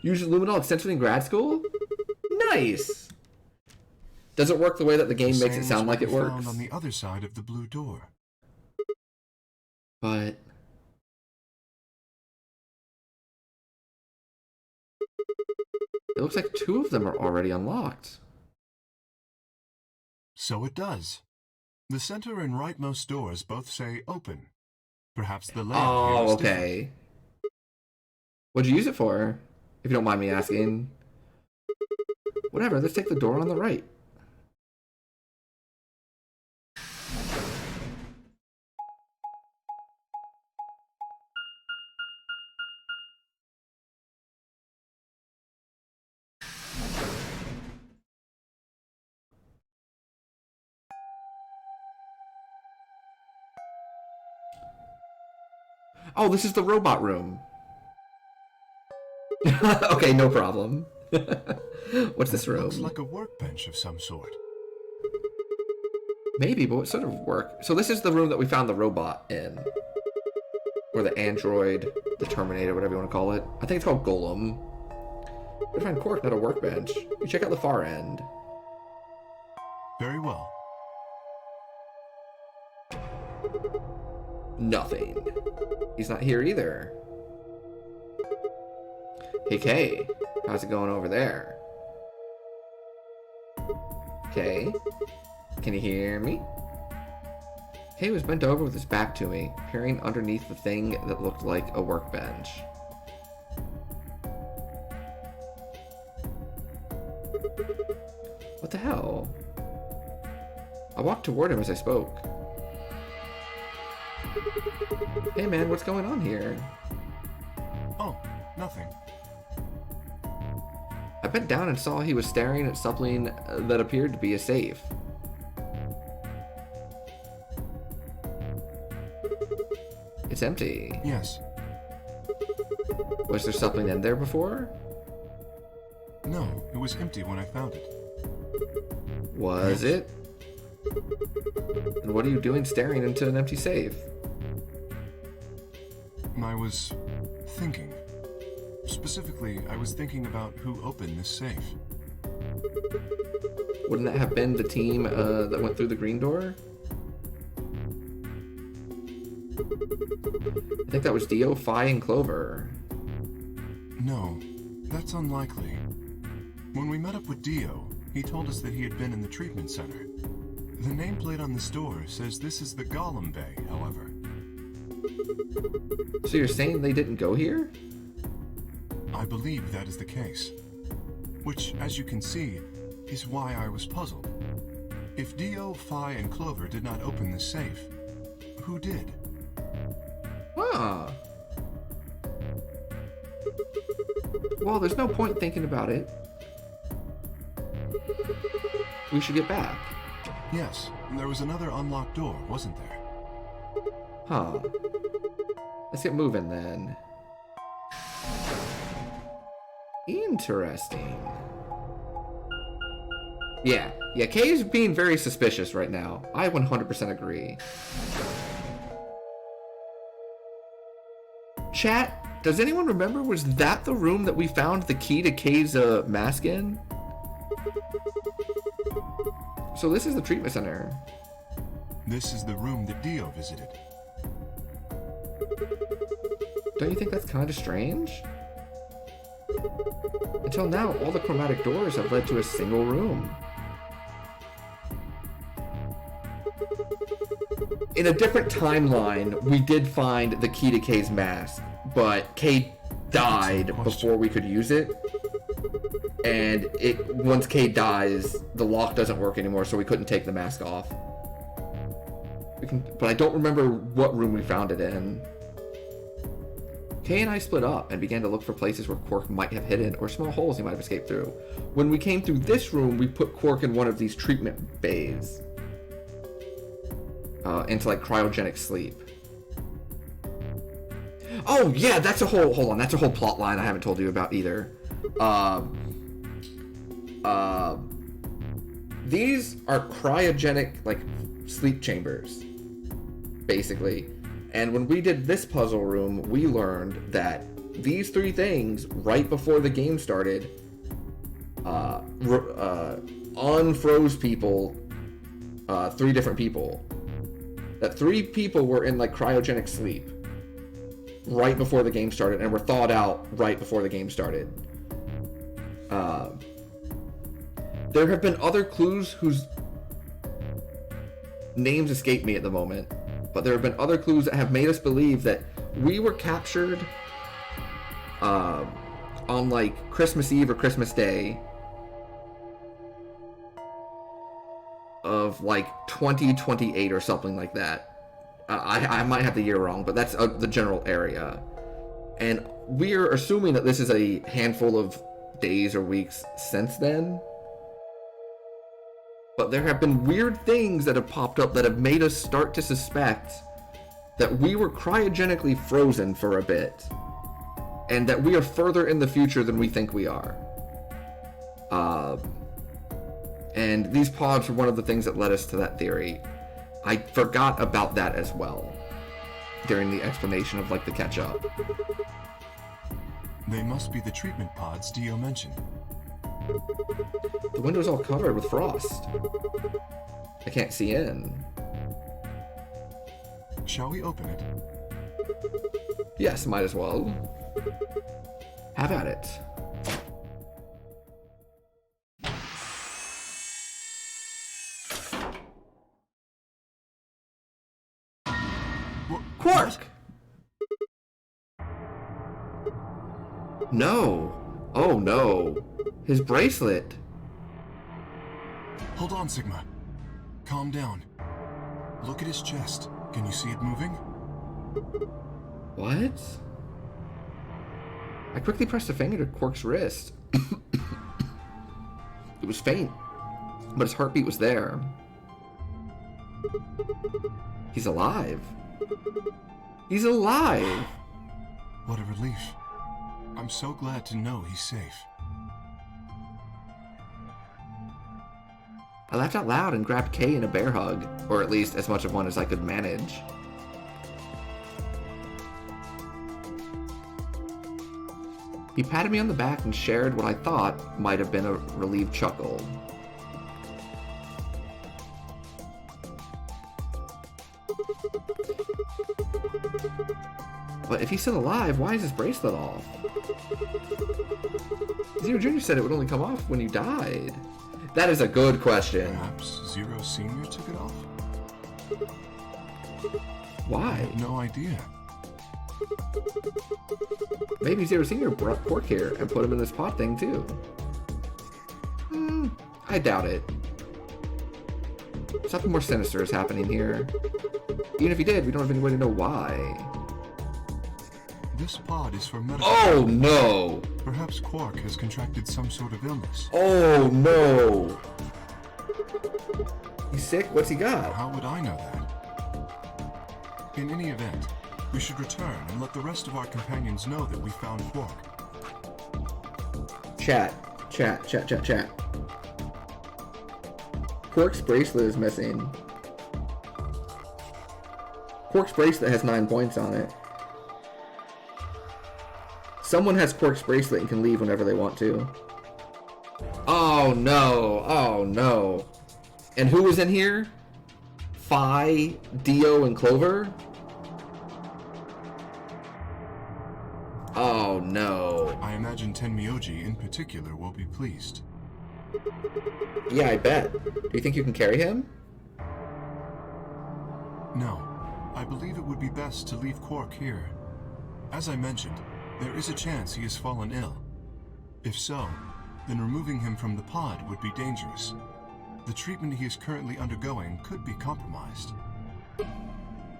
Speaker 1: Use luminol extensively in grad school? Nice! Does it work the way that the game makes it sound like it works?
Speaker 3: Found on the other side of the blue door.
Speaker 1: But... it looks like 2 of them are already unlocked.
Speaker 3: So it does. The center and rightmost doors both say open. Perhaps the layout here is
Speaker 1: okay. What'd you use it for? If you don't mind me asking. Whatever, let's take the door on the right. Oh, this is the robot room. Okay, no problem. What's this room?
Speaker 3: Looks like a workbench of some sort.
Speaker 1: Maybe, but what sort of work? So this is the room that we found the robot in. Or the android, the Terminator, whatever you want to call it. I think it's called Golem. We find Quark, not a workbench. You check out the far end.
Speaker 3: Very well.
Speaker 1: Nothing. He's not here either. Hey, Kay. How's it going over there? Kay? Can you hear me? Kay was bent over with his back to me, peering underneath the thing that looked like a workbench. What the hell? I walked toward him as I spoke. Hey man, what's going on here?
Speaker 3: Oh, nothing.
Speaker 1: I bent down and saw he was staring at something that appeared to be a safe. It's empty.
Speaker 3: Yes.
Speaker 1: Was there something in there before?
Speaker 3: No, it was empty when I found it.
Speaker 1: Was it? And what are you doing staring into an empty safe?
Speaker 3: I was thinking. Specifically, I was thinking about who opened this safe.
Speaker 1: Wouldn't that have been the team that went through the green door? I think that was Dio, Phi, and Clover.
Speaker 3: No, that's unlikely. When we met up with Dio, he told us that he had been in the treatment center. The nameplate on this door says this is the Golem Bay, however.
Speaker 1: So you're saying they didn't go here?
Speaker 3: I believe that is the case. Which, as you can see, is why I was puzzled. If Dio, Phi, and Clover did not open this safe, who did?
Speaker 1: Huh. Well, there's no point thinking about it. We should get back.
Speaker 3: Yes, there was another unlocked door, wasn't there?
Speaker 1: Huh. Let's get moving then. Interesting. Yeah, Kay's being very suspicious right now. I 100% agree. Chat, does anyone remember, was that the room that we found the key to Kay's mask in? So this is the treatment center.
Speaker 3: This is the room that Dio visited.
Speaker 1: Don't you think that's kind of strange? Until now, all the chromatic doors have led to a single room. In a different timeline, we did find the key to Kay's mask, but Kay died before we could use it. And once Kay dies, the lock doesn't work anymore, so we couldn't take the mask off. But I don't remember what room we found it in. Kay and I split up and began to look for places where Quark might have hidden or small holes he might have escaped through. When we came through this room, we put Quark in one of these treatment bays. Into like cryogenic sleep. Oh yeah, that's a whole, hold on, that's a whole plot line I haven't told you about either. These are cryogenic like sleep chambers, basically. And when we did this puzzle room, we learned that these three things, right before the game started, unfroze people, 3 different people. That 3 people were in like cryogenic sleep right before the game started and were thawed out right before the game started. There have been other clues whose names escape me at the moment. But there have been other clues that have made us believe that we were captured on like Christmas Eve or Christmas Day of like 2028 or something like that. I might have the year wrong, but that's the general area. And we're assuming that this is a handful of days or weeks since then. But there have been weird things that have popped up that have made us start to suspect that we were cryogenically frozen for a bit. And that we are further in the future than we think we are. And these pods were one of the things that led us to that theory. I forgot about that as well during the explanation of like the catch-up.
Speaker 3: They must be the treatment pods Dio mentioned.
Speaker 1: The window's all covered with frost. I can't see in.
Speaker 3: Shall we open it?
Speaker 1: Yes, might as well. Have at it. Quark! No. Oh no. His bracelet.
Speaker 3: Hold on, Sigma. Calm down. Look at his chest. Can you see it moving?
Speaker 1: What? I quickly pressed a finger to Quark's wrist. It was faint, but his heartbeat was there. He's alive. He's alive!
Speaker 3: What a relief. I'm so glad to know he's safe.
Speaker 1: I laughed out loud and grabbed Kay in a bear hug, or at least as much of one as I could manage. He patted me on the back and shared what I thought might have been a relieved chuckle. But if he's still alive, why is his bracelet off? Zero Jr. said it would only come off when you died. That is a good question.
Speaker 3: Perhaps Zero Senior took it off?
Speaker 1: Why?
Speaker 3: I have no idea.
Speaker 1: Maybe Zero Senior brought Quark here and put him in this pod thing too. I doubt it. Something more sinister is happening here. Even if he did, we don't have any way to know why.
Speaker 3: This pod is for medical.
Speaker 1: Oh no!
Speaker 3: Perhaps Quark has contracted some sort of illness.
Speaker 1: Oh no! He's sick? What's he got?
Speaker 3: How would I know that? In any event, we should return and let the rest of our companions know that we found Quark.
Speaker 1: chat. Quark's bracelet is missing. Quark's bracelet has 9 points on it. Someone has Quark's bracelet and can leave whenever they want to. Oh no, oh no. And who was in here? Phi, Dio, and Clover? Oh no.
Speaker 3: I imagine Tenmyoji in particular will be pleased.
Speaker 1: Yeah, I bet. Do you think you can carry him?
Speaker 3: No. I believe it would be best to leave Quark here. As I mentioned, there is a chance he has fallen ill. If so, then removing him from the pod would be dangerous. The treatment he is currently undergoing could be compromised.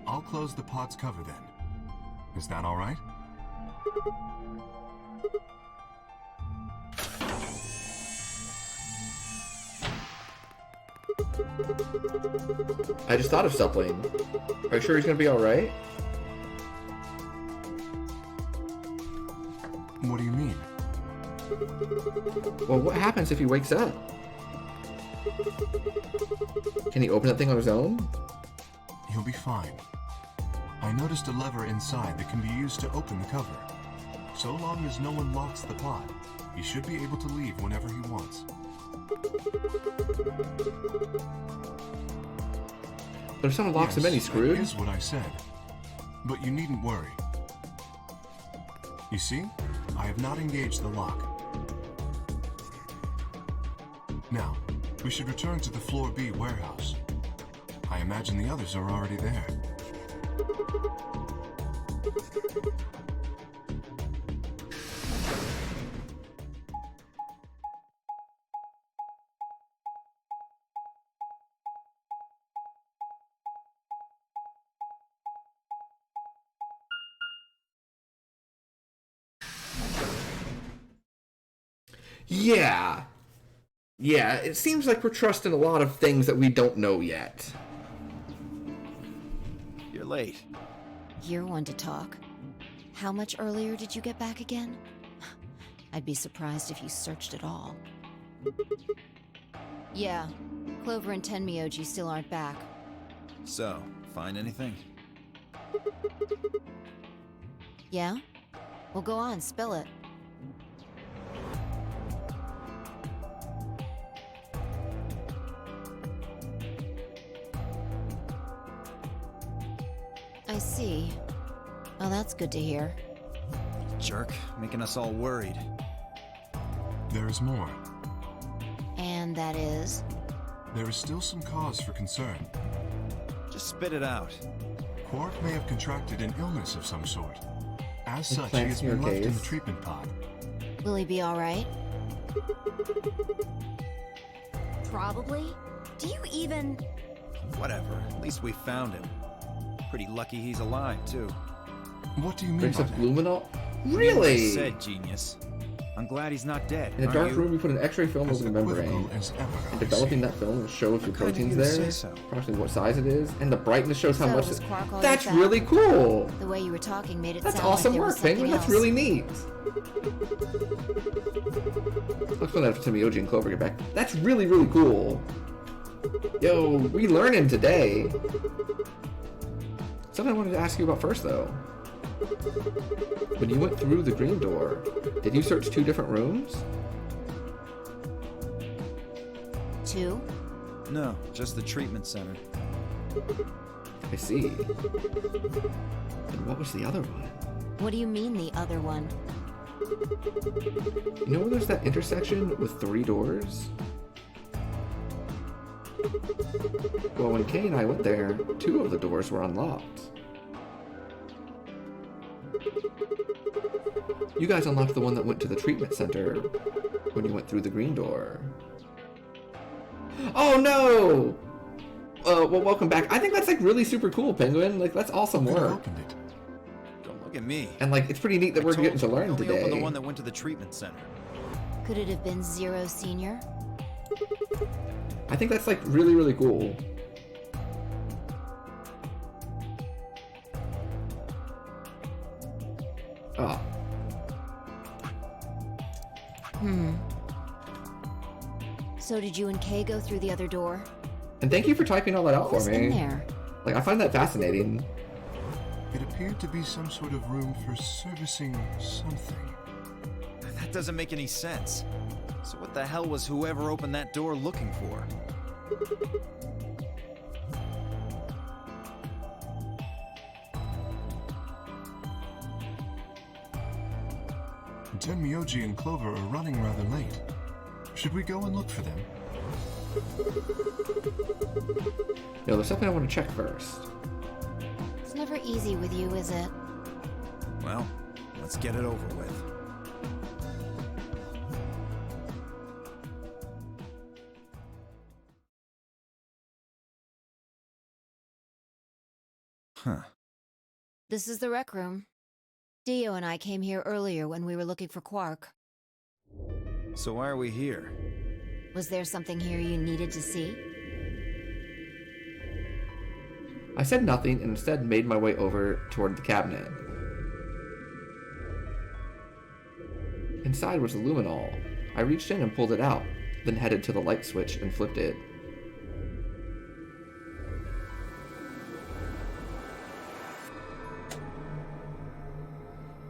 Speaker 3: I'll close the pod's cover then. Is that all right?
Speaker 1: I just thought of something. Are you sure he's gonna be alright?
Speaker 3: What do you mean?
Speaker 1: Well, what happens if he wakes up? Can he open that thing on his own?
Speaker 3: He'll be fine. I noticed a lever inside that can be used to open the cover. So long as no one locks the pod, he should be able to leave whenever he wants.
Speaker 1: But if someone locks him in, he's screwed?
Speaker 3: That is what I said. But you needn't worry. You see, I have not engaged the lock. Now, we should return to the Floor B warehouse. I imagine the others are already there.
Speaker 1: Yeah. Yeah, it seems like we're trusting a lot of things that we don't know yet.
Speaker 6: You're late.
Speaker 7: You're one to talk. How much earlier did you get back again? I'd be surprised if you searched at all. Yeah, Clover and Tenmyoji still aren't back.
Speaker 6: So, find anything?
Speaker 7: Yeah? Well, go on, spill it. I see. Well, that's good to hear.
Speaker 6: Jerk, making us all worried.
Speaker 3: There is more.
Speaker 7: And that is?
Speaker 3: There is still some cause for concern.
Speaker 6: Just spit it out.
Speaker 3: Quark may have contracted an illness of some sort. As
Speaker 1: Like
Speaker 3: such, he has
Speaker 1: plants in your
Speaker 3: been left in the
Speaker 1: case.
Speaker 3: treatment pod.
Speaker 7: Will he be alright?
Speaker 5: Probably. Do you even...
Speaker 6: Whatever, at least we found him. Pretty lucky he's alive, too.
Speaker 3: What do you mean
Speaker 1: Drinks
Speaker 3: by
Speaker 1: of
Speaker 3: that?
Speaker 1: luminol?
Speaker 6: I
Speaker 1: Really?
Speaker 6: said, genius. I'm glad he's not dead.
Speaker 1: In a
Speaker 6: aren't
Speaker 1: dark
Speaker 6: you?
Speaker 1: room, you put an X-ray film
Speaker 3: As
Speaker 1: over the
Speaker 3: equivocal
Speaker 1: membrane.
Speaker 3: as ever,
Speaker 1: And
Speaker 3: I
Speaker 1: developing
Speaker 3: see.
Speaker 1: that film will show if your
Speaker 6: What kind of
Speaker 1: protein's
Speaker 6: you to
Speaker 1: there,
Speaker 6: say so?
Speaker 1: approximately what size it is, and the brightness shows how
Speaker 7: So
Speaker 1: much.
Speaker 7: was Quark all you
Speaker 1: That's
Speaker 7: found?
Speaker 1: really cool.
Speaker 7: The way you were talking made it
Speaker 1: That's
Speaker 7: sound
Speaker 1: awesome
Speaker 7: like there was
Speaker 1: work, Penguin.
Speaker 7: something
Speaker 1: That's
Speaker 7: else.
Speaker 1: really neat. Let's go after Tenmyoji and Clover get back. That's really, really cool. Yo, we learning today. Something I wanted to ask you about first, though. When you went through the green door, did you search 2 different rooms?
Speaker 7: 2?
Speaker 6: No, just the treatment center.
Speaker 1: I see. And what was the other one?
Speaker 7: What do you mean, the other one?
Speaker 1: You know where there's that intersection with 3 doors? Well, when Kay and I went there, 2 of the doors were unlocked. You guys unlocked the one that went to the treatment center when you went through the green door. Oh no! Well, welcome back. I think that's like really super cool, Penguin. Like, that's awesome
Speaker 3: Who could have
Speaker 1: work.
Speaker 3: opened it?
Speaker 6: Don't look at me.
Speaker 1: And like, it's pretty neat that we're
Speaker 6: told
Speaker 1: getting to
Speaker 6: you,
Speaker 1: learn
Speaker 6: we only opened the
Speaker 1: today.
Speaker 6: one that went to the treatment center.
Speaker 7: Could it have been Zero Senior?
Speaker 1: I think that's like really, really cool. Oh.
Speaker 7: So did you and Kay go through the other door?
Speaker 1: And thank you for typing all that out
Speaker 7: What
Speaker 1: for
Speaker 7: was
Speaker 1: me.
Speaker 7: in there?
Speaker 1: Like, I find that fascinating.
Speaker 3: It appeared to be some sort of room for servicing something.
Speaker 6: That doesn't make any sense. So what the hell was whoever opened that door looking for?
Speaker 3: Tenmyoji and Clover are running rather late. Should we go and look for them?
Speaker 1: No, there's something I want to check first.
Speaker 7: It's never easy with you, is it?
Speaker 6: Well, let's get it over with. Huh.
Speaker 7: This is the rec room. Dio and I came here earlier when we were looking for Quark.
Speaker 6: So why are we here?
Speaker 7: Was there something here you needed to see?
Speaker 1: I said nothing and instead made my way over toward the cabinet. Inside was a luminol. I reached in and pulled it out, then headed to the light switch and flipped it.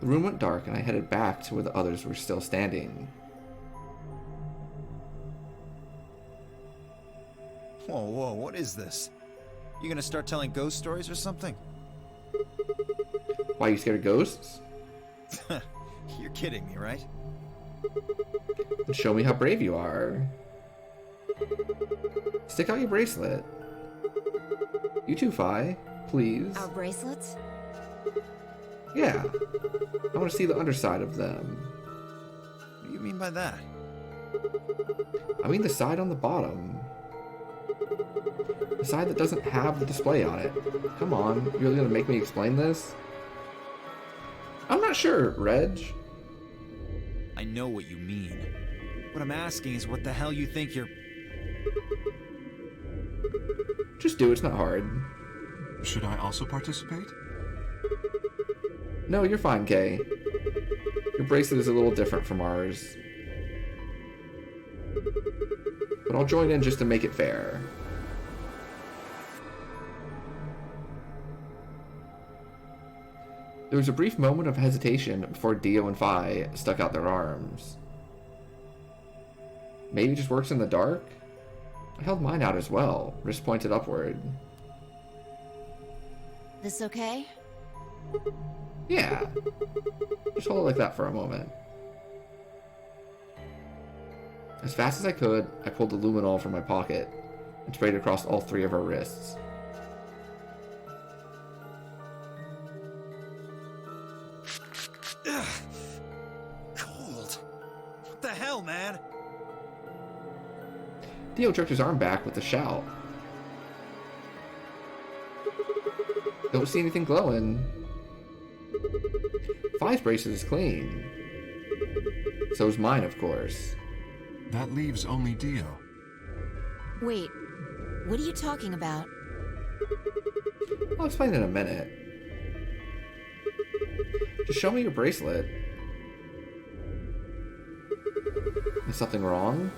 Speaker 1: The room went dark and I headed back to where the others were still standing.
Speaker 6: Whoa, whoa, what is this? You gonna start telling ghost stories or something?
Speaker 1: Why, you scared of ghosts?
Speaker 6: You're kidding me, right?
Speaker 1: And show me how brave you are. Stick out your bracelet. You too, Fi. Please.
Speaker 7: Our bracelets?
Speaker 1: Yeah. I want to see the underside of them.
Speaker 6: What do you mean by that?
Speaker 1: I mean the side on the bottom. The side that doesn't have the display on it. Come on, you're really gonna make me explain this? I'm not sure, Reg.
Speaker 6: I know what you mean. What I'm asking is what the hell you think you're...
Speaker 1: Just do it, it's not hard.
Speaker 3: Should I also participate?
Speaker 1: No, you're fine, Kay. Your bracelet is a little different from ours. But I'll join in just to make it fair. There was a brief moment of hesitation before Dio and Fi stuck out their arms. Maybe it just works in the dark? I held mine out as well, wrist pointed upward.
Speaker 7: This okay?
Speaker 1: Yeah. Just hold it like that for a moment. As fast as I could, I pulled the luminol from my pocket and sprayed it across all three of our wrists.
Speaker 6: Ugh. Cold. What the hell, man?
Speaker 1: Dio jerked his arm back with a shout. Don't see anything glowing. Fi's bracelet is clean. So's mine, of course.
Speaker 3: That leaves only Dio.
Speaker 7: Wait, what are you talking about?
Speaker 1: I'll explain in a minute. Just show me your bracelet. Is something wrong?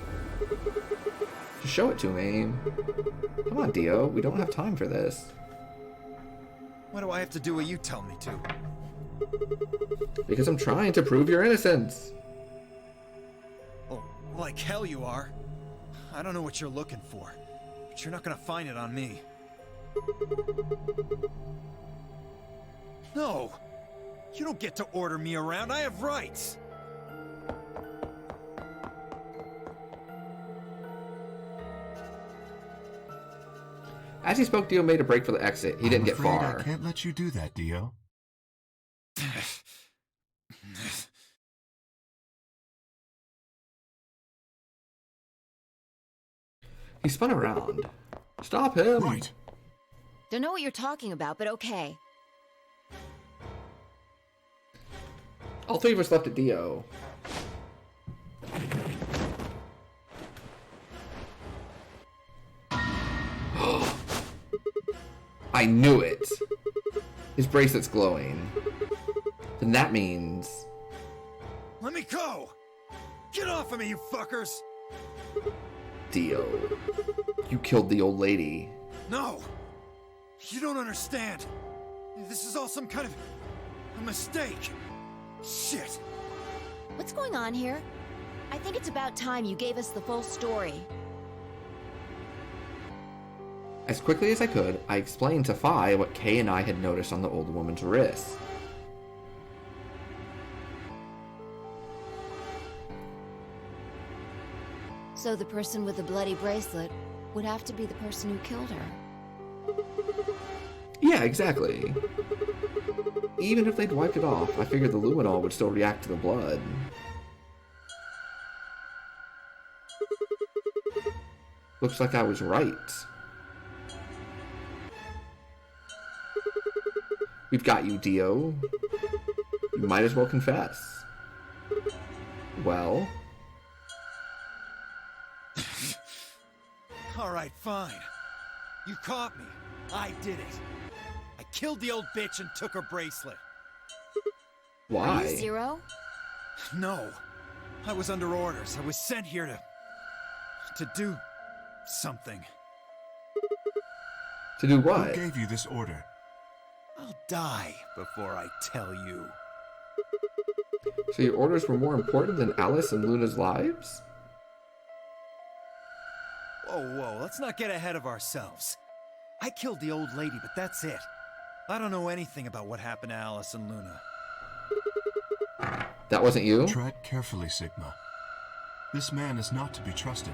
Speaker 1: Just show it to me. Come on, Dio. We don't have time for this.
Speaker 6: Why do I have to do what you tell me to?
Speaker 1: Because I'm trying to prove your innocence.
Speaker 6: Oh, like hell you are. I don't know what you're looking for, but you're not gonna find it on me. No! You don't get to order me around. I have rights!
Speaker 1: As he spoke, Dio made a break for the exit. He didn't get
Speaker 3: I'm afraid
Speaker 1: far.
Speaker 3: I can't let you do that, Dio.
Speaker 1: He spun around. Stop him!
Speaker 3: Right.
Speaker 7: Don't know what you're talking about, but okay.
Speaker 1: All three of us left at Dio. I knew it! His bracelet's glowing. Then that means...
Speaker 6: Let me go! Get off of me, you fuckers!
Speaker 1: Dio, you killed the old lady.
Speaker 6: No! You don't understand. This is all some kind of a mistake. Shit.
Speaker 7: What's going on here? I think it's about time you gave us the full story.
Speaker 1: As quickly as I could, I explained to Phi what Kay and I had noticed on the old woman's wrist.
Speaker 7: So the person with the bloody bracelet would have to be the person who killed her.
Speaker 1: Yeah, exactly. Even if they'd wiped it off, I figured the luminol would still react to the blood. Looks like I was right. We've got you, Dio. You might as well confess. Well?
Speaker 6: Alright, fine. You caught me. I did it. I killed the old bitch and took her bracelet.
Speaker 1: Why?
Speaker 7: Are you Zero?
Speaker 6: No. I was under orders. I was sent here to do something.
Speaker 1: To do
Speaker 3: Who
Speaker 1: what?
Speaker 3: gave you this order?
Speaker 6: I'll die before I tell you.
Speaker 1: So your orders were more important than Alice and Luna's lives?
Speaker 6: Whoa, let's not get ahead of ourselves. I killed the old lady, but that's it. I don't know anything about what happened to Alice and Luna.
Speaker 1: That wasn't you?
Speaker 3: Tread carefully, Sigma. This man is not to be trusted.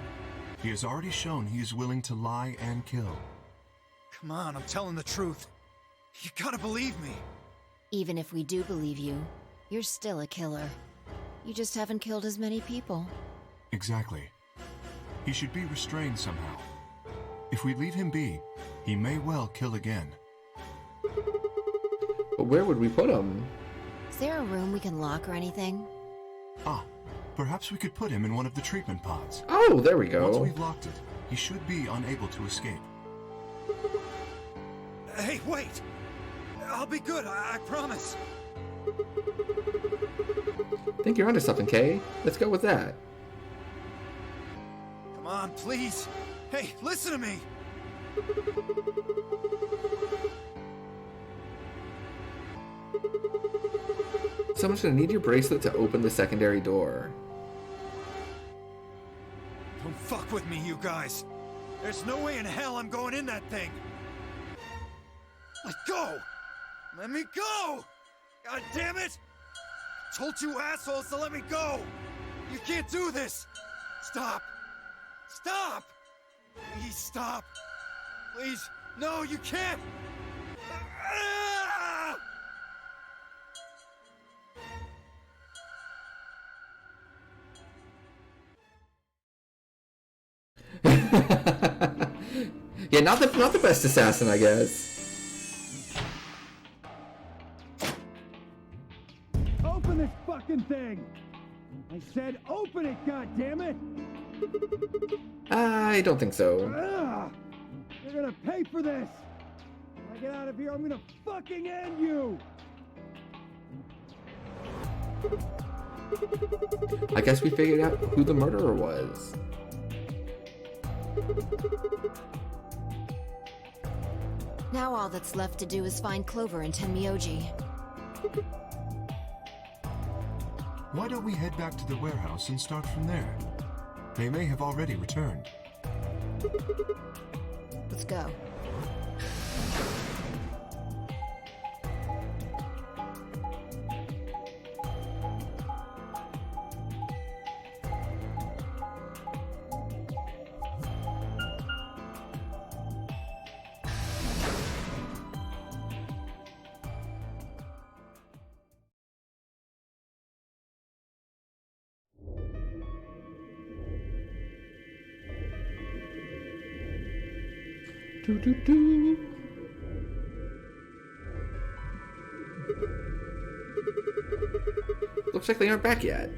Speaker 3: He has already shown he is willing to lie and kill.
Speaker 6: Come on, I'm telling the truth. You gotta believe me.
Speaker 7: Even if we do believe you, you're still a killer. You just haven't killed as many people.
Speaker 3: Exactly. He should be restrained somehow. If we leave him be, he may well kill again.
Speaker 1: But where would we put him?
Speaker 7: Is there a room we can lock or anything?
Speaker 3: Ah, perhaps we could put him in one of the treatment pods.
Speaker 1: Oh, there we
Speaker 3: Once
Speaker 1: go.
Speaker 3: we've locked it, he should be unable to escape.
Speaker 6: Hey, wait! I'll be good, I promise.
Speaker 1: Think you're onto something, Kay. Let's go with that.
Speaker 6: Come on, please. Hey, listen to me.
Speaker 1: Someone's gonna need your bracelet to open the secondary door.
Speaker 6: Don't fuck with me, you guys. There's no way in hell I'm going in that thing. Let go! Let me go! God damn it! I told you assholes to let me go! You can't do this! Stop! Stop! Please stop! Please! No, you can't! Ah!
Speaker 1: Yeah, not the best assassin, I guess.
Speaker 10: Open this fucking thing! I said open it, goddammit!
Speaker 1: I don't think so.
Speaker 10: Ugh! You're gonna pay for this! When I get out of here, I'm gonna fucking end you!
Speaker 1: I guess we figured out who the murderer was.
Speaker 7: Now all that's left to do is find Clover and Tenmyoji.
Speaker 3: Why don't we head back to the warehouse and start from there? They may have already returned.
Speaker 7: Let's go.
Speaker 1: Do, do, do. Looks like they aren't back yet.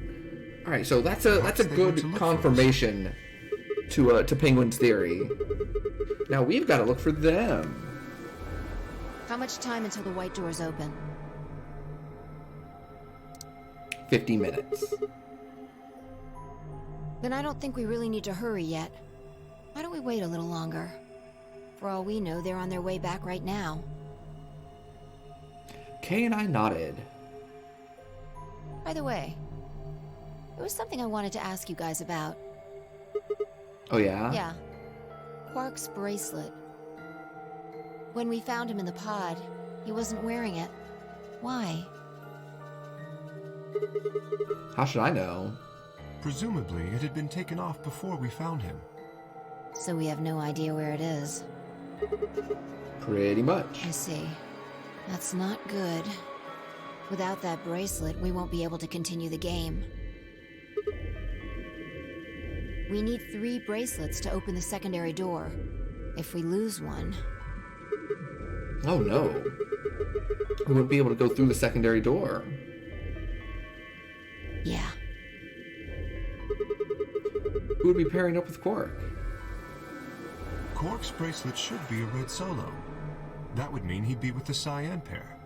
Speaker 1: All right, so that's a good confirmation to Penguin's theory. Now we've got to look for them.
Speaker 7: How much time until the white doors open?
Speaker 1: 50 minutes.
Speaker 7: Then I don't think we really need to hurry yet. Why don't we wait a little longer? For all we know, they're on their way back right now.
Speaker 1: Kay and I nodded.
Speaker 7: By the way, there was something I wanted to ask you guys about.
Speaker 1: Oh, yeah?
Speaker 7: Yeah. Quark's bracelet. When we found him in the pod, he wasn't wearing it. Why?
Speaker 1: How should I know?
Speaker 3: Presumably, it had been taken off before we found him.
Speaker 7: So we have no idea where it is.
Speaker 1: Pretty much.
Speaker 7: I see. That's not good. Without that bracelet, we won't be able to continue the game. We need 3 bracelets to open the secondary door. If we lose one...
Speaker 1: Oh no. We wouldn't be able to go through the secondary door.
Speaker 7: Yeah.
Speaker 1: Who would be pairing up with Quark?
Speaker 3: Quark's bracelet should be a red solo. That would mean he'd be with the Cyan pair.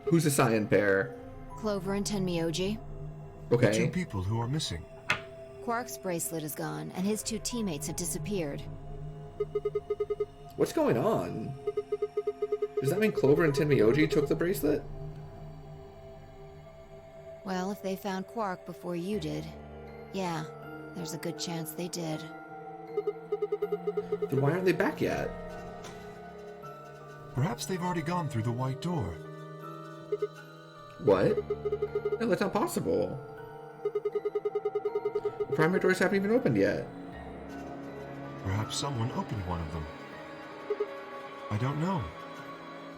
Speaker 1: Who's the Cyan pair?
Speaker 7: Clover and Tenmyoji.
Speaker 3: The 2
Speaker 1: Okay.
Speaker 3: people who are missing.
Speaker 7: Quark's bracelet is gone, and his 2 teammates have disappeared.
Speaker 1: What's going on? Does that mean Clover and Tenmyoji took the bracelet?
Speaker 7: Well, if they found Quark before you did, yeah, there's a good chance they did.
Speaker 1: Then why aren't they back yet?
Speaker 3: Perhaps they've already gone through the white door.
Speaker 1: What? No, that's not possible. The primary doors haven't even opened yet.
Speaker 3: Perhaps someone opened one of them. I don't know.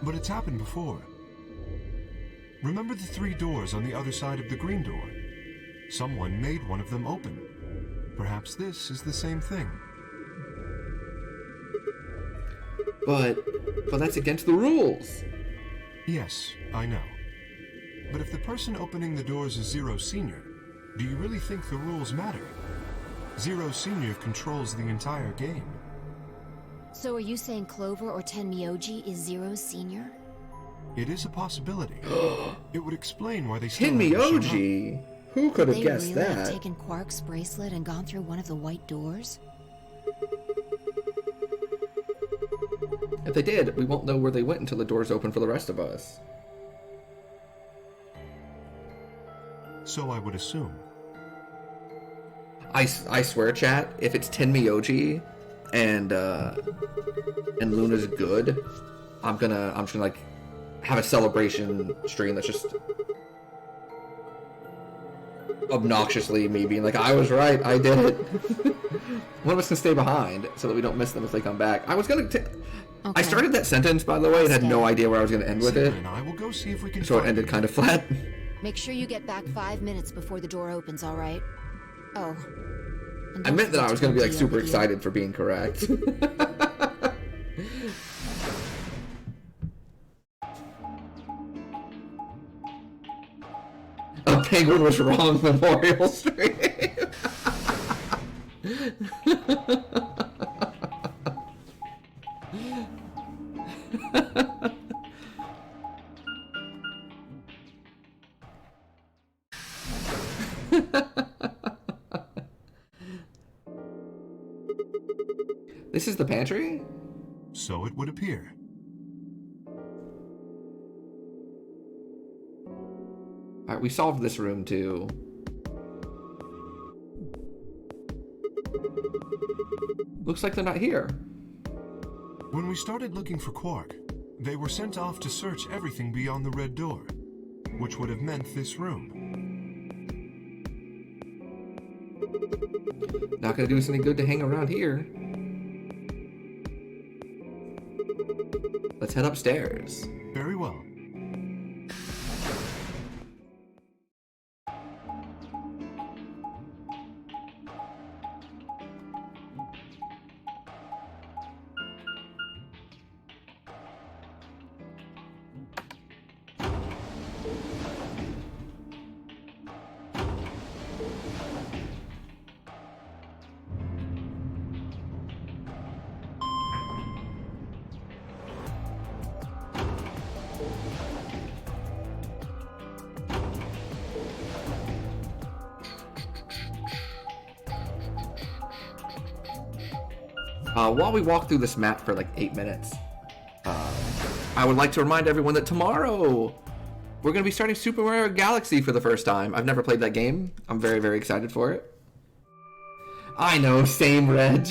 Speaker 3: But it's happened before. Remember the 3 doors on the other side of the green door? Someone made one of them open. Perhaps this is the same thing.
Speaker 1: But that's against the rules.
Speaker 3: Yes, I know. But if the person opening the doors is Zero Senior, do you really think the rules matter? Zero Senior controls the entire game.
Speaker 7: So are you saying Clover or Tenmyoji is Zero Senior?
Speaker 3: It is a possibility. It would explain why they still haven't shown up.
Speaker 1: Tenmyoji? Who could have
Speaker 7: They
Speaker 1: guessed
Speaker 7: really have
Speaker 1: that?
Speaker 7: taken Quark's bracelet and gone through one of the white doors?
Speaker 1: If they did, we won't know where they went until the doors open for the rest of us.
Speaker 3: So I would assume.
Speaker 1: I swear, chat, if it's Tenmyoji and Luna's good, I'm just gonna like have a celebration stream that's just obnoxiously me being like, I was right, I did it. One of us can stay behind so that we don't miss them if they come back. I
Speaker 7: Okay.
Speaker 1: started that sentence, by the way, and had no idea where I was gonna end with it,
Speaker 3: Sigma and I will go see if we can
Speaker 1: so it
Speaker 3: find
Speaker 1: ended
Speaker 3: him.
Speaker 1: kind of flat.
Speaker 7: Make sure you get back 5 minutes before the door opens, alright? Oh. and
Speaker 1: I
Speaker 7: don't
Speaker 1: meant that I
Speaker 7: forget
Speaker 1: was
Speaker 7: to
Speaker 1: gonna be
Speaker 7: bring
Speaker 1: like
Speaker 7: Dio
Speaker 1: super
Speaker 7: with you.
Speaker 1: excited for being correct. A penguin was wrong memorial stream. This is the pantry?
Speaker 3: So it would appear.
Speaker 1: Alright, we solved this room too. Looks like they're not here.
Speaker 3: When we started looking for Quark, they were sent off to search everything beyond the red door, which would have meant this room.
Speaker 1: Not gonna do us any good to hang around here. Let's head upstairs.
Speaker 3: Very well.
Speaker 1: While we walk through this map for like 8 minutes, I would like to remind everyone that tomorrow we're going to be starting Super Mario Galaxy for the first time. I've never played that game. I'm very, very excited for it. I know, same, Reg.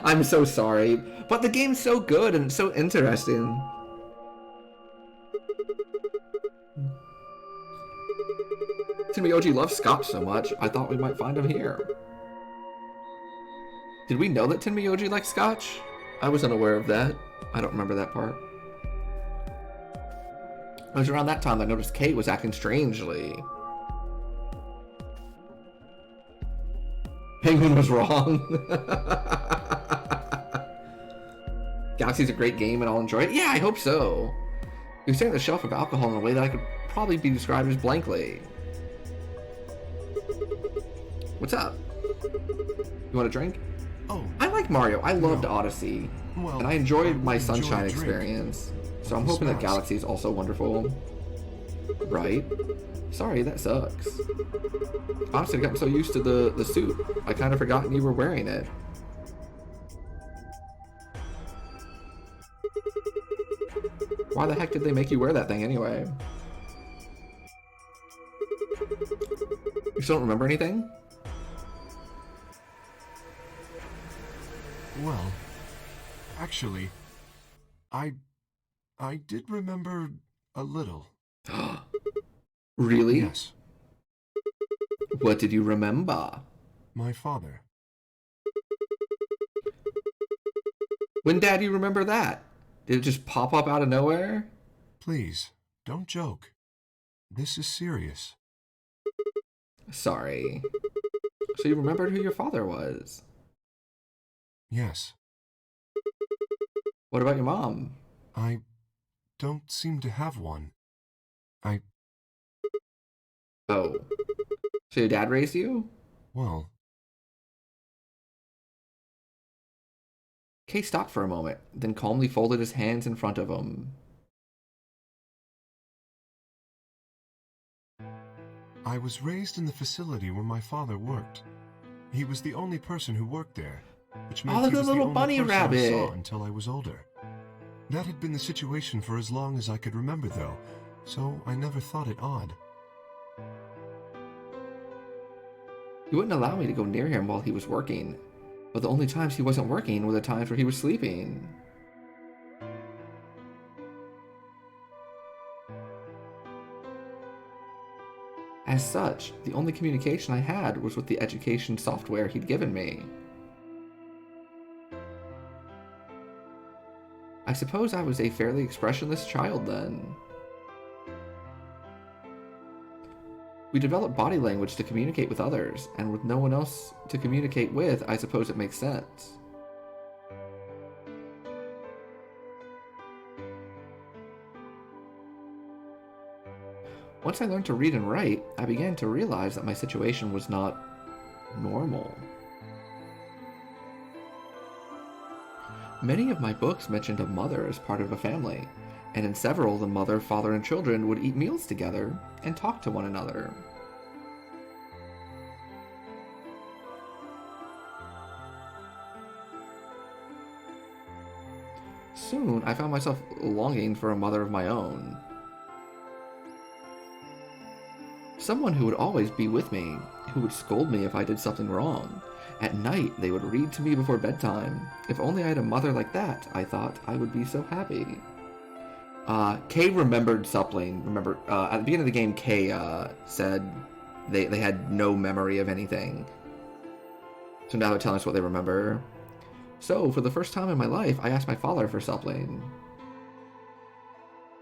Speaker 1: I'm so sorry. But the game's so good and it's so interesting. Tinmyoji loves Scotch so much, I thought we might find him here. Did we know that Tinmyoji likes Scotch? I was unaware of that. I don't remember that part. It was around that time that I noticed Kate was acting strangely. Penguin was wrong. Galaxy's a great game and I'll enjoy it. Yeah, I hope so. You're staring at the shelf of alcohol in a way that I could probably be described as blankly. What's up? You want a drink?
Speaker 3: Oh.
Speaker 1: I like Mario. I loved Odyssey.
Speaker 3: Well,
Speaker 1: And I enjoyed my
Speaker 3: enjoy a
Speaker 1: Sunshine
Speaker 3: drink.
Speaker 1: experience. So I'm
Speaker 3: It
Speaker 1: hoping that
Speaker 3: smells.
Speaker 1: Galaxy is also wonderful. Right? Sorry, that sucks. Honestly, I got so used to the suit. I kind of forgotten you were wearing it. Why the heck did they make you wear that thing anyway? You still don't remember anything?
Speaker 3: Well, actually, I did remember a little.
Speaker 1: Really?
Speaker 3: Yes,
Speaker 1: What did you remember?
Speaker 3: my father.
Speaker 1: When dad you remember that? Did it just pop up out of nowhere?
Speaker 3: Please, don't joke. This is serious.
Speaker 1: Sorry. So you remembered who your father was?
Speaker 3: Yes,
Speaker 1: What about your mom?
Speaker 3: I don't seem to have one.
Speaker 1: Oh. So your dad raised you?
Speaker 3: Well,
Speaker 1: Kay stopped for a moment, then calmly folded his hands in front of him.
Speaker 3: I was raised in the facility where my father worked. He was the only person who worked there, which meant
Speaker 1: Oh, look
Speaker 3: he
Speaker 1: at
Speaker 3: was
Speaker 1: the
Speaker 3: the
Speaker 1: little
Speaker 3: only
Speaker 1: bunny
Speaker 3: person I
Speaker 1: rabbit.
Speaker 3: saw until I was older. That had been the situation for as long as I could remember, though, so I never thought it odd.
Speaker 1: He wouldn't allow me to go near him while he was working, but the only times he wasn't working were the times where he was sleeping. As such, the only communication I had was with the education software he'd given me. I suppose I was a fairly expressionless child then. We develop body language to communicate with others, and with no one else to communicate with, I suppose it makes sense. Once I learned to read and write, I began to realize that my situation was not normal. Many of my books mentioned a mother as part of a family, and in several the mother, father, and children would eat meals together and talk to one another. Soon, I found myself longing for a mother of my own. Someone who would always be with me, who would scold me if I did something wrong. At night, they would read to me before bedtime. If only I had a mother like that, I thought, I would be so happy. Kay remembered Suppling. Remember, at the beginning of the game, Kay said they had no memory of anything. So now they're telling us what they remember. So, for the first time in my life, I asked my father for Suppling.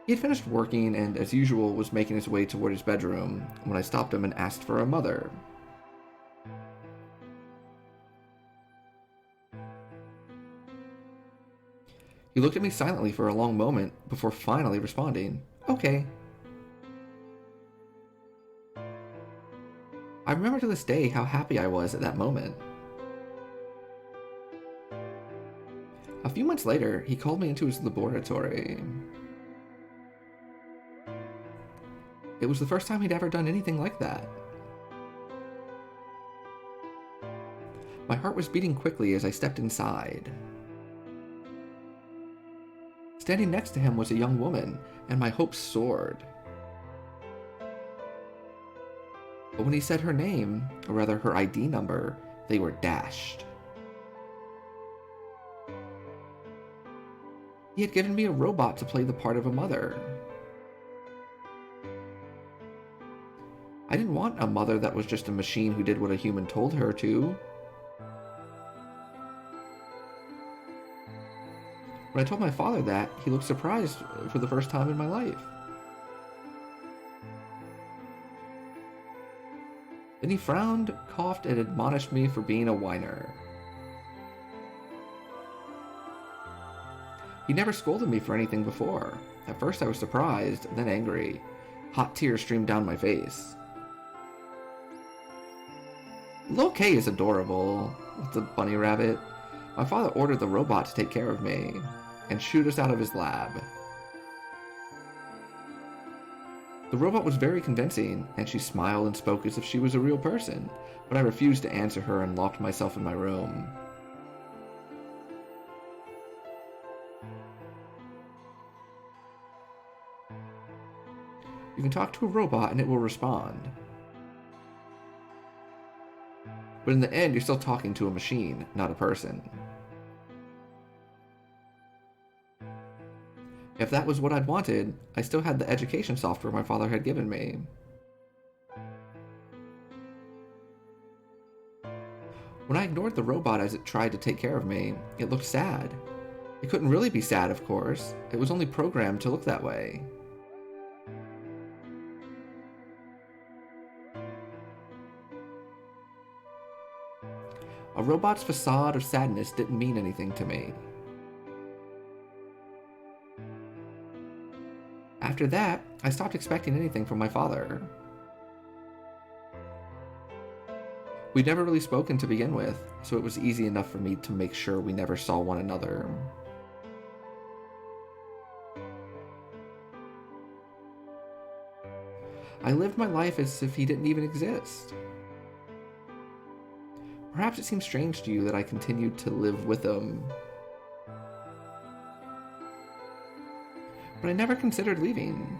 Speaker 1: He had finished working and, as usual, was making his way toward his bedroom when I stopped him and asked for a mother. He looked at me silently for a long moment before finally responding, "Okay." I remember to this day how happy I was at that moment. A few months later, he called me into his laboratory. It was the first time he'd ever done anything like that. My heart was beating quickly as I stepped inside. Standing next to him was a young woman, and my hopes soared. But when he said her name, or rather her ID number, they were dashed. He had given me a robot to play the part of a mother. I didn't want a mother that was just a machine who did what a human told her to. When I told my father that, he looked surprised for the first time in my life. Then he frowned, coughed, and admonished me for being a whiner. He never scolded me for anything before. At first I was surprised, then angry. Hot tears streamed down my face. Lo-Kay is adorable, with the bunny rabbit. My father ordered the robot to take care of me, and shoot us out of his lab. The robot was very convincing, and she smiled and spoke as if she was a real person, but I refused to answer her and locked myself in my room. You can talk to a robot and it will respond. But in the end, you're still talking to a machine, not a person. If that was what I'd wanted, I still had the education software my father had given me. When I ignored the robot as it tried to take care of me, it looked sad. It couldn't really be sad, of course. It was only programmed to look that way. A robot's facade of sadness didn't mean anything to me. After that, I stopped expecting anything from my father. We'd never really spoken to begin with, so it was easy enough for me to make sure we never saw one another. I lived my life as if he didn't even exist. Perhaps it seems strange to you that I continued to live with him. But I never considered leaving.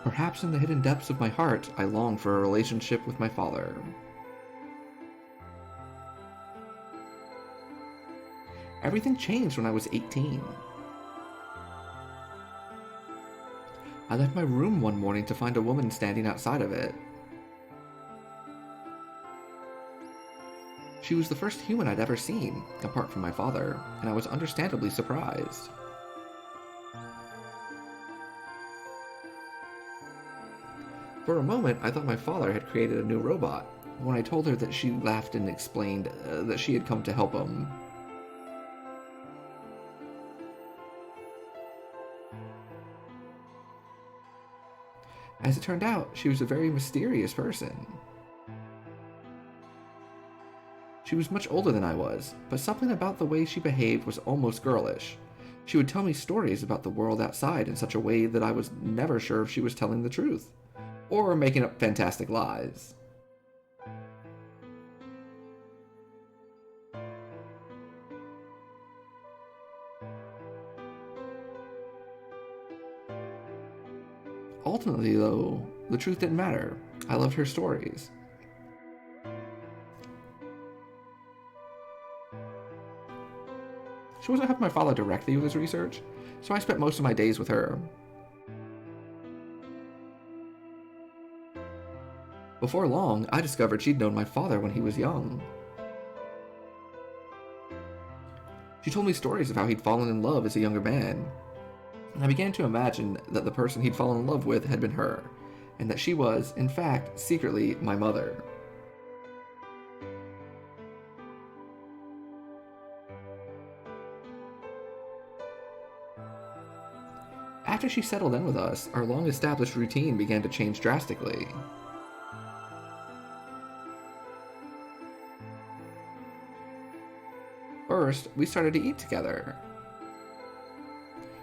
Speaker 1: Perhaps in the hidden depths of my heart, I longed for a relationship with my father. Everything changed when I was 18. I left my room one morning to find a woman standing outside of it. She was the first human I'd ever seen, apart from my father, and I was understandably surprised. For a moment, I thought my father had created a new robot. When I told her that, she laughed and explained that she had come to help him. As it turned out, she was a very mysterious person. She was much older than I was, but something about the way she behaved was almost girlish. She would tell me stories about the world outside in such a way that I was never sure if she was telling the truth, or making up fantastic lies. Ultimately, though, the truth didn't matter. I loved her stories. She wasn't helping my father directly with his research, so I spent most of my days with her. Before long, I discovered she'd known my father when he was young. She told me stories of how he'd fallen in love as a younger man, and I began to imagine that the person he'd fallen in love with had been her, and that she was, in fact, secretly my mother. After she settled in with us, our long-established routine began to change drastically. First, we started to eat together.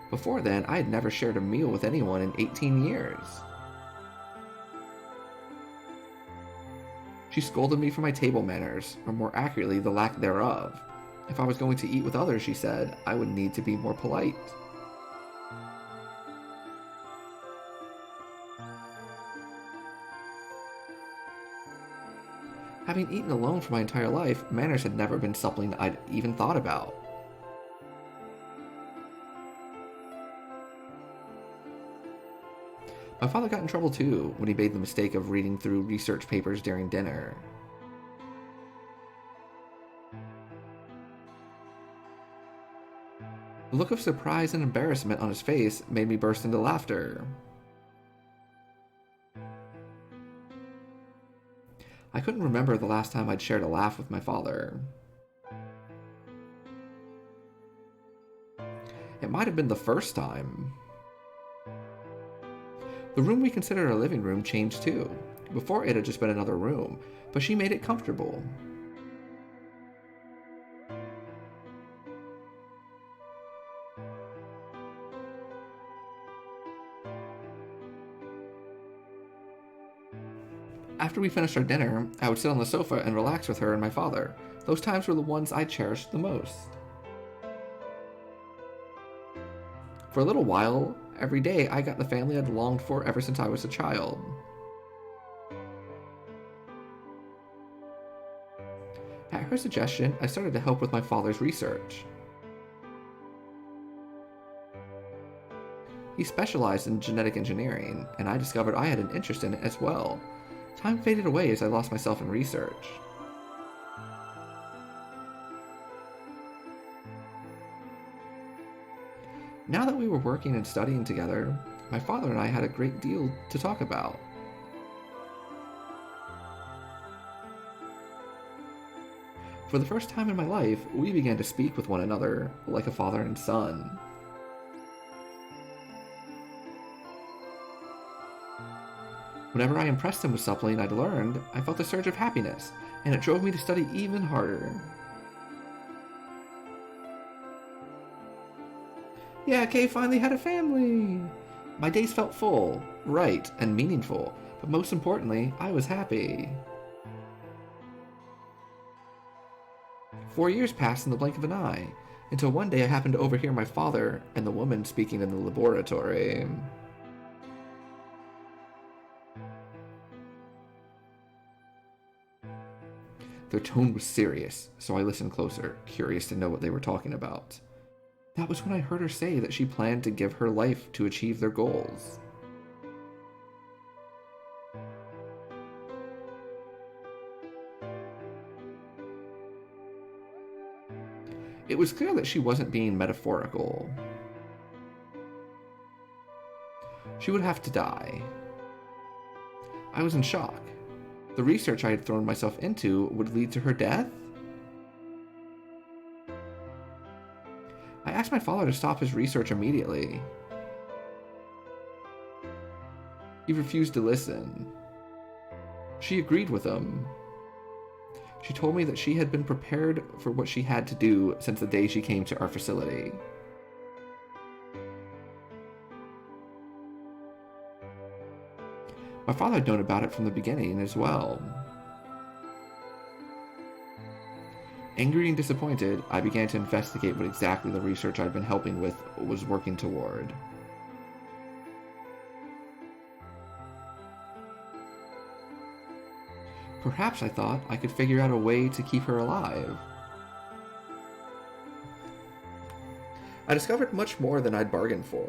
Speaker 1: Before then, I had never shared a meal with anyone in 18 years. She scolded me for my table manners, or more accurately, the lack thereof. If I was going to eat with others, she said, I would need to be more polite. Having eaten alone for my entire life, manners had never been something I'd even thought about. My father got in trouble too when he made the mistake of reading through research papers during dinner. The look of surprise and embarrassment on his face made me burst into laughter. I couldn't remember the last time I'd shared a laugh with my father. It might have been the first time. The room we considered our living room changed too. Before it had just been another room, but she made it comfortable. After we finished our dinner, I would sit on the sofa and relax with her and my father. Those times were the ones I cherished the most. For a little while, every day I got the family I'd longed for ever since I was a child. At her suggestion, I started to help with my father's research. He specialized in genetic engineering, and I discovered I had an interest in it as well. Time faded away as I lost myself in research. Now that we were working and studying together, my father and I had a great deal to talk about. For the first time in my life, we began to speak with one another like a father and son. Whenever I impressed him with something I'd learned, I felt a surge of happiness, and it drove me to study even harder. Yeah, Kay finally had a family! My days felt full, right, and meaningful, but most importantly, I was happy. 4 years passed in the blink of an eye, until one day I happened to overhear my father and the woman speaking in the laboratory. Their tone was serious, so I listened closer, curious to know what they were talking about. That was when I heard her say that she planned to give her life to achieve their goals. It was clear that she wasn't being metaphorical. She would have to die. I was in shock. The research I had thrown myself into would lead to her death? I asked my father to stop his research immediately. He refused to listen. She agreed with him. She told me that she had been prepared for what she had to do since the day she came to our facility. My father had known about it from the beginning as well. Angry and disappointed, I began to investigate what exactly the research I'd been helping with was working toward. Perhaps, I thought, I could figure out a way to keep her alive. I discovered much more than I'd bargained for.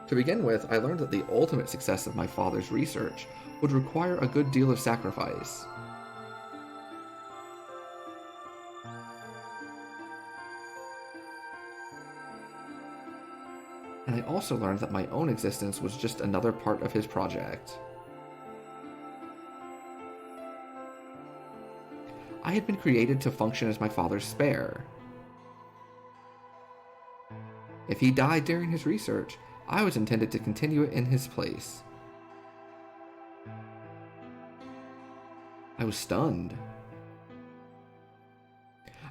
Speaker 1: To begin with, I learned that the ultimate success of my father's research would require a good deal of sacrifice. And I also learned that my own existence was just another part of his project. I had been created to function as my father's spare. If he died during his research, I was intended to continue it in his place. I was stunned.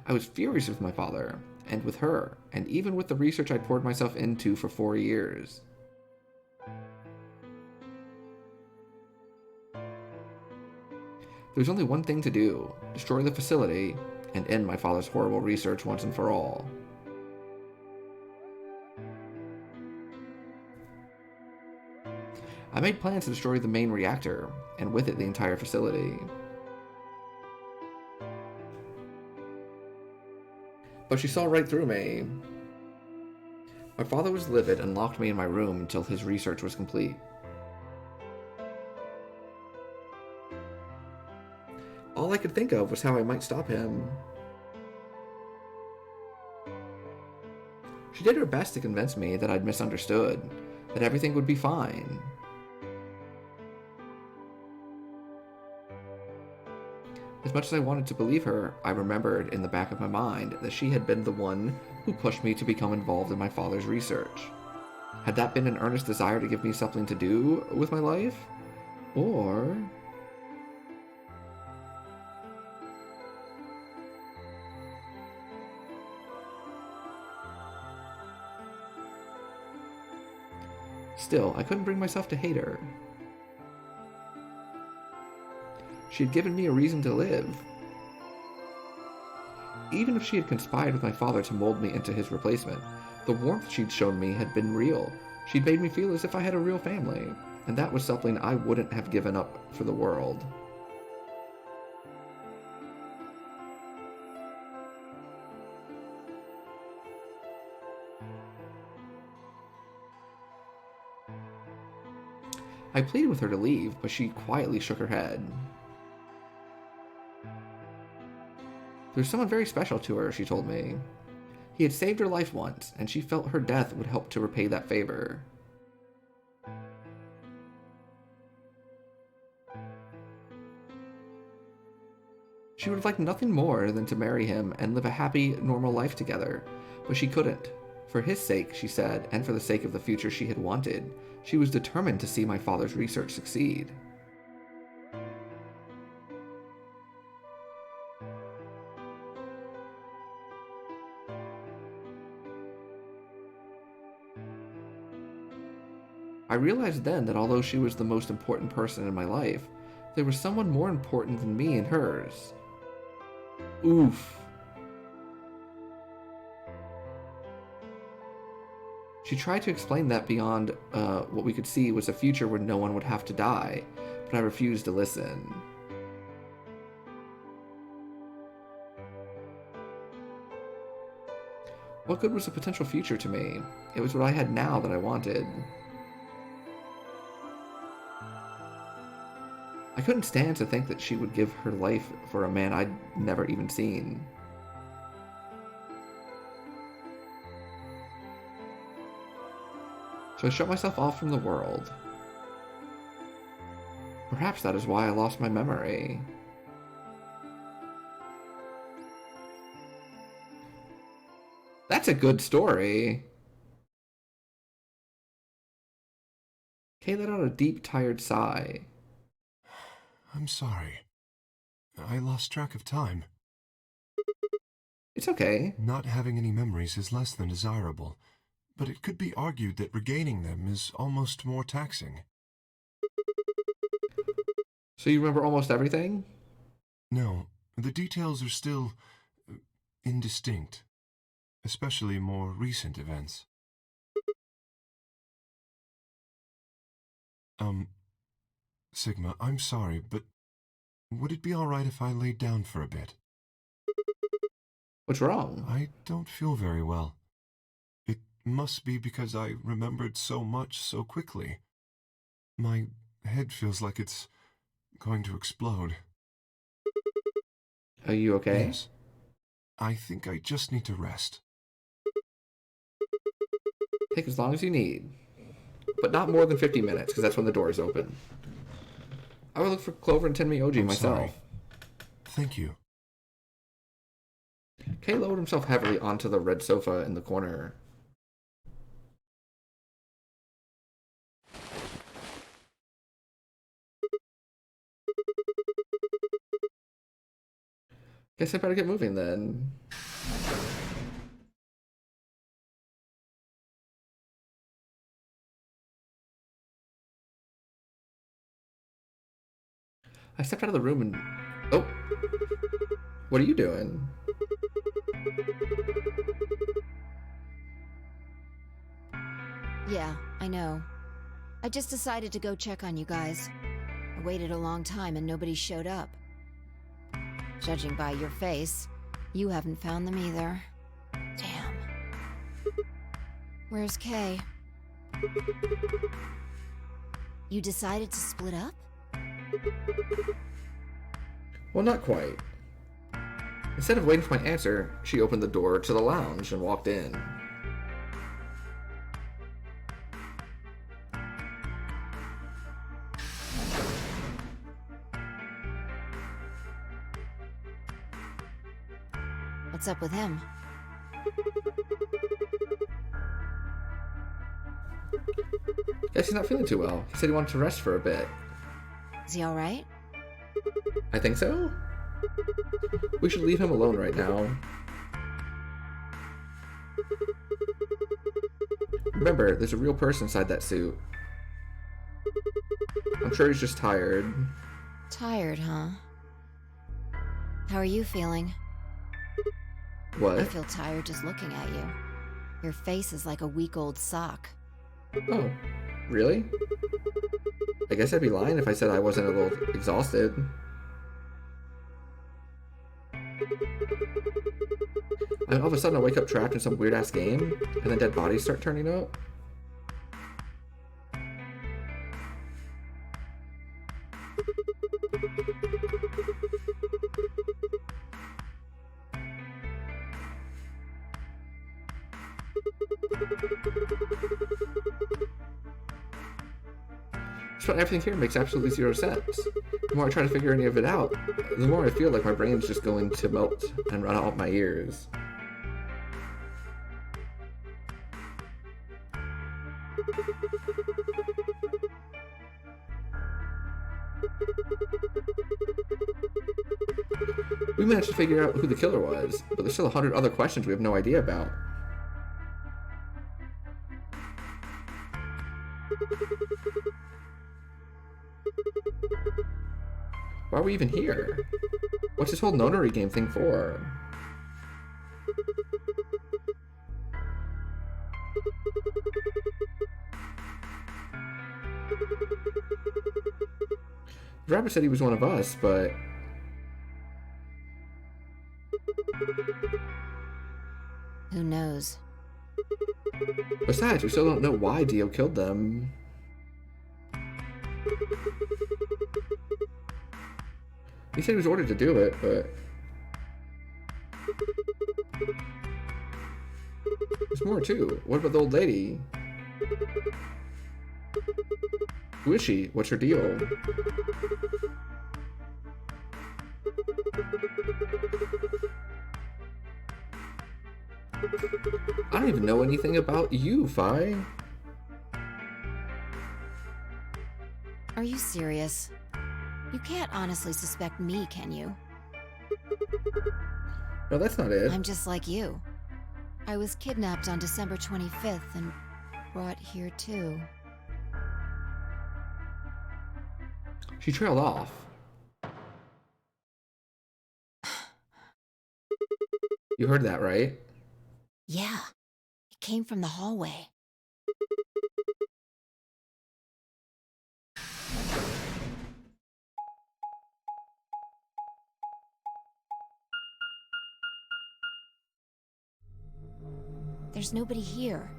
Speaker 1: I was furious with my father, and with her, and even with the research I'd poured myself into for 4 years. There's only one thing to do: destroy the facility and end my father's horrible research once and for all. I made plans to destroy the main reactor, and with it the entire facility. But she saw right through me. My father was livid and locked me in my room until his research was complete. All I could think of was how I might stop him. She did her best to convince me that I'd misunderstood, that everything would be fine. As much as I wanted to believe her, I remembered in the back of my mind that she had been the one who pushed me to become involved in my father's research. Had that been an earnest desire to give me something to do with my life? Or... Still, I couldn't bring myself to hate her. She had given me a reason to live. Even if she had conspired with my father to mold me into his replacement, the warmth she'd shown me had been real. She'd made me feel as if I had a real family, and that was something I wouldn't have given up for the world. I pleaded with her to leave, but she quietly shook her head. There's someone very special to her, she told me. He had saved her life once, and she felt her death would help to repay that favor. She would have liked nothing more than to marry him and live a happy, normal life together, but she couldn't. For his sake, she said, and for the sake of the future she had wanted, she was determined to see my father's research succeed. I realized then that although she was the most important person in my life, there was someone more important than me and hers. Oof. She tried to explain that beyond what we could see was a future where no one would have to die, but I refused to listen. What good was a potential future to me? It was what I had now that I wanted. I couldn't stand to think that she would give her life for a man I'd never even seen. So I shut myself off from the world. Perhaps that is why I lost my memory. That's a good story. Kay let out a deep, tired sigh.
Speaker 3: I'm sorry. I lost track of time.
Speaker 1: It's okay.
Speaker 3: Not having any memories is less than desirable, but it could be argued that regaining them is almost more taxing.
Speaker 1: So you remember almost everything?
Speaker 3: No, the details are still indistinct, especially more recent events. Sigma, I'm sorry, but would it be all right if I laid down for a bit?
Speaker 1: What's wrong?
Speaker 3: I don't feel very well. It must be because I remembered so much so quickly. My head feels like it's going to explode.
Speaker 1: Are you okay?
Speaker 3: Yes. I think I just need to rest.
Speaker 1: Take as long as you need. But not more than 50 minutes, because that's when the doors open. I will look for Clover and Tenmyoji myself.
Speaker 3: Sorry. Thank you.
Speaker 1: Kay lowered himself heavily onto the red sofa in the corner. Guess I better get moving then. I stepped out of the room and... Oh. What are you doing?
Speaker 7: Yeah, I know. I just decided to go check on you guys. I waited a long time and nobody showed up. Judging by your face, you haven't found them either. Damn. Where's Kay? You decided to split up?
Speaker 1: Well, not quite. Instead of waiting for my answer, she opened the door to the lounge and walked in.
Speaker 7: What's up with him?
Speaker 1: Guess he's not feeling too well. He said he wanted to rest for a bit.
Speaker 7: Is he alright?
Speaker 1: I think so. We should leave him alone right now. Remember, there's a real person inside that suit. I'm sure he's just tired.
Speaker 7: Tired, huh? How are you feeling?
Speaker 1: What?
Speaker 7: I feel tired just looking at you. Your face is like a week-old sock.
Speaker 1: Oh, really? I guess I'd be lying if I said I wasn't a little exhausted. And all of a sudden I wake up trapped in some weird-ass game, and then dead bodies start turning up. Just about everything here makes absolutely zero sense. The more I try to figure any of it out, the more I feel like my brain's just going to melt and run out my ears. We managed to figure out who the killer was, but there's still 100 other questions we have no idea about. Why are we even here? What's this whole nonary game thing for? The rabbit said he was one of us, but...
Speaker 7: Who knows?
Speaker 1: Besides, we still don't know why Dio killed them. He said he was ordered to do it, but... There's more too. What about the old lady? Who is she? What's her deal? I don't even know anything about you, Fi.
Speaker 7: Are you serious? You can't honestly suspect me, can you?
Speaker 1: No, that's not it.
Speaker 7: I'm just like you. I was kidnapped on December 25th and brought here too.
Speaker 1: She trailed off. You heard that, right?
Speaker 7: Yeah. It came from the hallway. There's nobody here.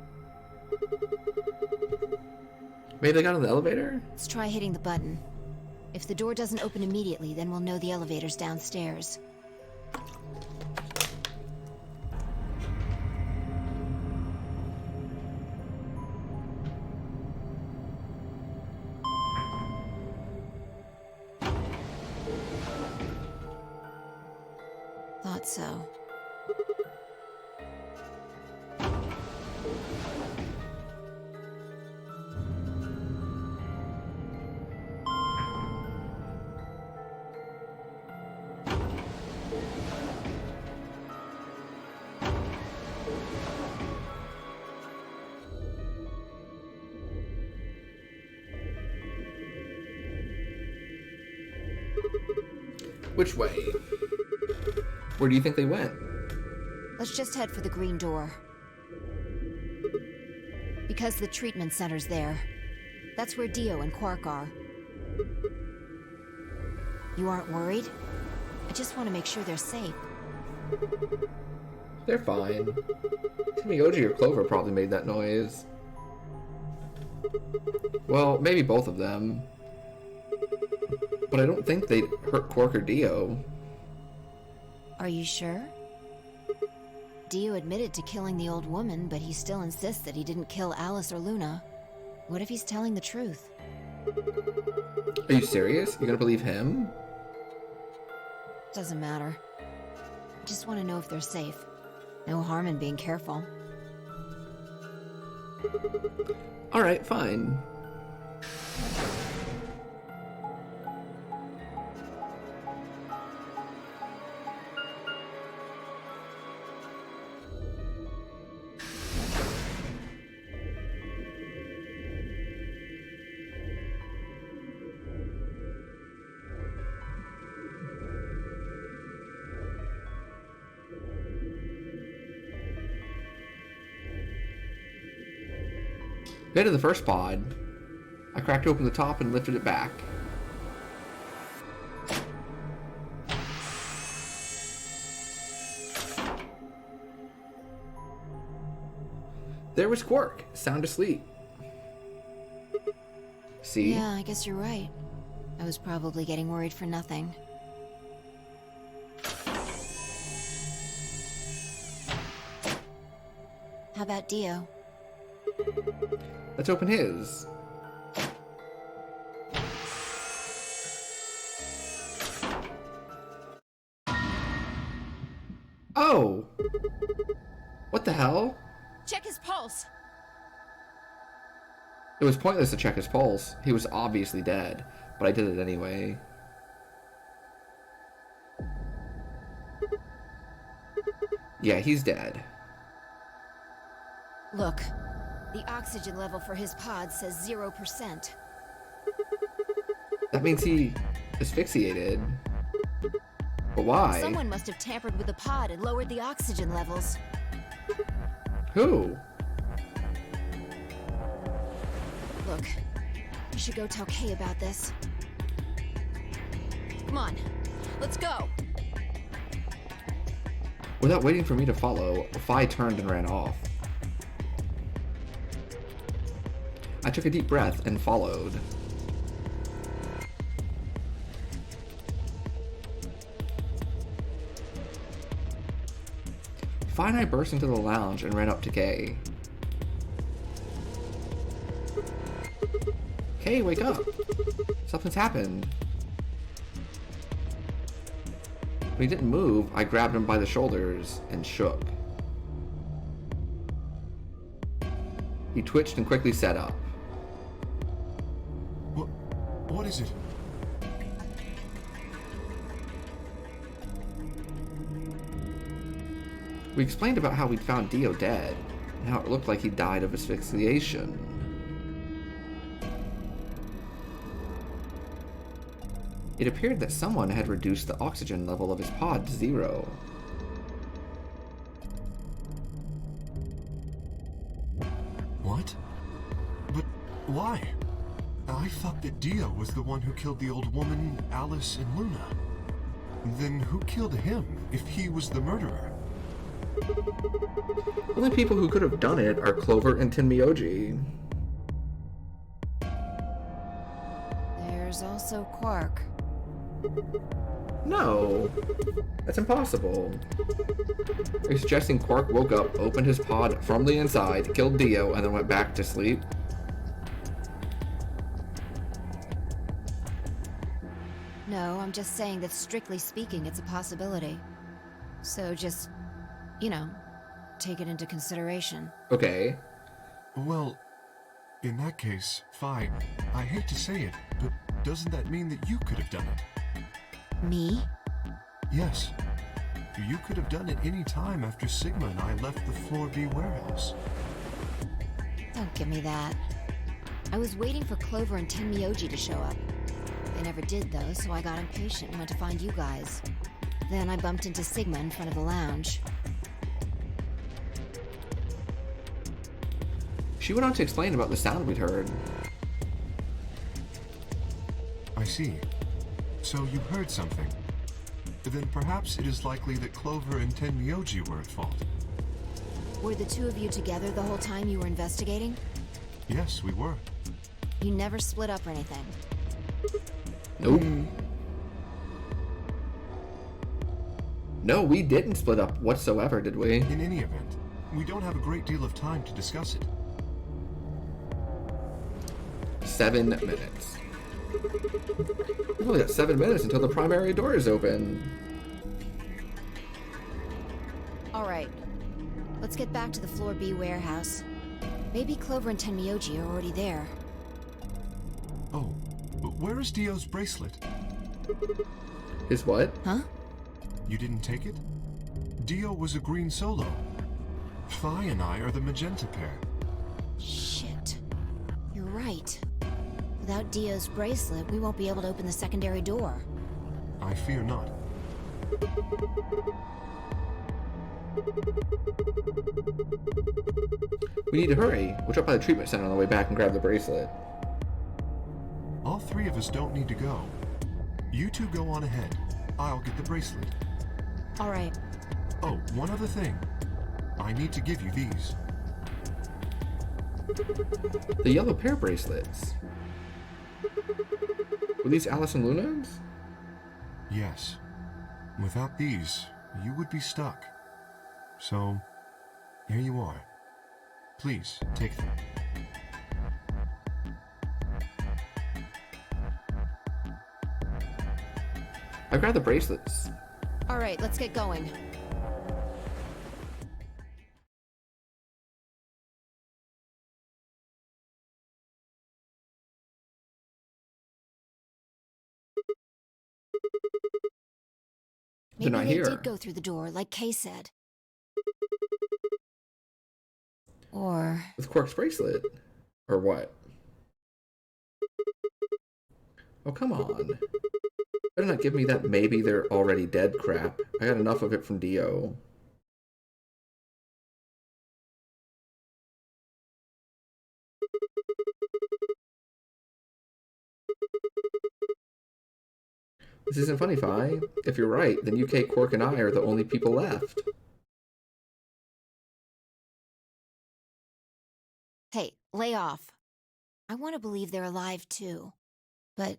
Speaker 1: Maybe they got on the elevator?
Speaker 7: Let's try hitting the button. If the door doesn't open immediately, then we'll know the elevator's downstairs. Thought so.
Speaker 1: Which way? Where do you think they went?
Speaker 7: Let's just head for the green door. Because the treatment center's there. That's where Dio and Quark are. You aren't worried? I just want to make sure they're safe.
Speaker 1: They're fine. Timioji or Clover probably made that noise. Well, maybe both of them. But I don't think they'd hurt Quark or Dio.
Speaker 7: Are you sure? Dio admitted to killing the old woman, but he still insists that he didn't kill Alice or Luna. What if he's telling the truth?
Speaker 1: Are you serious? You're gonna believe him?
Speaker 7: Doesn't matter. I just want to know if they're safe. No harm in being careful.
Speaker 1: Alright, fine. We headed to the first pod. I cracked open the top and lifted it back. There was Quark, sound asleep. See?
Speaker 7: Yeah, I guess you're right. I was probably getting worried for nothing. How about Dio?
Speaker 1: Let's open his. Oh! What the hell?
Speaker 2: Check his pulse.
Speaker 1: It was pointless to check his pulse. He was obviously dead, but I did it anyway. Yeah, he's dead.
Speaker 7: Look, the oxygen level for his pod says 0%.
Speaker 1: That means he asphyxiated. But why?
Speaker 7: Someone must have tampered with the pod and lowered the oxygen levels.
Speaker 1: Who?
Speaker 7: Look, you should go tell Kay about this. Come on, let's go.
Speaker 1: Without waiting for me to follow, Phi turned and ran off. I took a deep breath and followed. Phi and I burst into the lounge and ran up to Kay. Kay, wake up! Something's happened. When he didn't move, I grabbed him by the shoulders and shook. He twitched and quickly sat up.
Speaker 3: What is it?
Speaker 1: We explained about how we'd found Dio dead, and how it looked like he died of asphyxiation. It appeared that someone had reduced the oxygen level of his pod to 0.
Speaker 3: What? But why? I thought that Dio was the one who killed the old woman, Alice, and Luna. Then who killed him, if he was the murderer?
Speaker 1: Only people who could have done it are Clover and Tenmyoji.
Speaker 7: There's also Quark.
Speaker 1: No, that's impossible. Are you suggesting Quark woke up, opened his pod from the inside, killed Dio, and then went back to sleep?
Speaker 7: No, I'm just saying that strictly speaking, it's a possibility. So just, you know, take it into consideration.
Speaker 1: Okay.
Speaker 3: Well, in that case, Phi, I hate to say it, but doesn't that mean that you could have done it?
Speaker 7: Me?
Speaker 3: Yes. You could have done it any time after Sigma and I left the Floor B warehouse.
Speaker 7: Don't give me that. I was waiting for Clover and Tenmyoji to show up. They never did, though, so I got impatient and went to find you guys. Then I bumped into Sigma in front of the lounge.
Speaker 1: She went on to explain about the sound we'd heard.
Speaker 3: I see. So you heard something. Then perhaps it is likely that Clover and Tenmyoji were at fault.
Speaker 7: Were the two of you together the whole time you were investigating?
Speaker 3: Yes, we were.
Speaker 7: You never split up or anything?
Speaker 1: Nope. No, we didn't split up whatsoever, did we?
Speaker 3: In any event, we don't have a great deal of time to discuss it.
Speaker 1: 7 minutes. We've only got 7 minutes until the primary door is open.
Speaker 7: Alright. Let's get back to the Floor B warehouse. Maybe Clover and Tenmyoji are already there.
Speaker 3: Oh, but where is Dio's bracelet?
Speaker 1: His what?
Speaker 7: Huh?
Speaker 3: You didn't take it? Dio was a green solo. Phi and I are the magenta pair.
Speaker 7: Shit. You're right. Without Dio's bracelet, we won't be able to open the secondary door.
Speaker 3: I fear not.
Speaker 1: We need to hurry. We'll drop by the treatment center on the way back and grab the bracelet.
Speaker 3: All three of us don't need to go. You two go on ahead. I'll get the bracelet.
Speaker 7: Alright.
Speaker 3: Oh, one other thing. I need to give you these.
Speaker 1: The yellow pair bracelets. Were these Alice and Luna's?
Speaker 3: Yes. Without these, you would be stuck. So, here you are. Please, take them.
Speaker 1: I grabbed the bracelets.
Speaker 7: Alright, let's get going.
Speaker 1: They're not
Speaker 7: Maybe they
Speaker 1: here.
Speaker 7: did go through the door, like Kay said. Or...
Speaker 1: With Quark's bracelet. Or what? Oh, come on. Better not give me that maybe they're already dead crap. I got enough of it from Dio. This isn't funny, Phi. If you're right, then UK, Quark, and I are the only people left.
Speaker 7: Hey, lay off. I want to believe they're alive too. But...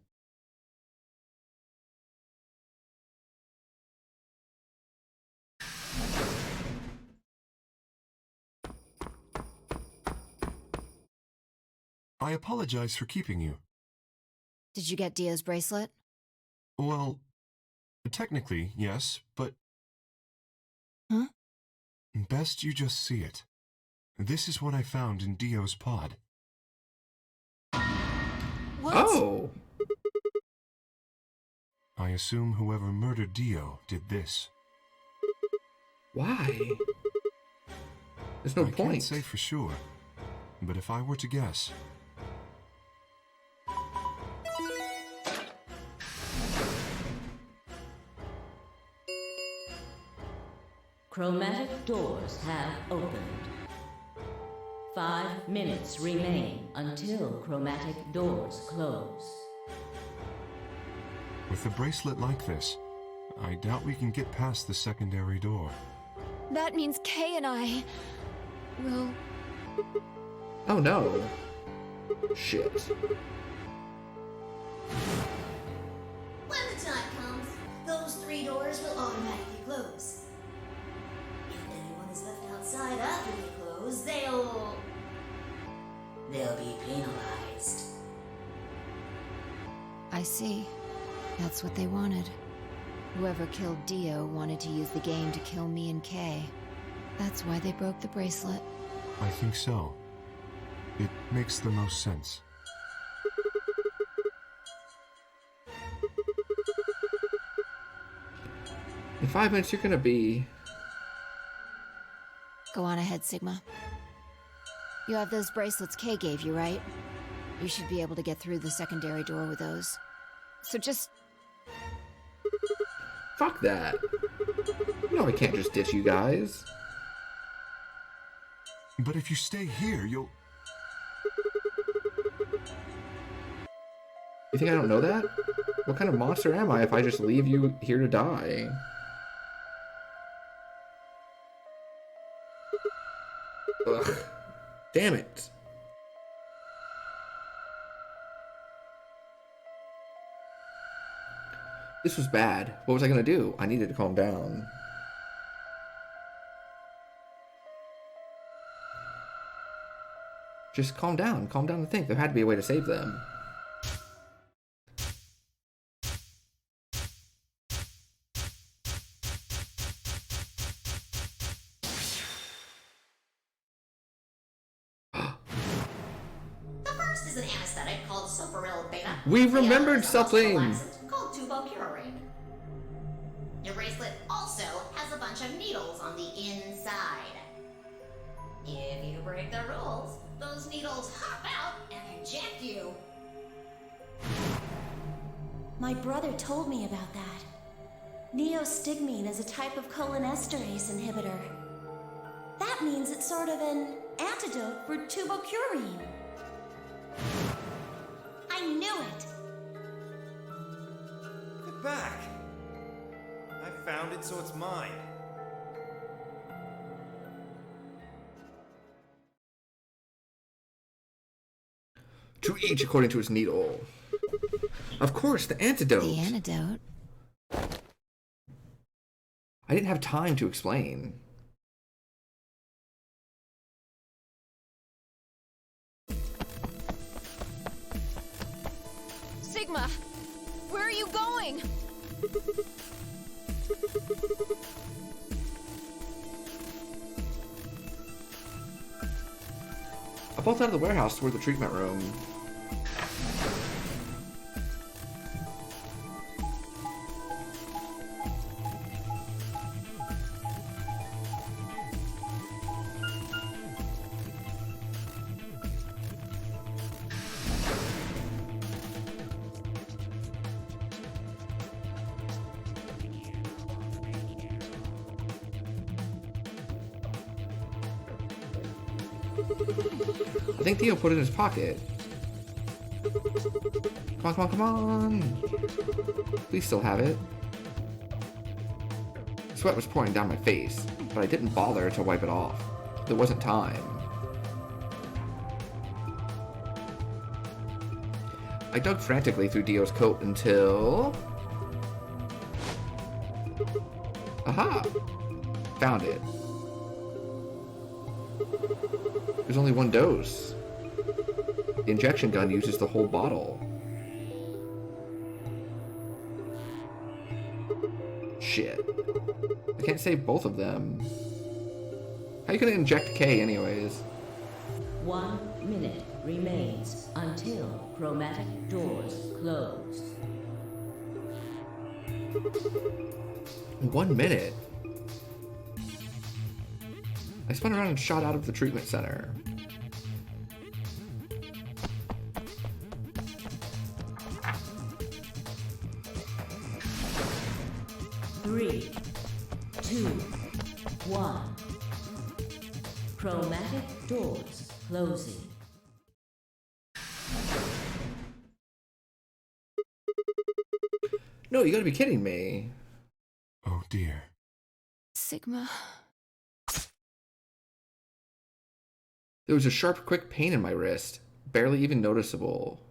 Speaker 3: I apologize for keeping you.
Speaker 7: Did you get Dio's bracelet?
Speaker 3: Well, technically, yes, but...
Speaker 7: Huh?
Speaker 3: Best you just see it. This is what I found in Dio's pod.
Speaker 7: What?
Speaker 1: Oh!
Speaker 3: I assume whoever murdered Dio did this.
Speaker 1: Why? There's no
Speaker 3: I
Speaker 1: point.
Speaker 3: can't say for sure, but if I were to guess...
Speaker 4: Chromatic doors have opened. 5 minutes remain until chromatic doors close.
Speaker 3: With a bracelet like this, I doubt we can get past the secondary door.
Speaker 7: That means Kay and I... will...
Speaker 1: Oh no. Shit.
Speaker 9: When the time comes, those 3 doors will automatically close. If anyone is left outside after they close, they'll be penalized.
Speaker 7: I see. That's what they wanted. Whoever killed Dio wanted to use the game to kill me and Kay. That's why they broke the bracelet.
Speaker 3: I think so. It makes the most sense.
Speaker 1: In 5 minutes, you're gonna be...
Speaker 7: Go on ahead, Sigma. You have those bracelets Kay gave you, right? You should be able to get through the secondary door with those. so just...
Speaker 1: Fuck that. No, I can't just ditch you guys.
Speaker 3: But if you stay here, you'll...
Speaker 1: You think I don't know that? What kind of monster am I if I just leave you here to die? Ugh. Damn it. This was bad. What was I gonna do? I needed to calm down. Just calm down. Calm down and think. There had to be a way to save them.
Speaker 9: The first is an anesthetic called Soparil Beta.
Speaker 1: We
Speaker 9: The other
Speaker 1: remembered
Speaker 9: is a
Speaker 1: something!
Speaker 9: muscle relaxant called Tubocurarine. Your bracelet also has a bunch of needles on the inside. If you break the rules, those needles hop out and inject you.
Speaker 4: My brother told me about that. Neostigmine is a type of cholinesterase inhibitor. That means it's sort of an antidote for tubocurine. I knew it!
Speaker 10: Get back! I found it, so it's mine.
Speaker 1: To each according to his needle. Of course, the antidote.
Speaker 7: The antidote?
Speaker 1: I didn't have time to explain.
Speaker 7: Sigma! Where are you going?
Speaker 1: I bolted out of the warehouse toward the treatment room. I think Theo put it in his pocket. Come on, come on, come on! Please still have it. Sweat was pouring down my face, but I didn't bother to wipe it off. There wasn't time. I dug frantically through Dio's coat until... Aha! Found it. There's only one dose. The injection gun uses the whole bottle. Shit. I can't save both of them. How you gonna inject K anyways?
Speaker 4: 1 minute remains until chromatic doors close.
Speaker 1: 1 minute? I spun around and shot out of the treatment center.
Speaker 4: Three, 2, 1. Chromatic doors closing.
Speaker 1: No, you gotta be kidding me.
Speaker 3: Oh dear.
Speaker 7: Sigma...
Speaker 1: There was a sharp, quick pain in my wrist, barely even noticeable.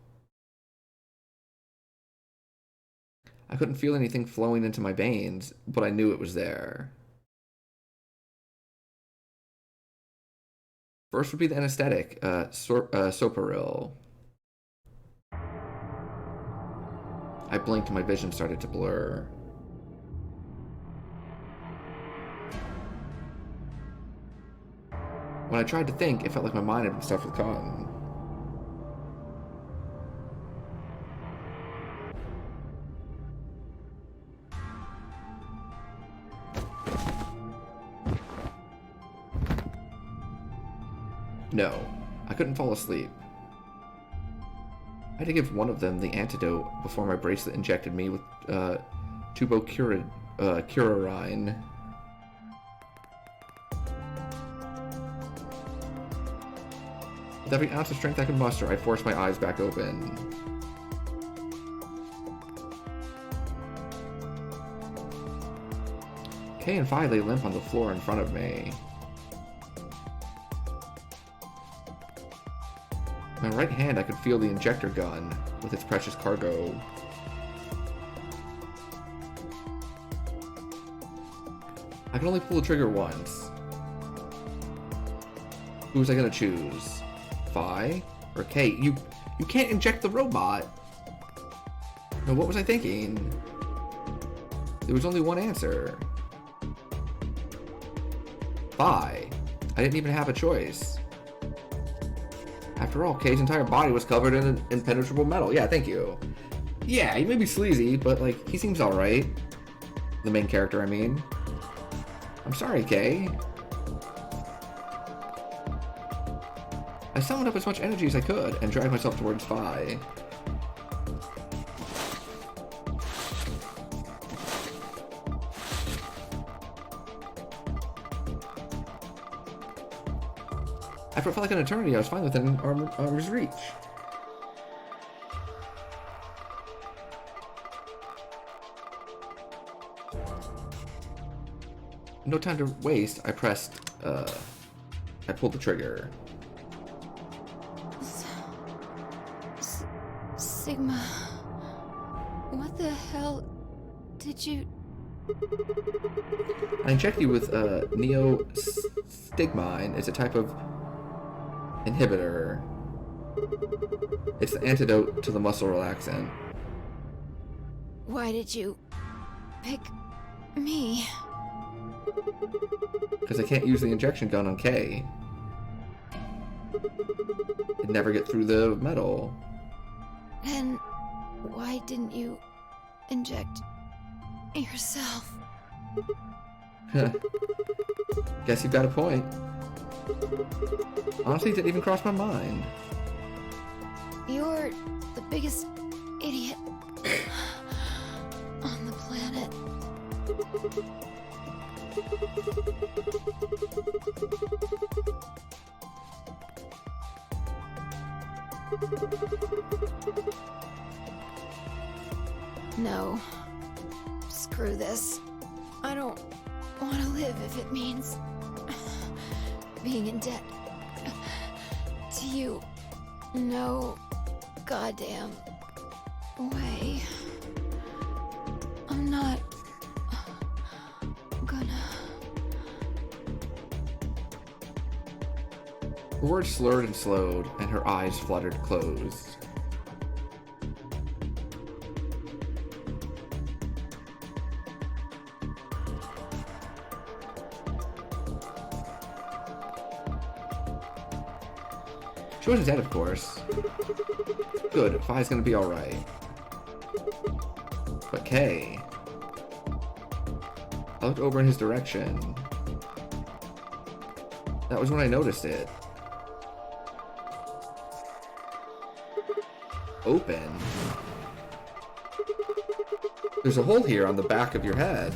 Speaker 1: I couldn't feel anything flowing into my veins, but I knew it was there. First would be the anesthetic, Soparil. I blinked and my vision started to blur. When I tried to think, it felt like my mind had been stuffed with cotton. No, I couldn't fall asleep. I had to give one of them the antidote before my bracelet injected me with tubocurarine. With every ounce of strength I could muster, I forced my eyes back open. Kay and Phi lay limp on the floor in front of me. In my right hand, I could feel the injector gun with its precious cargo. I could only pull the trigger once. Who was I gonna choose? Phi or Kay? You can't inject the robot. No, what was I thinking? There was only one answer. Phi. I didn't even have a choice. After all, Kay's entire body was covered in impenetrable metal. Yeah, thank you. Yeah, he may be sleazy, but like, he seems alright. The main character, I mean. I'm sorry, Kay. I summoned up as much energy as I could and dragged myself towards Phi. After it felt like an eternity, I was finally within arm's reach. No time to waste, I pulled the trigger.
Speaker 5: Sigma, what the hell did you...
Speaker 1: I inject you with neostigmine. It's a type of inhibitor. It's the antidote to the muscle relaxant.
Speaker 5: Why did you pick me?
Speaker 1: Because I can't use the injection gun on Kay. It'd never get through the metal.
Speaker 5: Then why didn't you inject yourself?
Speaker 1: Guess you've got a point. Honestly, it didn't even cross my mind.
Speaker 5: You're the biggest idiot on the planet. No. Screw this. I don't want to live if it means being in debt to you. No goddamn way. I'm not gonna...
Speaker 1: Her words slurred and slowed, and her eyes fluttered closed. She wasn't dead, of course. Good, Phi's gonna be alright. But Kay... I looked over in his direction. That was when I noticed it. Open. There's a hole here on the back of your head.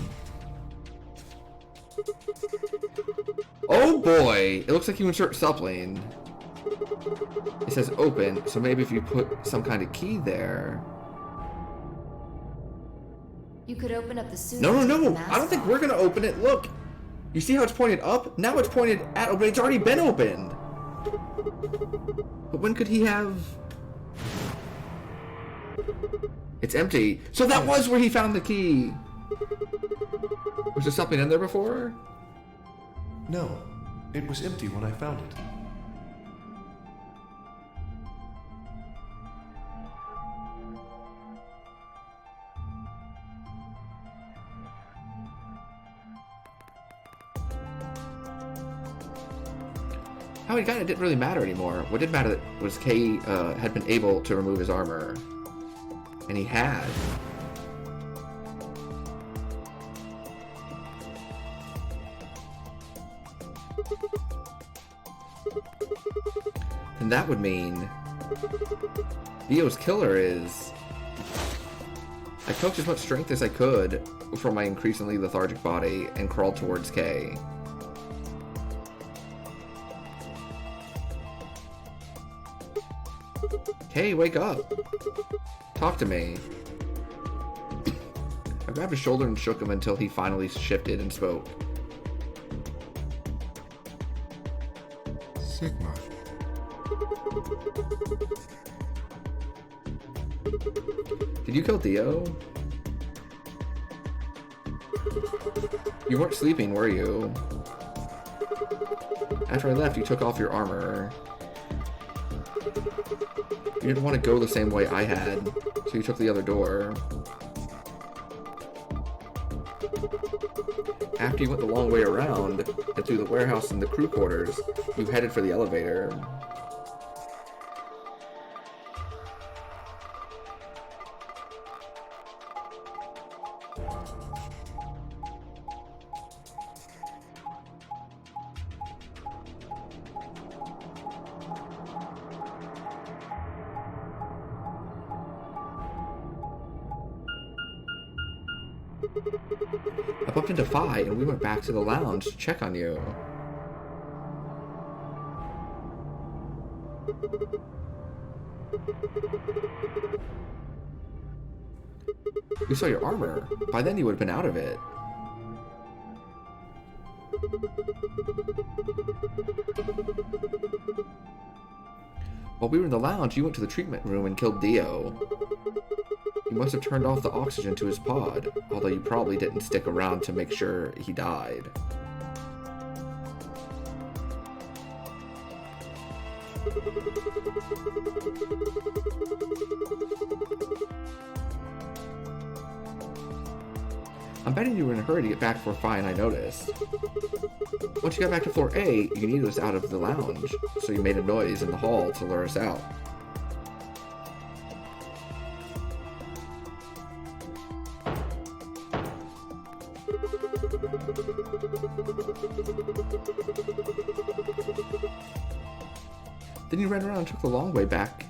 Speaker 1: Oh boy! It looks like you insert something. It says open, so maybe if you put some kind of key there...
Speaker 7: You could open up the suit.
Speaker 1: No, I don't think we're gonna open it. Look! You see how it's pointed up? Now it's pointed at open. It's already been opened! But when could he have... It's empty. So that was where he found the key! Was there something in there before?
Speaker 3: No, it was empty when I found it.
Speaker 1: How he got it didn't really matter anymore. What did matter was Kay had been able to remove his armor. And he had. And that would mean Dio's killer is... I poked as much strength as I could from my increasingly lethargic body and crawled towards Kay. Kay, wake up! Talk to me. I grabbed his shoulder and shook him until he finally shifted and spoke.
Speaker 3: Sigma.
Speaker 1: Did you kill Dio? You weren't sleeping, were you? After I left, you took off your armor. You didn't want to go the same way I had, so you took the other door. After you went the long way around and through the warehouse and the crew quarters, you headed for the elevator. I bumped into Phi and we went back to the lounge to check on you. We saw your armor. By then you would have been out of it. While we were in the lounge, you went to the treatment room and killed Dio. You must have turned off the oxygen to his pod, although you probably didn't stick around to make sure he died. I'm betting you were in a hurry to get back before Phi and I noticed. Once you got back to floor A, you needed us out of the lounge, so you made a noise in the hall to lure us out. Then you ran around and took the long way back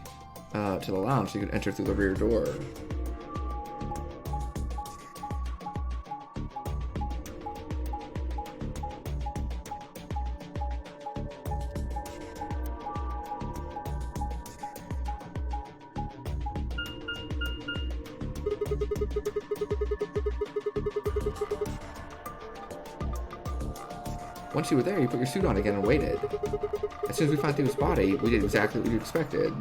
Speaker 1: to the lounge so you could enter through the rear door. Once you were there, you put your suit on again and waited. As soon as we found Theo's body, we did exactly what you expected.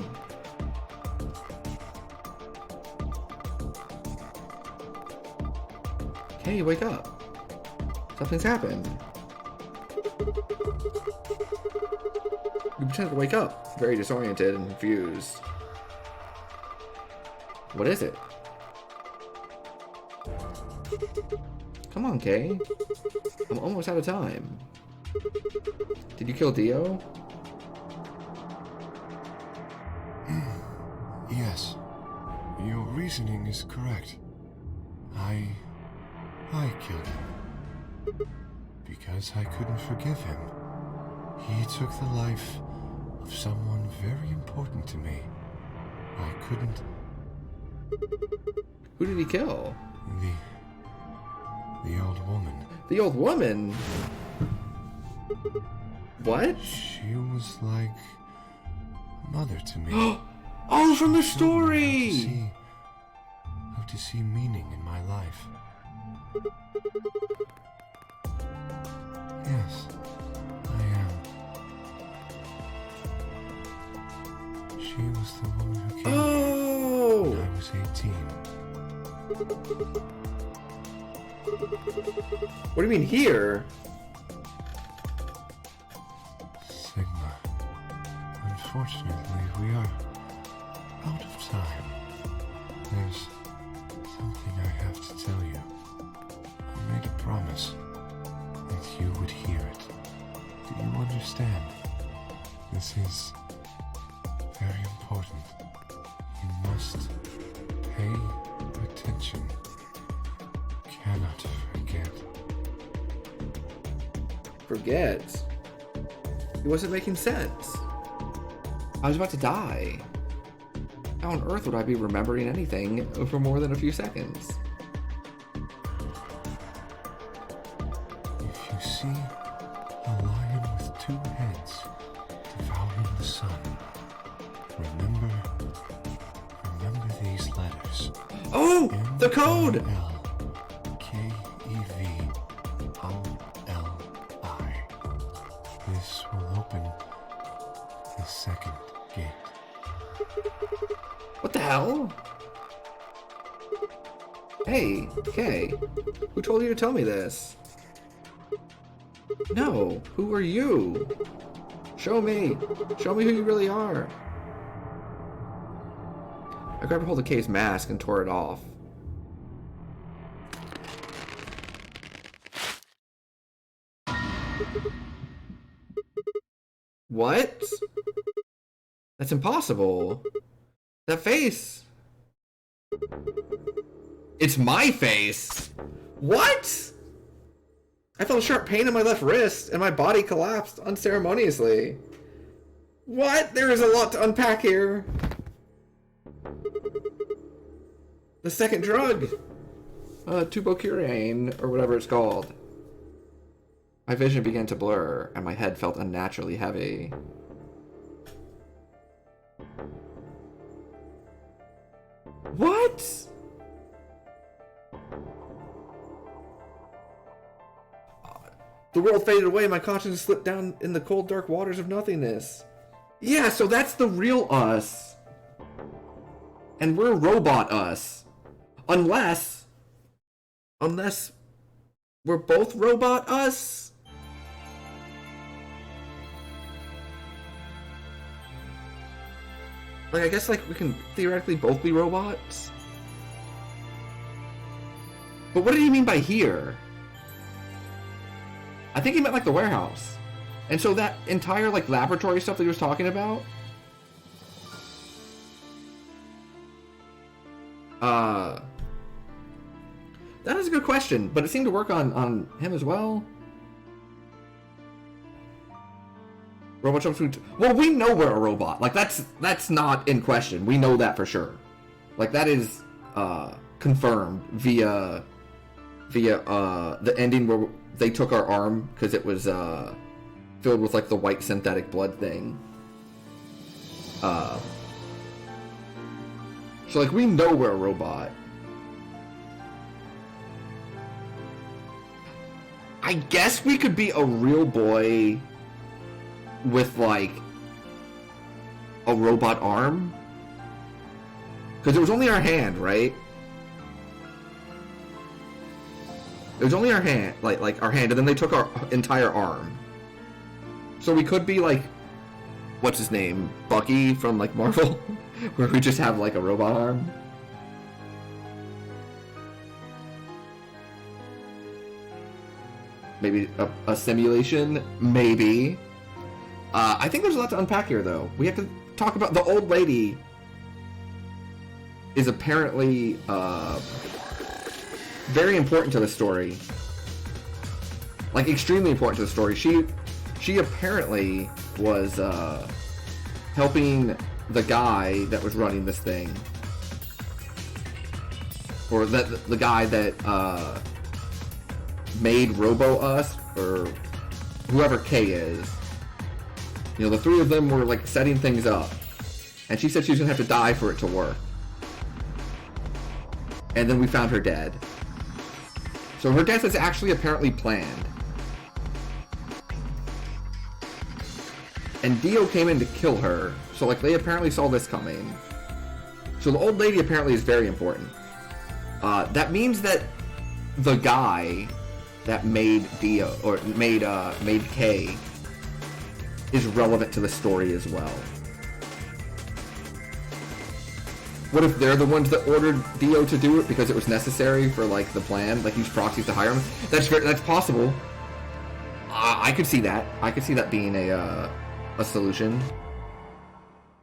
Speaker 1: Hey, wake up. Something's happened. You pretended to wake up, very disoriented and confused. What is it? Come on, Kay. I'm almost out of time. Did you kill Dio?
Speaker 3: Yes. Your reasoning is correct. I killed him. Because I couldn't forgive him. He took the life of someone very important to me. I couldn't...
Speaker 1: Who did he kill?
Speaker 3: The old woman.
Speaker 1: The old woman? What?
Speaker 3: She was like a mother to me.
Speaker 1: Oh, from the story!
Speaker 3: How to see meaning in my life. Yes, I am. She was the woman who came
Speaker 1: Oh!
Speaker 3: when I was 18.
Speaker 1: What do you mean here?
Speaker 3: Sigma. Unfortunately, we are out of time. There's something I have to tell you. I made a promise that you would hear it. Do you understand? This is very important. You must pay attention. Cannot forget.
Speaker 1: Forget? It wasn't making sense. I was about to die. How on earth would I be remembering anything for more than a few seconds?
Speaker 3: If you see a lion with two heads devouring the sun, remember these letters.
Speaker 1: Oh, the code!
Speaker 3: L-K-E-V-O-L-I. This will open the second gate.
Speaker 1: What the hell? Hey, Kay, who told you to tell me this? No, who are you? Show me who you really are. I grabbed hold of Kay's mask and tore it off. What? That's impossible. That face. It's my face. What? I felt a sharp pain in my left wrist and my body collapsed unceremoniously. What? There is a lot to unpack here. The second drug. Tubocurane, or whatever it's called. My vision began to blur and my head felt unnaturally heavy. What? The world faded away, my conscience slipped down in the cold, dark waters of nothingness. Yeah, so that's the real us. And we're robot us. Unless we're both robot us? Like, I guess, like, we can theoretically both be robots? But what did he mean by here? I think he meant, like, the warehouse. And so that entire, like, laboratory stuff that he was talking about? That is a good question, but it seemed to work on him as well. Robot jumps through. Well, we know we're a robot. Like, that's not in question. We know that for sure. Like, that is confirmed via the ending where they took our arm because it was filled with like the white synthetic blood thing. So like, we know we're a robot. I guess we could be a real boy with like a robot arm, because it was only our hand, right? It was only our hand, like our hand, and then they took our entire arm. So we could be like, what's his name, Bucky from like Marvel, where we just have like a robot arm. Maybe a simulation, maybe. I think there's a lot to unpack here, though. We have to talk about the old lady. Is apparently very important to the story, like extremely important to the story. She apparently was helping the guy that was running this thing, or the guy that made Robo-Us, or whoever Kay is. You know, the three of them were like setting things up, and she said she was gonna have to die for it to work. And then we found her dead. So her death is actually apparently planned. And Dio came in to kill her, so like they apparently saw this coming. So the old lady apparently is very important. That means that the guy that made Dio, or made Kay, is relevant to the story as well. What if they're the ones that ordered Dio to do it because it was necessary for like the plan, like use proxies to hire him? That's possible. I could see that. I could see that being a solution.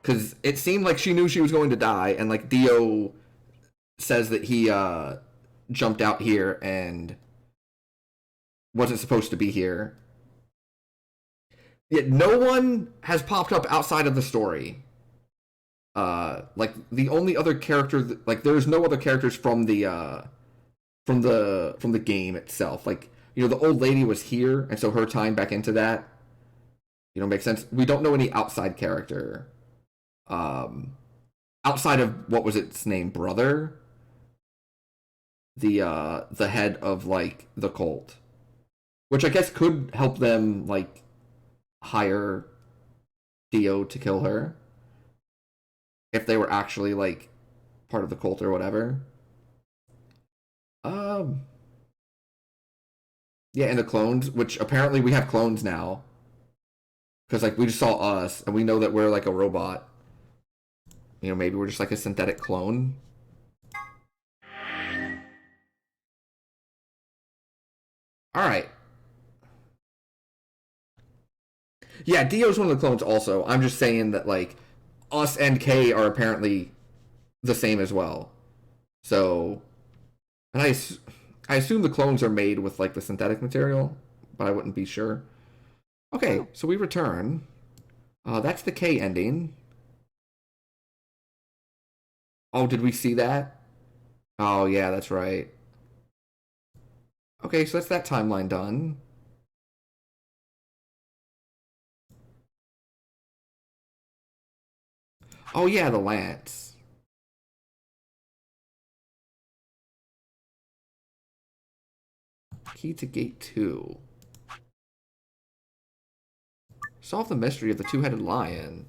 Speaker 1: Because it seemed like she knew she was going to die, and like Dio says that he jumped out here and wasn't supposed to be here. Yet no one has popped up outside of the story like the only other character, like there's no other characters from the game itself. Like, you know, the old lady was here, and so her tying back into that, you know, makes sense. We don't know any outside character, outside of what was its name, brother, the head of like the cult, which I guess could help them like hire Dio to kill her if they were actually like part of the cult or whatever. Yeah, and the clones, which apparently we have clones now. Because, like, we just saw us, and we know that we're, like, a robot. You know, maybe we're just, like, a synthetic clone. Alright. Yeah, Dio's one of the clones also. I'm just saying that, like, us and Kay are apparently the same as well. So, and I assume the clones are made with, like, the synthetic material, but I wouldn't be sure. Okay, so we return. That's the K ending. Oh, did we see that? Oh, yeah, that's right. Okay, so that's that timeline done. Oh, yeah, the Lance. Key to gate 2. Solve the mystery of the two-headed lion.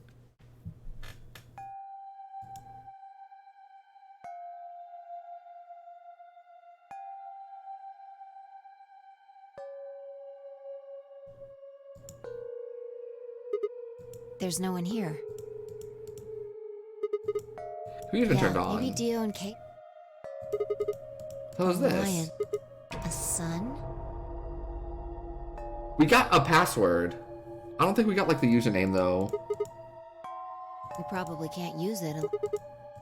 Speaker 7: There's no one here.
Speaker 1: Who even turned on?
Speaker 7: Maybe Dio and Kate.
Speaker 1: How's this?
Speaker 7: Lion. A son?
Speaker 1: We got a password. I don't think we got, like, the username, though.
Speaker 7: We probably can't use it.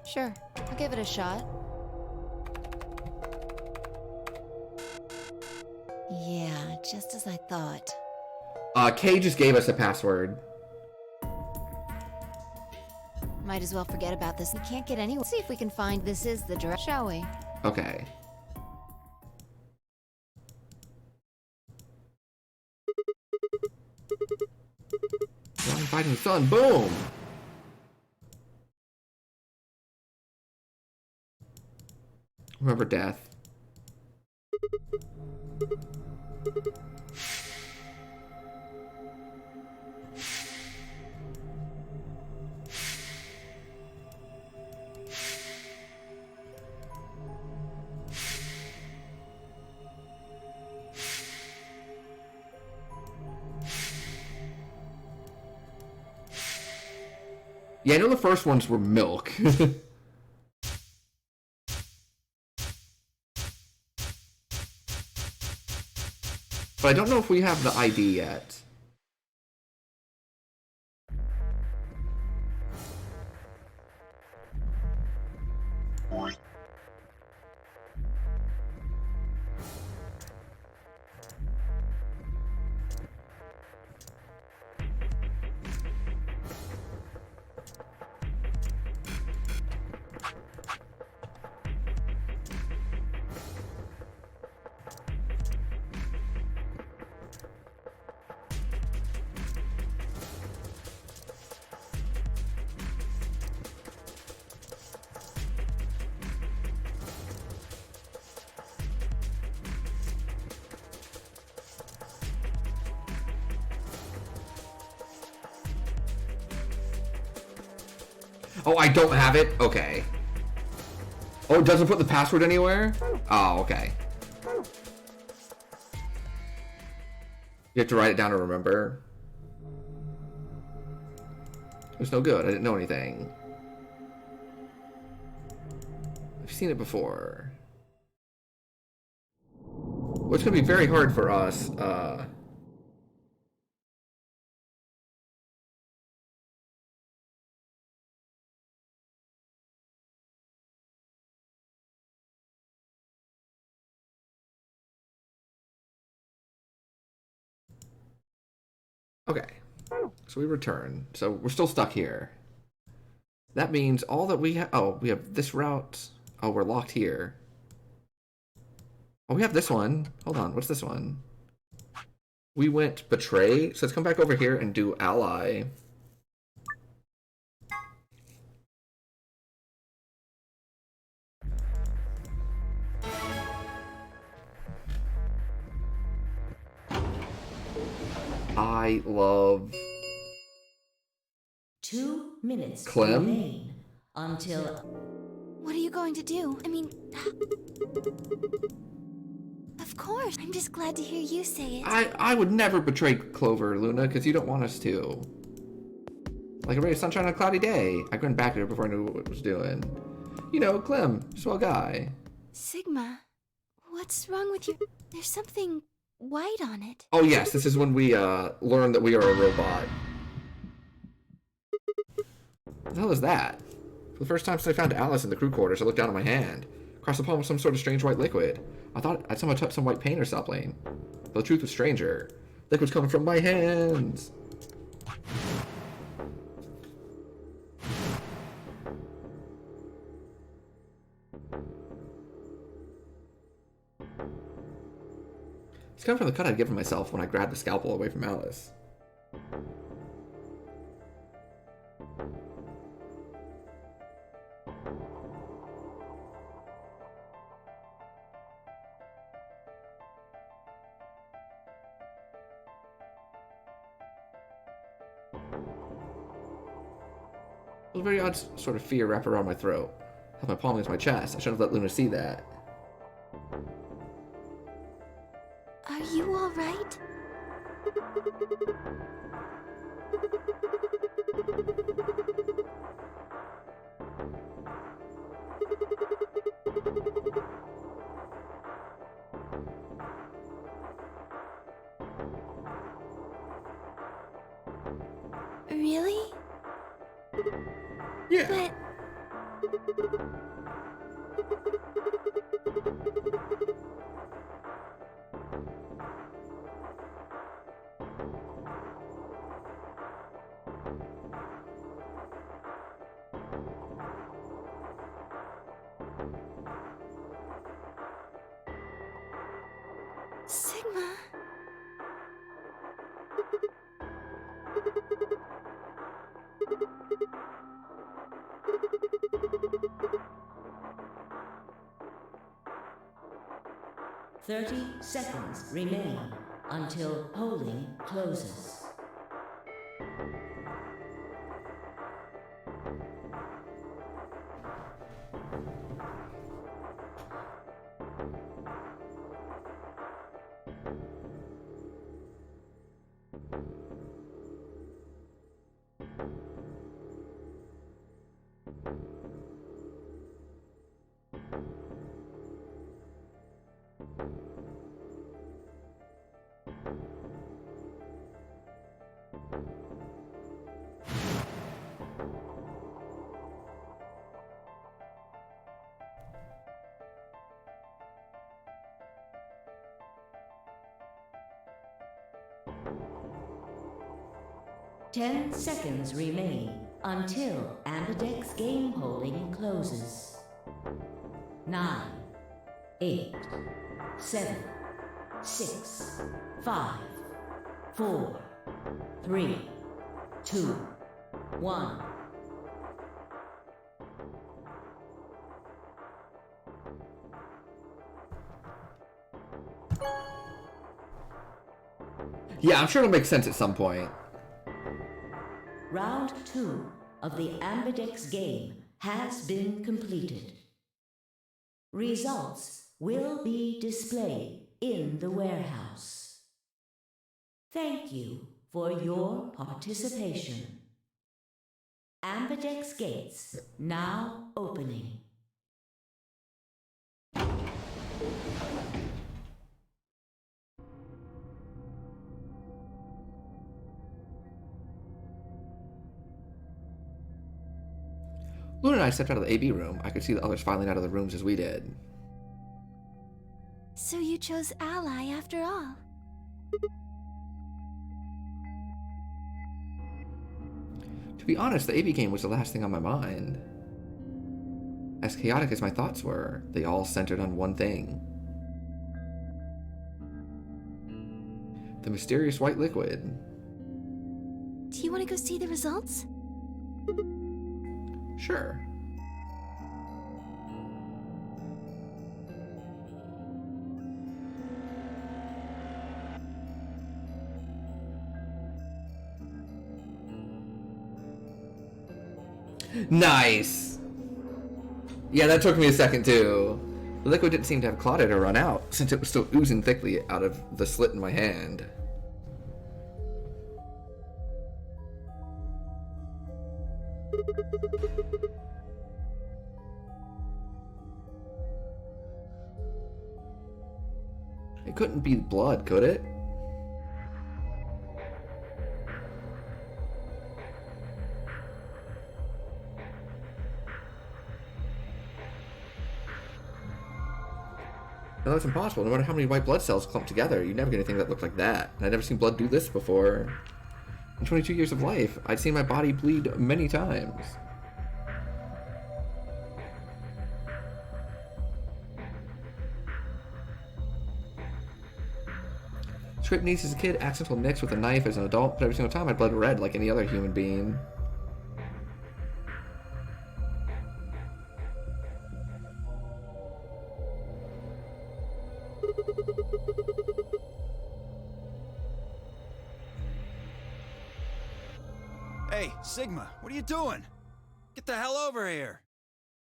Speaker 7: Sure, I'll give it a shot. Yeah, just as I thought.
Speaker 1: Kay just gave us a password.
Speaker 7: Might as well forget about this. We can't get anywhere. See if we can find this is the direct, shall we?
Speaker 1: Okay. Lion fighting the sun. Boom! Remember death. Yeah, I know the first ones were milk. But I don't know if we have the ID yet. Oh, I don't have it? Okay. Oh, it doesn't put the password anywhere? Oh, okay. You have to write it down to remember. It was no good. I didn't know anything. I've seen it before. Well, it's going to be very hard for us. Okay, so we return. So we're still stuck here. That means all that we have... Oh, we have this route. Oh, we're locked here. Oh, we have this one. Hold on, what's this one? We went Betray, so let's come back over here and do Ally. I love
Speaker 11: 2 minutes
Speaker 1: Clem?
Speaker 11: remain until.
Speaker 5: What are you going to do? I mean, of course. I'm just glad to hear you say it.
Speaker 1: I would never betray Clover, Luna, because you don't want us to. Like a ray of sunshine on a cloudy day. I grinned back at her before I knew what it was doing. You know, Clem, swell guy.
Speaker 5: Sigma, what's wrong with you? There's something white on it.
Speaker 1: Oh yes, this is when we learn that we are a robot. What the hell is that? For the first time since I found Alice in the crew quarters, I looked down at my hand. Across the palm was some sort of strange white liquid. I thought I'd somehow touched some white paint or something. But the truth was stranger. Liquid's coming from my hands. It's coming from the cut I'd given myself when I grabbed the scalpel away from Alice. A very odd sort of fear wrapped around my throat. I held my palm against my chest. I shouldn't have let Luna see that.
Speaker 5: Are you all right? Really?
Speaker 1: Yeah.
Speaker 5: But... Sigma...
Speaker 11: 30 seconds remain until polling closes. Ten seconds remain until Ambidex game polling closes. 9, 8, 7, 6, 5, 4, 3, 2, 1.
Speaker 1: Yeah, I'm sure it'll make sense at some point.
Speaker 11: Round 2 of the Ambidex game has been completed. Results will be displayed in the warehouse. Thank you for your participation. Ambidex gates now opening.
Speaker 1: Luna and I stepped out of the AB room. I could see the others filing out of the rooms as we did.
Speaker 5: So you chose Ally after all.
Speaker 1: To To be honest, the AB game was the last thing on my mind. As chaotic as my thoughts were, they all centered on one thing. The mysterious white liquid.
Speaker 5: Do you want to go see the results?
Speaker 1: Sure. Nice! Yeah, that took me a second too. The liquid didn't seem to have clotted or run out, since it was still oozing thickly out of the slit in my hand. It couldn't be blood, could it? No, that's impossible. No matter how many white blood cells clump together, you never get anything that looked like that. And I'd never seen blood do this before. In 22 years of life, I'd seen my body bleed many times. Scraped knees as a kid, accidental nicks with a knife as an adult, but every single time I bled red like any other human being.
Speaker 6: Hey, Sigma, what are you doing? Get the hell over here.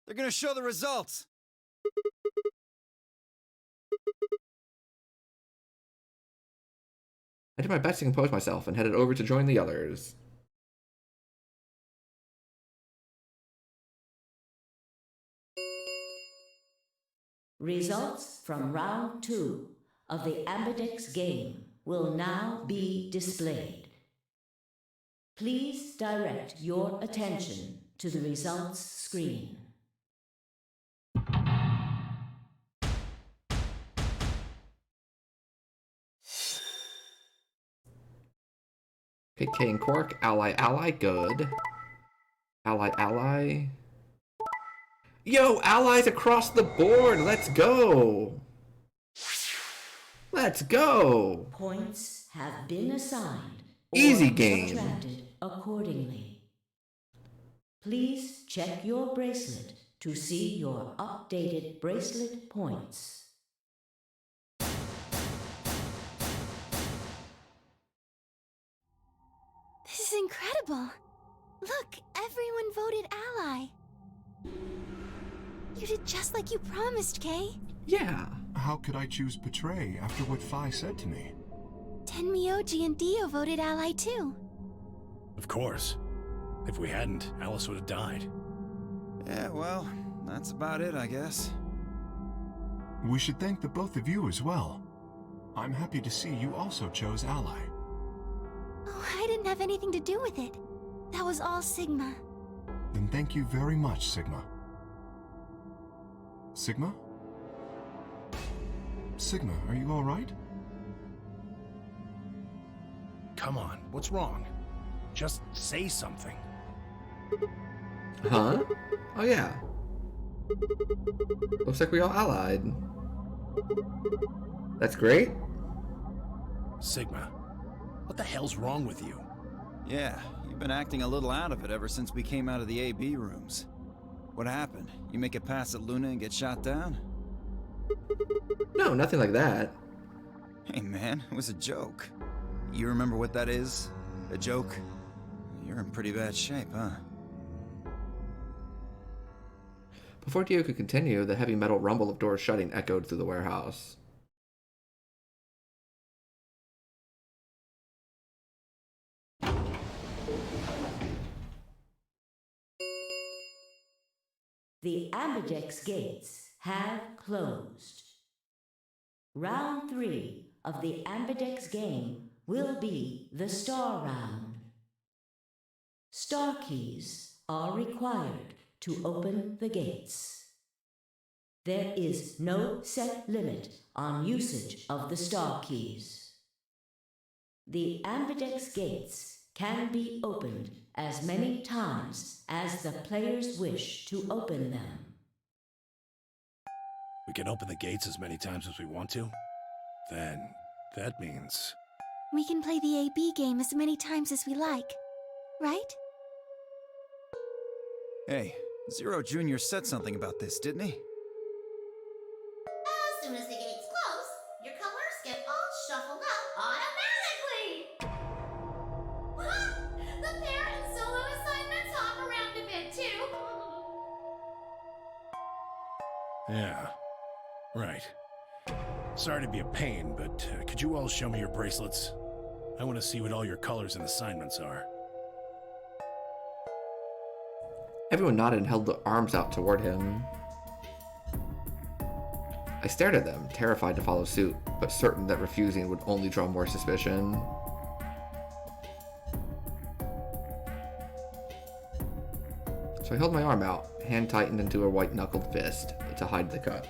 Speaker 6: They're gonna show the results.
Speaker 1: I did my best to compose myself and headed over to join the others.
Speaker 11: Results from round 2 of the Ambidex game will now be displayed. Please direct your attention to the results screen.
Speaker 1: Okay, K and Quark, ally, ally, good. Ally, ally. Yo, allies across the board, let's go! Let's go!
Speaker 11: Points have been assigned
Speaker 1: Easy
Speaker 11: or
Speaker 1: game.
Speaker 11: subtracted accordingly. Please check your bracelet to see your updated bracelet points.
Speaker 5: This is incredible. Look, everyone voted ally. You did just like you promised, Kay.
Speaker 1: Yeah.
Speaker 3: How could I choose Betray after what Phi said to me?
Speaker 5: Tenmyoji and Dio voted ally too.
Speaker 8: Of course. If we hadn't, Alice would have died.
Speaker 6: Yeah, well, that's about it, I guess.
Speaker 3: We should thank the both of you as well. I'm happy to see you also chose Ally.
Speaker 5: Oh, I didn't have anything to do with it. That was all Sigma.
Speaker 3: Then thank you very much, Sigma. Sigma? Sigma, are you alright?
Speaker 8: Come on, what's wrong? Just say something.
Speaker 1: Huh? Oh yeah. Looks like we all allied. That's great.
Speaker 8: Sigma, what the hell's wrong with you?
Speaker 6: Yeah, you've been acting a little out of it ever since we came out of the AB rooms. What happened? You make it past at Luna and get shot down?
Speaker 1: No, nothing like that.
Speaker 6: Hey man, it was a joke. You remember what that is? A joke? You're in pretty bad shape, huh?
Speaker 1: Before Dio could continue, the heavy metal rumble of doors shutting echoed through the warehouse.
Speaker 11: The Ambidex gates have closed. Round 3 of the Ambidex game will be the Star Round. Star keys are required to open the gates. There is no set limit on usage of the Star keys. The Ambidex gates can be opened as many times as the players wish to open them.
Speaker 8: We can open the gates as many times as we want to? Then that means...
Speaker 5: We can play the AB game as many times as we like, right?
Speaker 12: Hey, Zero Jr. said something about this, didn't he?
Speaker 9: As soon as the gates close, your colors get all shuffled out automatically! The pair and solo assignments hop around a bit too.
Speaker 8: Yeah, right. Sorry to be a pain, but could you all show me your bracelets? I want to see what all your colors and assignments are.
Speaker 1: Everyone nodded and held their arms out toward him. I stared at them, terrified to follow suit, but certain that refusing would only draw more suspicion. So I held my arm out, hand tightened into a white-knuckled fist to hide the cut.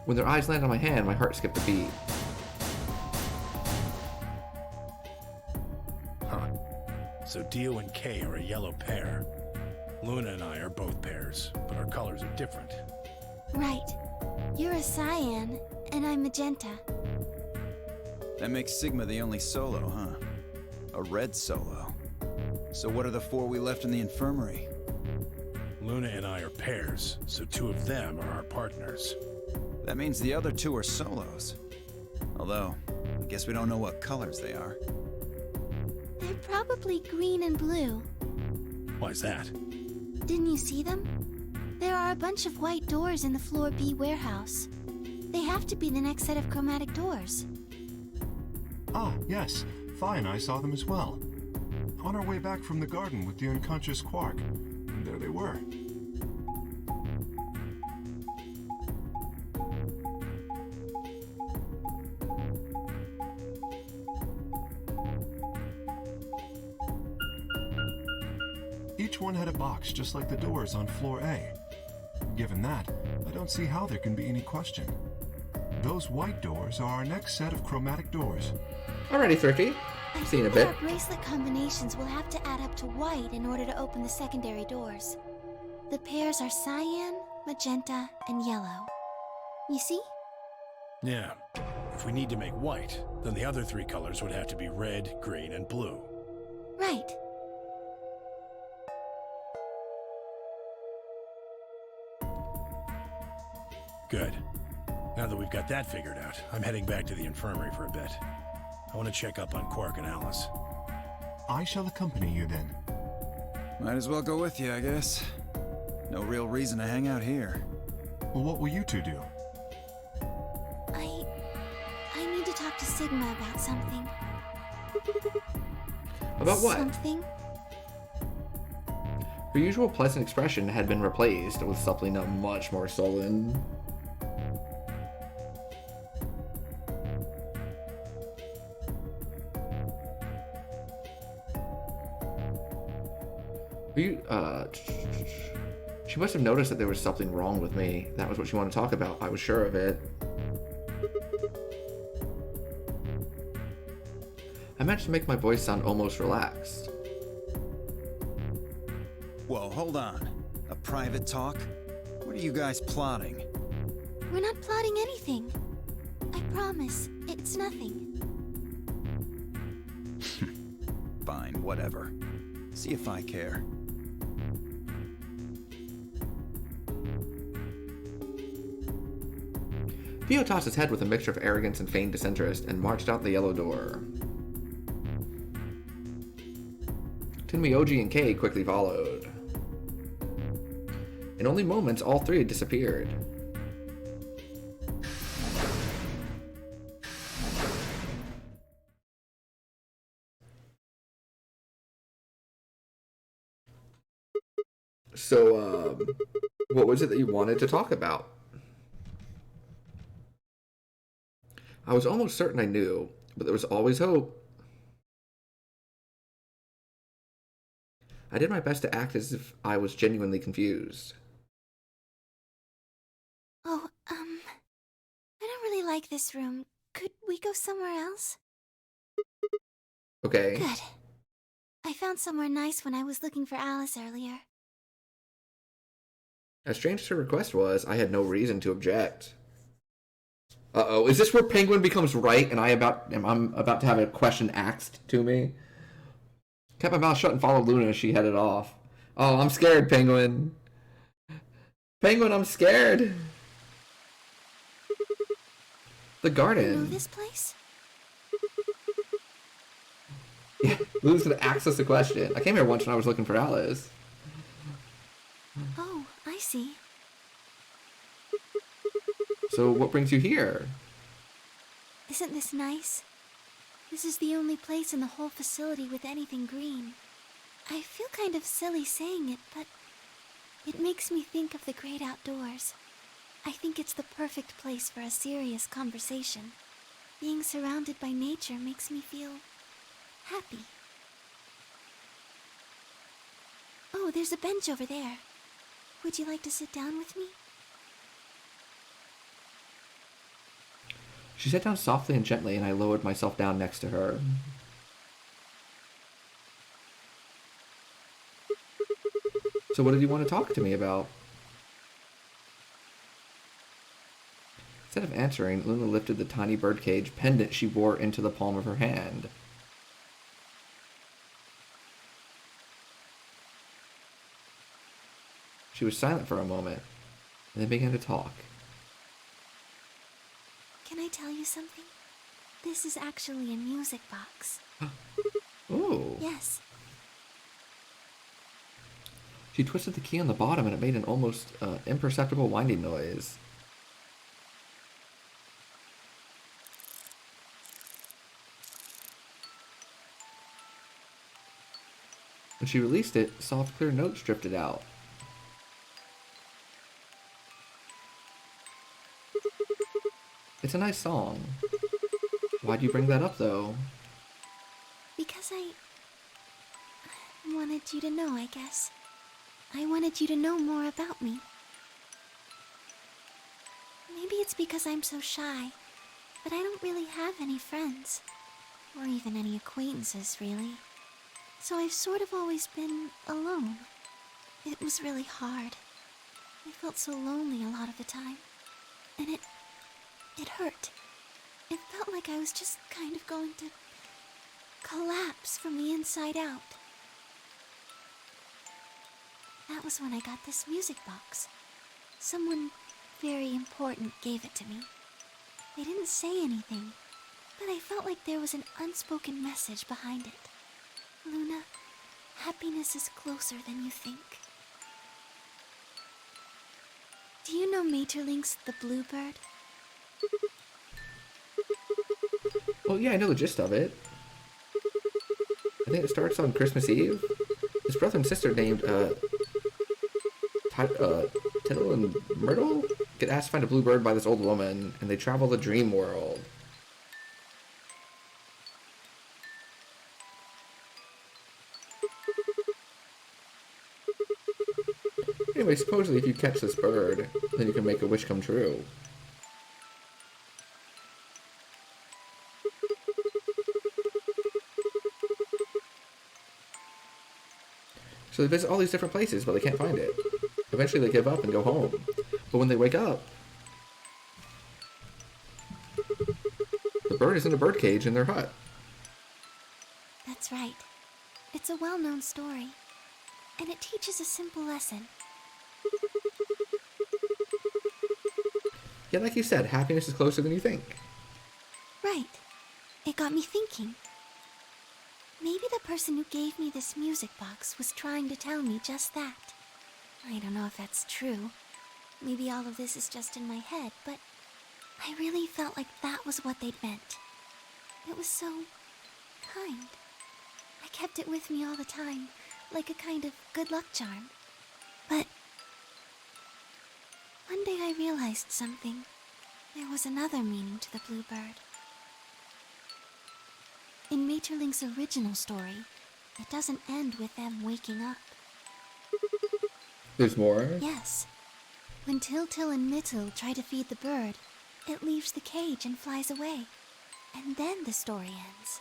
Speaker 1: When their eyes landed on my hand, my heart skipped a beat.
Speaker 8: Huh. So Dio and Kay are a yellow pair. Luna and I are both pairs, but our colors are different.
Speaker 5: Right. You're a cyan, and I'm magenta.
Speaker 12: That makes Sigma the only solo, huh? A red solo. So what are the 4 we left in the infirmary?
Speaker 8: Luna and I are pairs, so 2 of them are our partners.
Speaker 12: That means the other 2 are solos. Although, I guess we don't know what colors they are.
Speaker 5: They're probably green and blue.
Speaker 8: Why's that?
Speaker 5: Didn't you see them? There are a bunch of white doors in the Floor B warehouse. They have to be the next set of chromatic doors.
Speaker 3: Ah, yes. Fi and I saw them as well. On our way back from the garden with the unconscious Quark. And there they were. Each one had a box just like the doors on floor A. Given that, I don't see how there can be any question. Those white doors are our next set of chromatic doors.
Speaker 1: Alrighty, Thrifty.
Speaker 5: I
Speaker 1: Seen a
Speaker 5: think
Speaker 1: bit.
Speaker 5: that our bracelet combinations will have to add up to white in order to open the secondary doors. The pairs are cyan, magenta, and yellow. You see?
Speaker 8: Yeah. If we need to make white, then the other 3 colors would have to be red, green, and blue.
Speaker 5: Right.
Speaker 8: Good. Now that we've got that figured out, I'm heading back to the infirmary for a bit. I want to check up on Quark and Alice.
Speaker 3: I shall accompany you then.
Speaker 12: Might as well go with you, I guess. No real reason to hang out here.
Speaker 3: Well, what will you 2 do?
Speaker 5: I need to talk to Sigma about something.
Speaker 1: About what?
Speaker 5: Something?
Speaker 1: Her usual pleasant expression had been replaced with something not much more sullen. She must have noticed that there was something wrong with me. That was what she wanted to talk about. I was sure of it. I managed to make my voice sound almost relaxed.
Speaker 12: Whoa, hold on. A private talk? What are you guys plotting?
Speaker 5: We're not plotting anything. I promise, it's nothing.
Speaker 12: Fine, whatever. See if I care.
Speaker 1: Theo tossed his head with a mixture of arrogance and feigned disinterest and marched out the yellow door. Tenmyoji and Kay quickly followed. In only moments, all 3 had disappeared. So, what was it that you wanted to talk about? I was almost certain I knew, but there was always hope. I did my best to act as if I was genuinely confused.
Speaker 5: Oh, I don't really like this room. Could we go somewhere else?
Speaker 1: Okay.
Speaker 5: Good. I found somewhere nice when I was looking for Alice earlier.
Speaker 1: As strange as her request was, I had no reason to object. Uh-oh, is this where Penguin becomes right and I'm about to have a question asked to me? Kept my mouth shut and followed Luna as she headed off. Oh, I'm scared, Penguin. Penguin, I'm scared. The garden.
Speaker 5: You know this place?
Speaker 1: Yeah, Luna's gonna ask us a question. I came here once when I was looking for Alice.
Speaker 5: Oh, I see.
Speaker 1: So what brings you here?
Speaker 5: Isn't this nice? This is the only place in the whole facility with anything green. I feel kind of silly saying it, but it makes me think of the great outdoors. I think it's the perfect place for a serious conversation. Being surrounded by nature makes me feel happy. Oh, there's a bench over there. Would you like to sit down with me?
Speaker 1: She sat down softly and gently, and I lowered myself down next to her. So what did you want to talk to me about? Instead of answering, Luna lifted the tiny birdcage pendant she wore into the palm of her hand. She was silent for a moment, and then began to talk.
Speaker 5: Can I tell you something? This is actually a music box.
Speaker 1: Ooh.
Speaker 5: Yes.
Speaker 1: She twisted the key on the bottom and it made an almost imperceptible winding noise. When she released it, soft, clear notes drifted out. It's a nice song. Why'd you bring that up, though?
Speaker 5: Because I wanted you to know, I guess. I wanted you to know more about me. Maybe it's because I'm so shy, but I don't really have any friends. Or even any acquaintances, really. So I've sort of always been alone. It was really hard. I felt so lonely a lot of the time. And it hurt. It felt like I was just kind of going to collapse from the inside out. That was when I got this music box. Someone very important gave it to me. They didn't say anything, but I felt like there was an unspoken message behind it. Luna, happiness is closer than you think. Do you know Maeterlinck's The Bluebird?
Speaker 1: Well, yeah, I know the gist of it. I think it starts on Christmas Eve. His brother and sister named, Tittle and Myrtle get asked to find a bluebird by this old woman, and they travel the dream world. Anyway, supposedly if you catch this bird, then you can make a wish come true. So they visit all these different places, but they can't find it. Eventually they give up and go home. But when they wake up, the bird is in a birdcage in their hut.
Speaker 5: That's right. It's a well-known story, and it teaches a simple lesson.
Speaker 1: Yeah, like you said, happiness is closer than you think.
Speaker 5: Right. It got me thinking. Maybe the person who gave me this music box was trying to tell me just that. I don't know if that's true. Maybe all of this is just in my head, but I really felt like that was what they'd meant. It was so kind. I kept it with me all the time, like a kind of good luck charm. But one day I realized something. There was another meaning to the bluebird. In Maeterlinck's original story, it doesn't end with them waking up.
Speaker 1: There's more?
Speaker 5: Yes. When Tiltil and Mittil try to feed the bird, it leaves the cage and flies away. And then the story ends.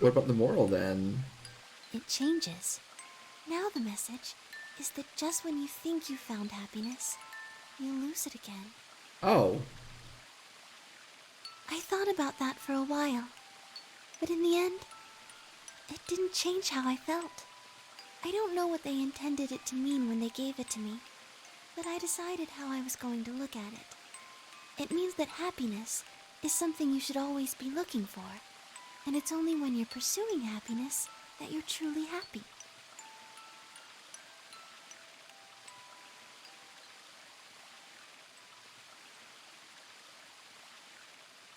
Speaker 1: What about the moral then?
Speaker 5: It changes. Now the message is that just when you think you found happiness, you lose it again.
Speaker 1: Oh.
Speaker 5: I thought about that for a while, but in the end, it didn't change how I felt. I don't know what they intended it to mean when they gave it to me, but I decided how I was going to look at it. It means that happiness is something you should always be looking for, and it's only when you're pursuing happiness that you're truly happy.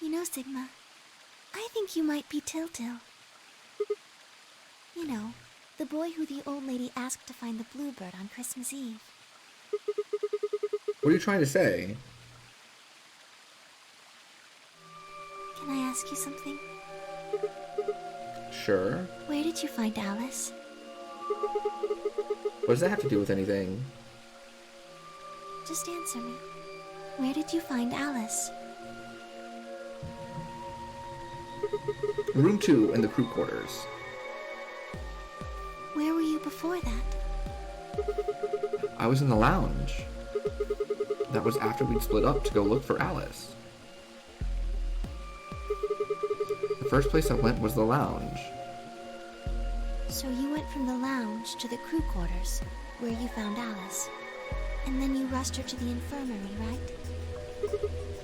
Speaker 5: You know, Sigma, I think you might be Tiltil. You know, the boy who the old lady asked to find the bluebird on Christmas Eve.
Speaker 1: What are you trying to say?
Speaker 5: Can I ask you something?
Speaker 1: Sure.
Speaker 5: Where did you find Alice?
Speaker 1: What does that have to do with anything?
Speaker 5: Just answer me. Where did you find Alice?
Speaker 1: Room 2 in the crew quarters.
Speaker 5: Where were you before that?
Speaker 1: I was in the lounge. That was after we'd split up to go look for Alice. The first place I went was the lounge.
Speaker 5: So you went from the lounge to the crew quarters, where you found Alice. And then you rushed her to the infirmary, right?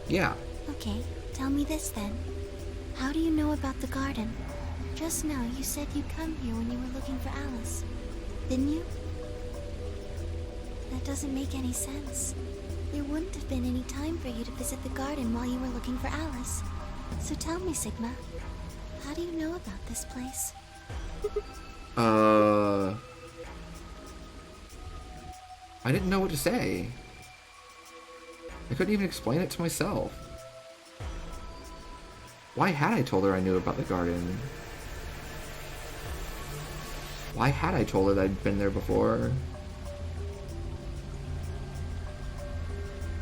Speaker 1: Yeah.
Speaker 5: Okay, tell me this then. How do you know about the garden? Just now you said you'd come here when you were looking for Alice. Didn't you? That doesn't make any sense. There wouldn't have been any time for you to visit the garden while you were looking for Alice. So tell me, Sigma, how do you know about this place?
Speaker 1: I didn't know what to say. I couldn't even explain it to myself. Why had I told her I knew about the garden? Why had I told her that I'd been there before?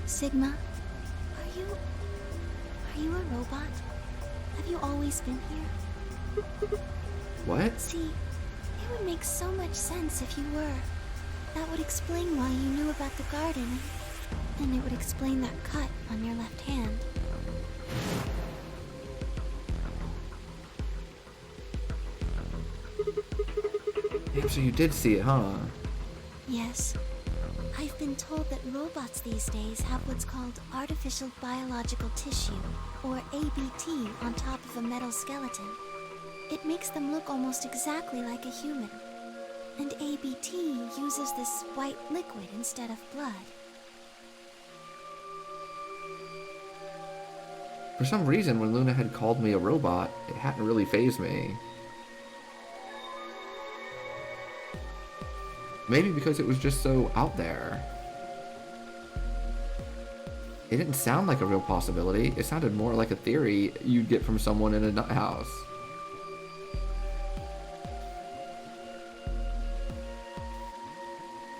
Speaker 5: Sigma, are you a robot? Have you always been here?
Speaker 1: What?
Speaker 5: See, it would make so much sense if you were. That would explain why you knew about the garden, and it would explain that cut on your left hand.
Speaker 1: Yeah, so you did see it, huh?
Speaker 5: Yes. I've been told that robots these days have what's called artificial biological tissue, or ABT, on top of a metal skeleton. It makes them look almost exactly like a human. And ABT uses this white liquid instead of blood.
Speaker 1: For some reason, when Luna had called me a robot, it hadn't really fazed me. Maybe because it was just so out there. It didn't sound like a real possibility. It sounded more like a theory you'd get from someone in a nut house.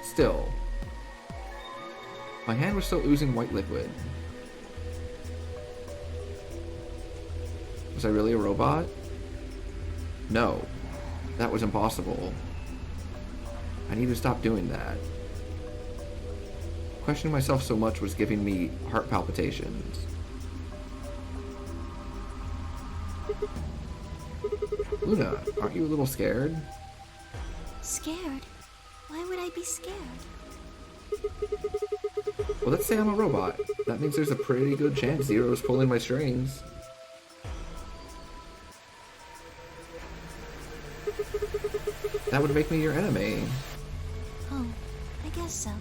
Speaker 1: Still, my hand was still oozing white liquid. Was I really a robot? No, that was impossible. I need to stop doing that. Questioning myself so much was giving me heart palpitations. Luna, aren't you a little scared?
Speaker 5: Scared? Why would I be scared?
Speaker 1: Well, let's say I'm a robot. That means there's a pretty good chance Zero's pulling my strings. That would make me your enemy.
Speaker 5: Oh, I guess so.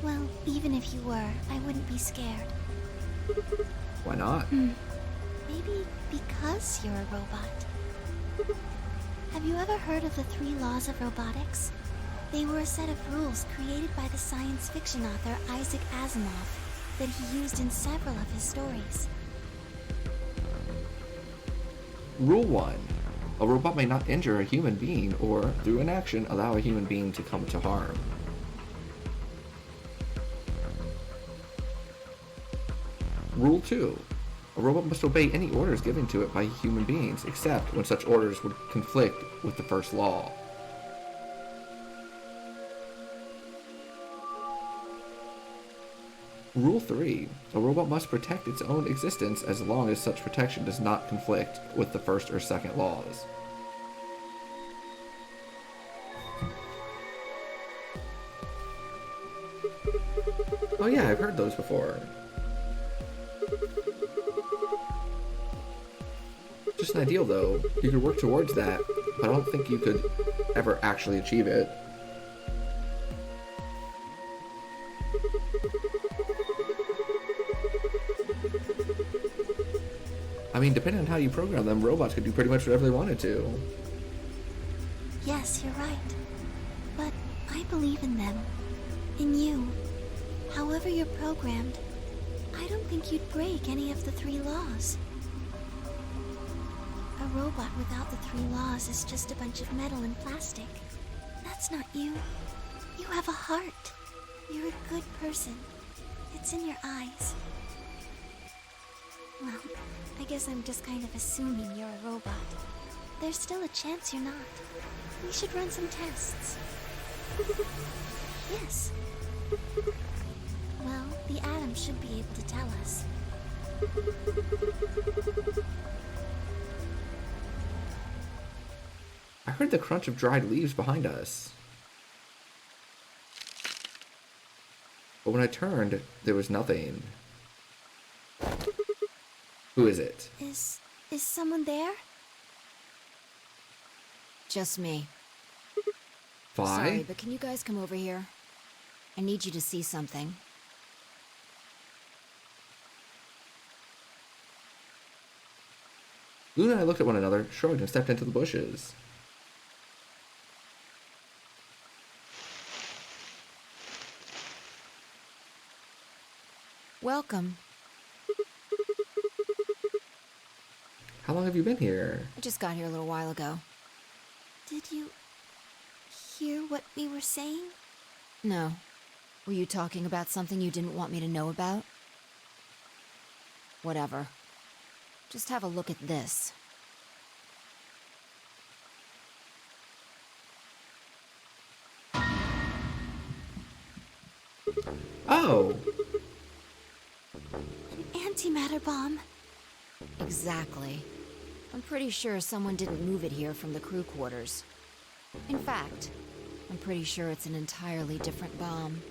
Speaker 5: Well, even if you were, I wouldn't be scared.
Speaker 1: Why not?
Speaker 5: Maybe because you're a robot. Have you ever heard of the 3 laws of robotics? They were a set of rules created by the science fiction author Isaac Asimov that he used in several of his stories.
Speaker 1: Rule 1. A robot may not injure a human being or, through inaction, allow a human being to come to harm. Rule 2. A robot must obey any orders given to it by human beings, except when such orders would conflict with the first law. Rule 3. A robot must protect its own existence as long as such protection does not conflict with the first or second laws. Oh yeah, I've heard those before. Just an ideal though. You could work towards that, but I don't think you could ever actually achieve it. I mean, depending on how you program them, robots could do pretty much whatever they wanted to.
Speaker 5: Yes, you're right. But I believe in them. In you. However you're programmed, I don't think you'd break any of the 3 laws. A robot without the 3 laws is just a bunch of metal and plastic. That's not you. You have a heart. You're a good person. It's in your eyes. Well, I guess I'm just kind of assuming you're a robot. There's still a chance you're not. We should run some tests. Yes. Well, the atom should be able to tell us.
Speaker 1: I heard the crunch of dried leaves behind us. But when I turned, there was nothing. Who is it?
Speaker 5: Is someone there?
Speaker 7: Just me.
Speaker 1: Vi?
Speaker 7: Sorry, but can you guys come over here? I need you to see something.
Speaker 1: Luna and I looked at one another, shrugged, and stepped into the bushes.
Speaker 7: Welcome.
Speaker 1: How long have you been here?
Speaker 7: I just got here a little while ago.
Speaker 5: Did you hear what we were saying?
Speaker 7: No. Were you talking about something you didn't want me to know about? Whatever. Just have a look at this.
Speaker 1: Oh!
Speaker 5: An antimatter bomb.
Speaker 7: Exactly. I'm pretty sure someone didn't move it here from the crew quarters. In fact, I'm pretty sure it's an entirely different bomb.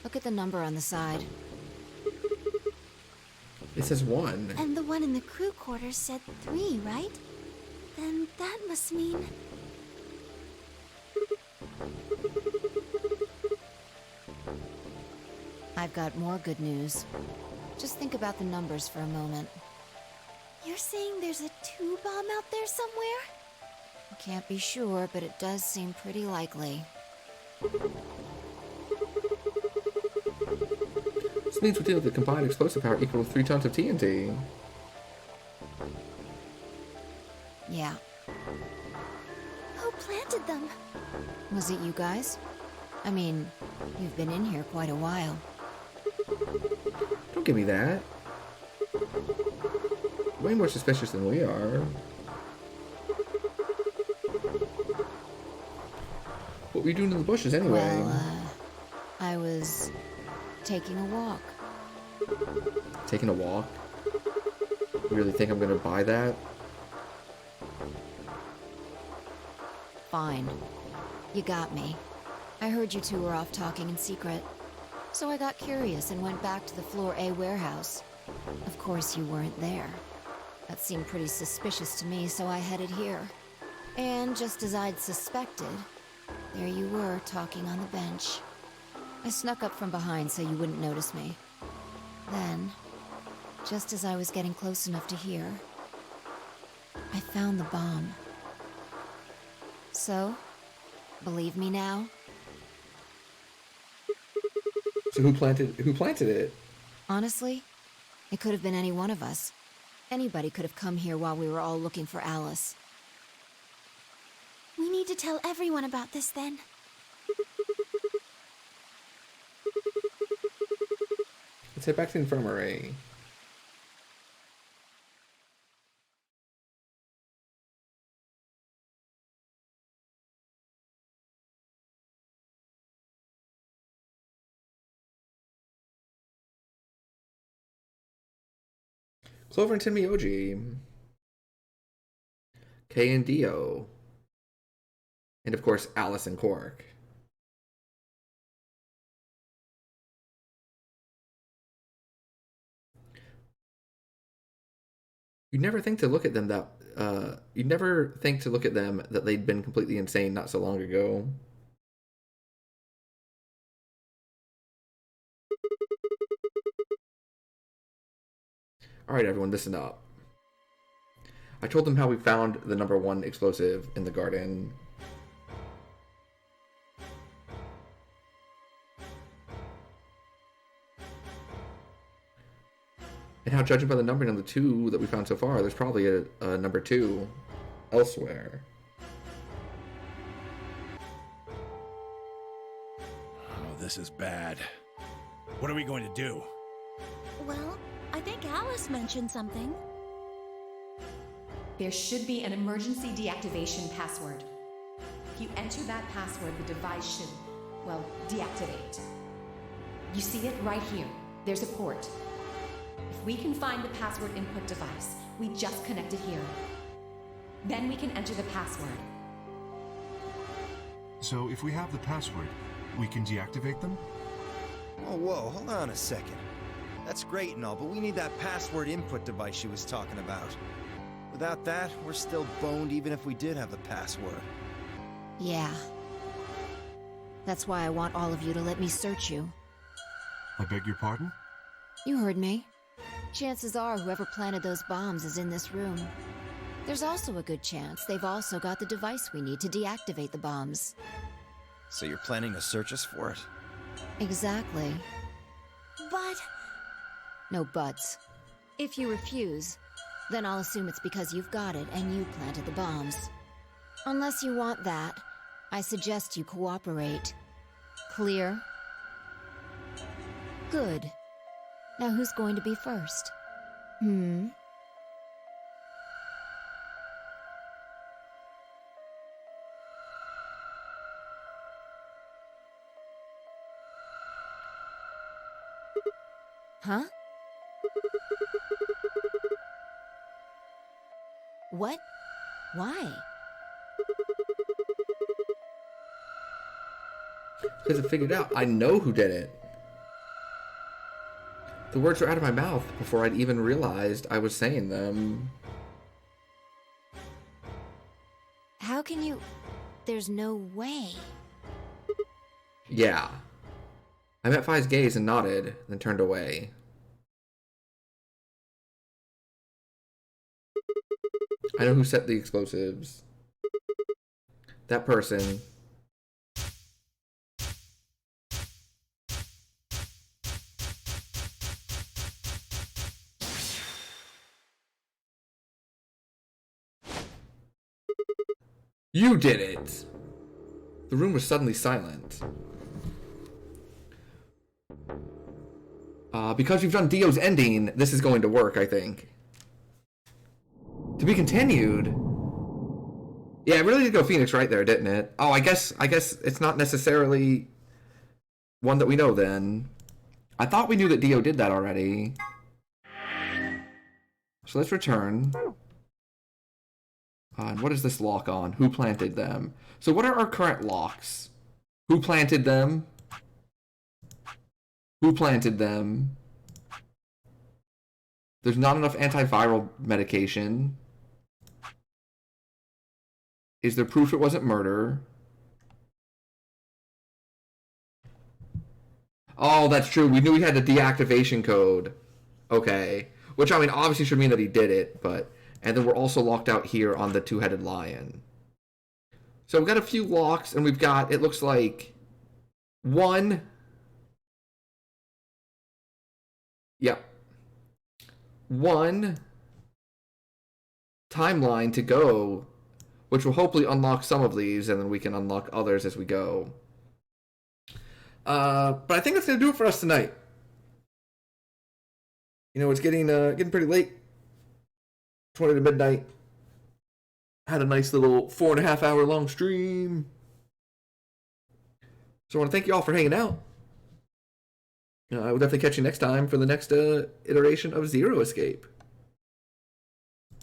Speaker 7: Look at the number on the side.
Speaker 1: It says 1.
Speaker 5: And the one in the crew quarters said 3, right? Then that must mean...
Speaker 7: I've got more good news. Just think about the numbers for a moment.
Speaker 5: You're saying there's a 2 bomb out there somewhere?
Speaker 7: I can't be sure, but it does seem pretty likely.
Speaker 1: This means we deal with the combined explosive power equal to 3 tons of TNT.
Speaker 7: Yeah.
Speaker 5: Who planted them?
Speaker 7: Was it you guys? I mean, you've been in here quite a while.
Speaker 1: Don't give me that. Way more suspicious than we are. What were you doing in the bushes anyway?
Speaker 7: Well, I was taking a walk.
Speaker 1: Taking a walk? You really think I'm gonna buy that?
Speaker 7: Fine. You got me. I heard you two were off talking in secret. So I got curious and went back to the Floor A warehouse. Of course you weren't there. That seemed pretty suspicious to me, so I headed here. And just as I'd suspected, there you were, talking on the bench. I snuck up from behind so you wouldn't notice me. Then, just as I was getting close enough to hear, I found the bomb. So, believe me now?
Speaker 1: So who planted it?
Speaker 7: Honestly, it could have been any one of us. Anybody could have come here while we were all looking for Alice.
Speaker 5: We need to tell everyone about this then.
Speaker 1: Let's head back to the infirmary. Clover and Tenmyoji. Kay and Dio. And of course, Alice and Quark. You'd never think to look at them that you'd never think to look at them that they'd been completely insane not so long ago. Alright everyone, listen up. I told them how we found the #1 explosive in the garden. And how, judging by the numbering on the 2 that we found so far, there's probably a #2 elsewhere.
Speaker 8: Oh, this is bad. What are we going to do?
Speaker 4: Well, I think Alice mentioned something.
Speaker 13: There should be an emergency deactivation password. If you enter that password, the device should, well, deactivate. You see it right here. There's a port. If we can find the password input device, we just connect it here. Then we can enter the password.
Speaker 3: So if we have the password, we can deactivate them?
Speaker 6: Oh, whoa, hold on a second. That's great and all, but we need that password input device she was talking about. Without that, we're still boned even if we did have the password.
Speaker 7: Yeah. That's why I want all of you to let me search you.
Speaker 3: I beg your pardon?
Speaker 7: You heard me. Chances are whoever planted those bombs is in this room. There's also a good chance they've also got the device we need to deactivate the bombs.
Speaker 6: So you're planning to search us for it?
Speaker 7: Exactly.
Speaker 4: But...
Speaker 7: No buts. If you refuse, then I'll assume it's because you've got it and you planted the bombs. Unless you want that, I suggest you cooperate. Clear? Good. Now who's going to be first? Huh? What? Why?
Speaker 1: Because I figured out I know who did it. The words were out of my mouth before I'd even realized I was saying them.
Speaker 7: How can you... There's no way.
Speaker 1: Yeah. I met Phi's gaze and nodded, then turned away. I know who set the explosives. That person. You did it! The room was suddenly silent. Because you've done Dio's ending, this is going to work, I think. To be continued? Yeah, it really did go Phoenix right there, didn't it? Oh, I guess it's not necessarily one that we know then. I thought we knew that Dio did that already. So let's return. And what is this lock on? Who planted them? So what are our current locks? Who planted them? Who planted them? There's not enough antiviral medication. Is there proof it wasn't murder? Oh, that's true. We knew we had the deactivation code. Okay. Which, I mean, obviously should mean that he did it, but... And then we're also locked out here on the two-headed lion. So we've got a few locks, and we've got, it looks like, one... Yep. One timeline to go, which will hopefully unlock some of these, and then we can unlock others as we go. But I think that's going to do it for us tonight. You know, it's getting pretty late. 20 to midnight. Had a nice little 4.5 hour long stream. So I want to thank you all for hanging out. I will definitely catch you next time for the next iteration of Zero Escape.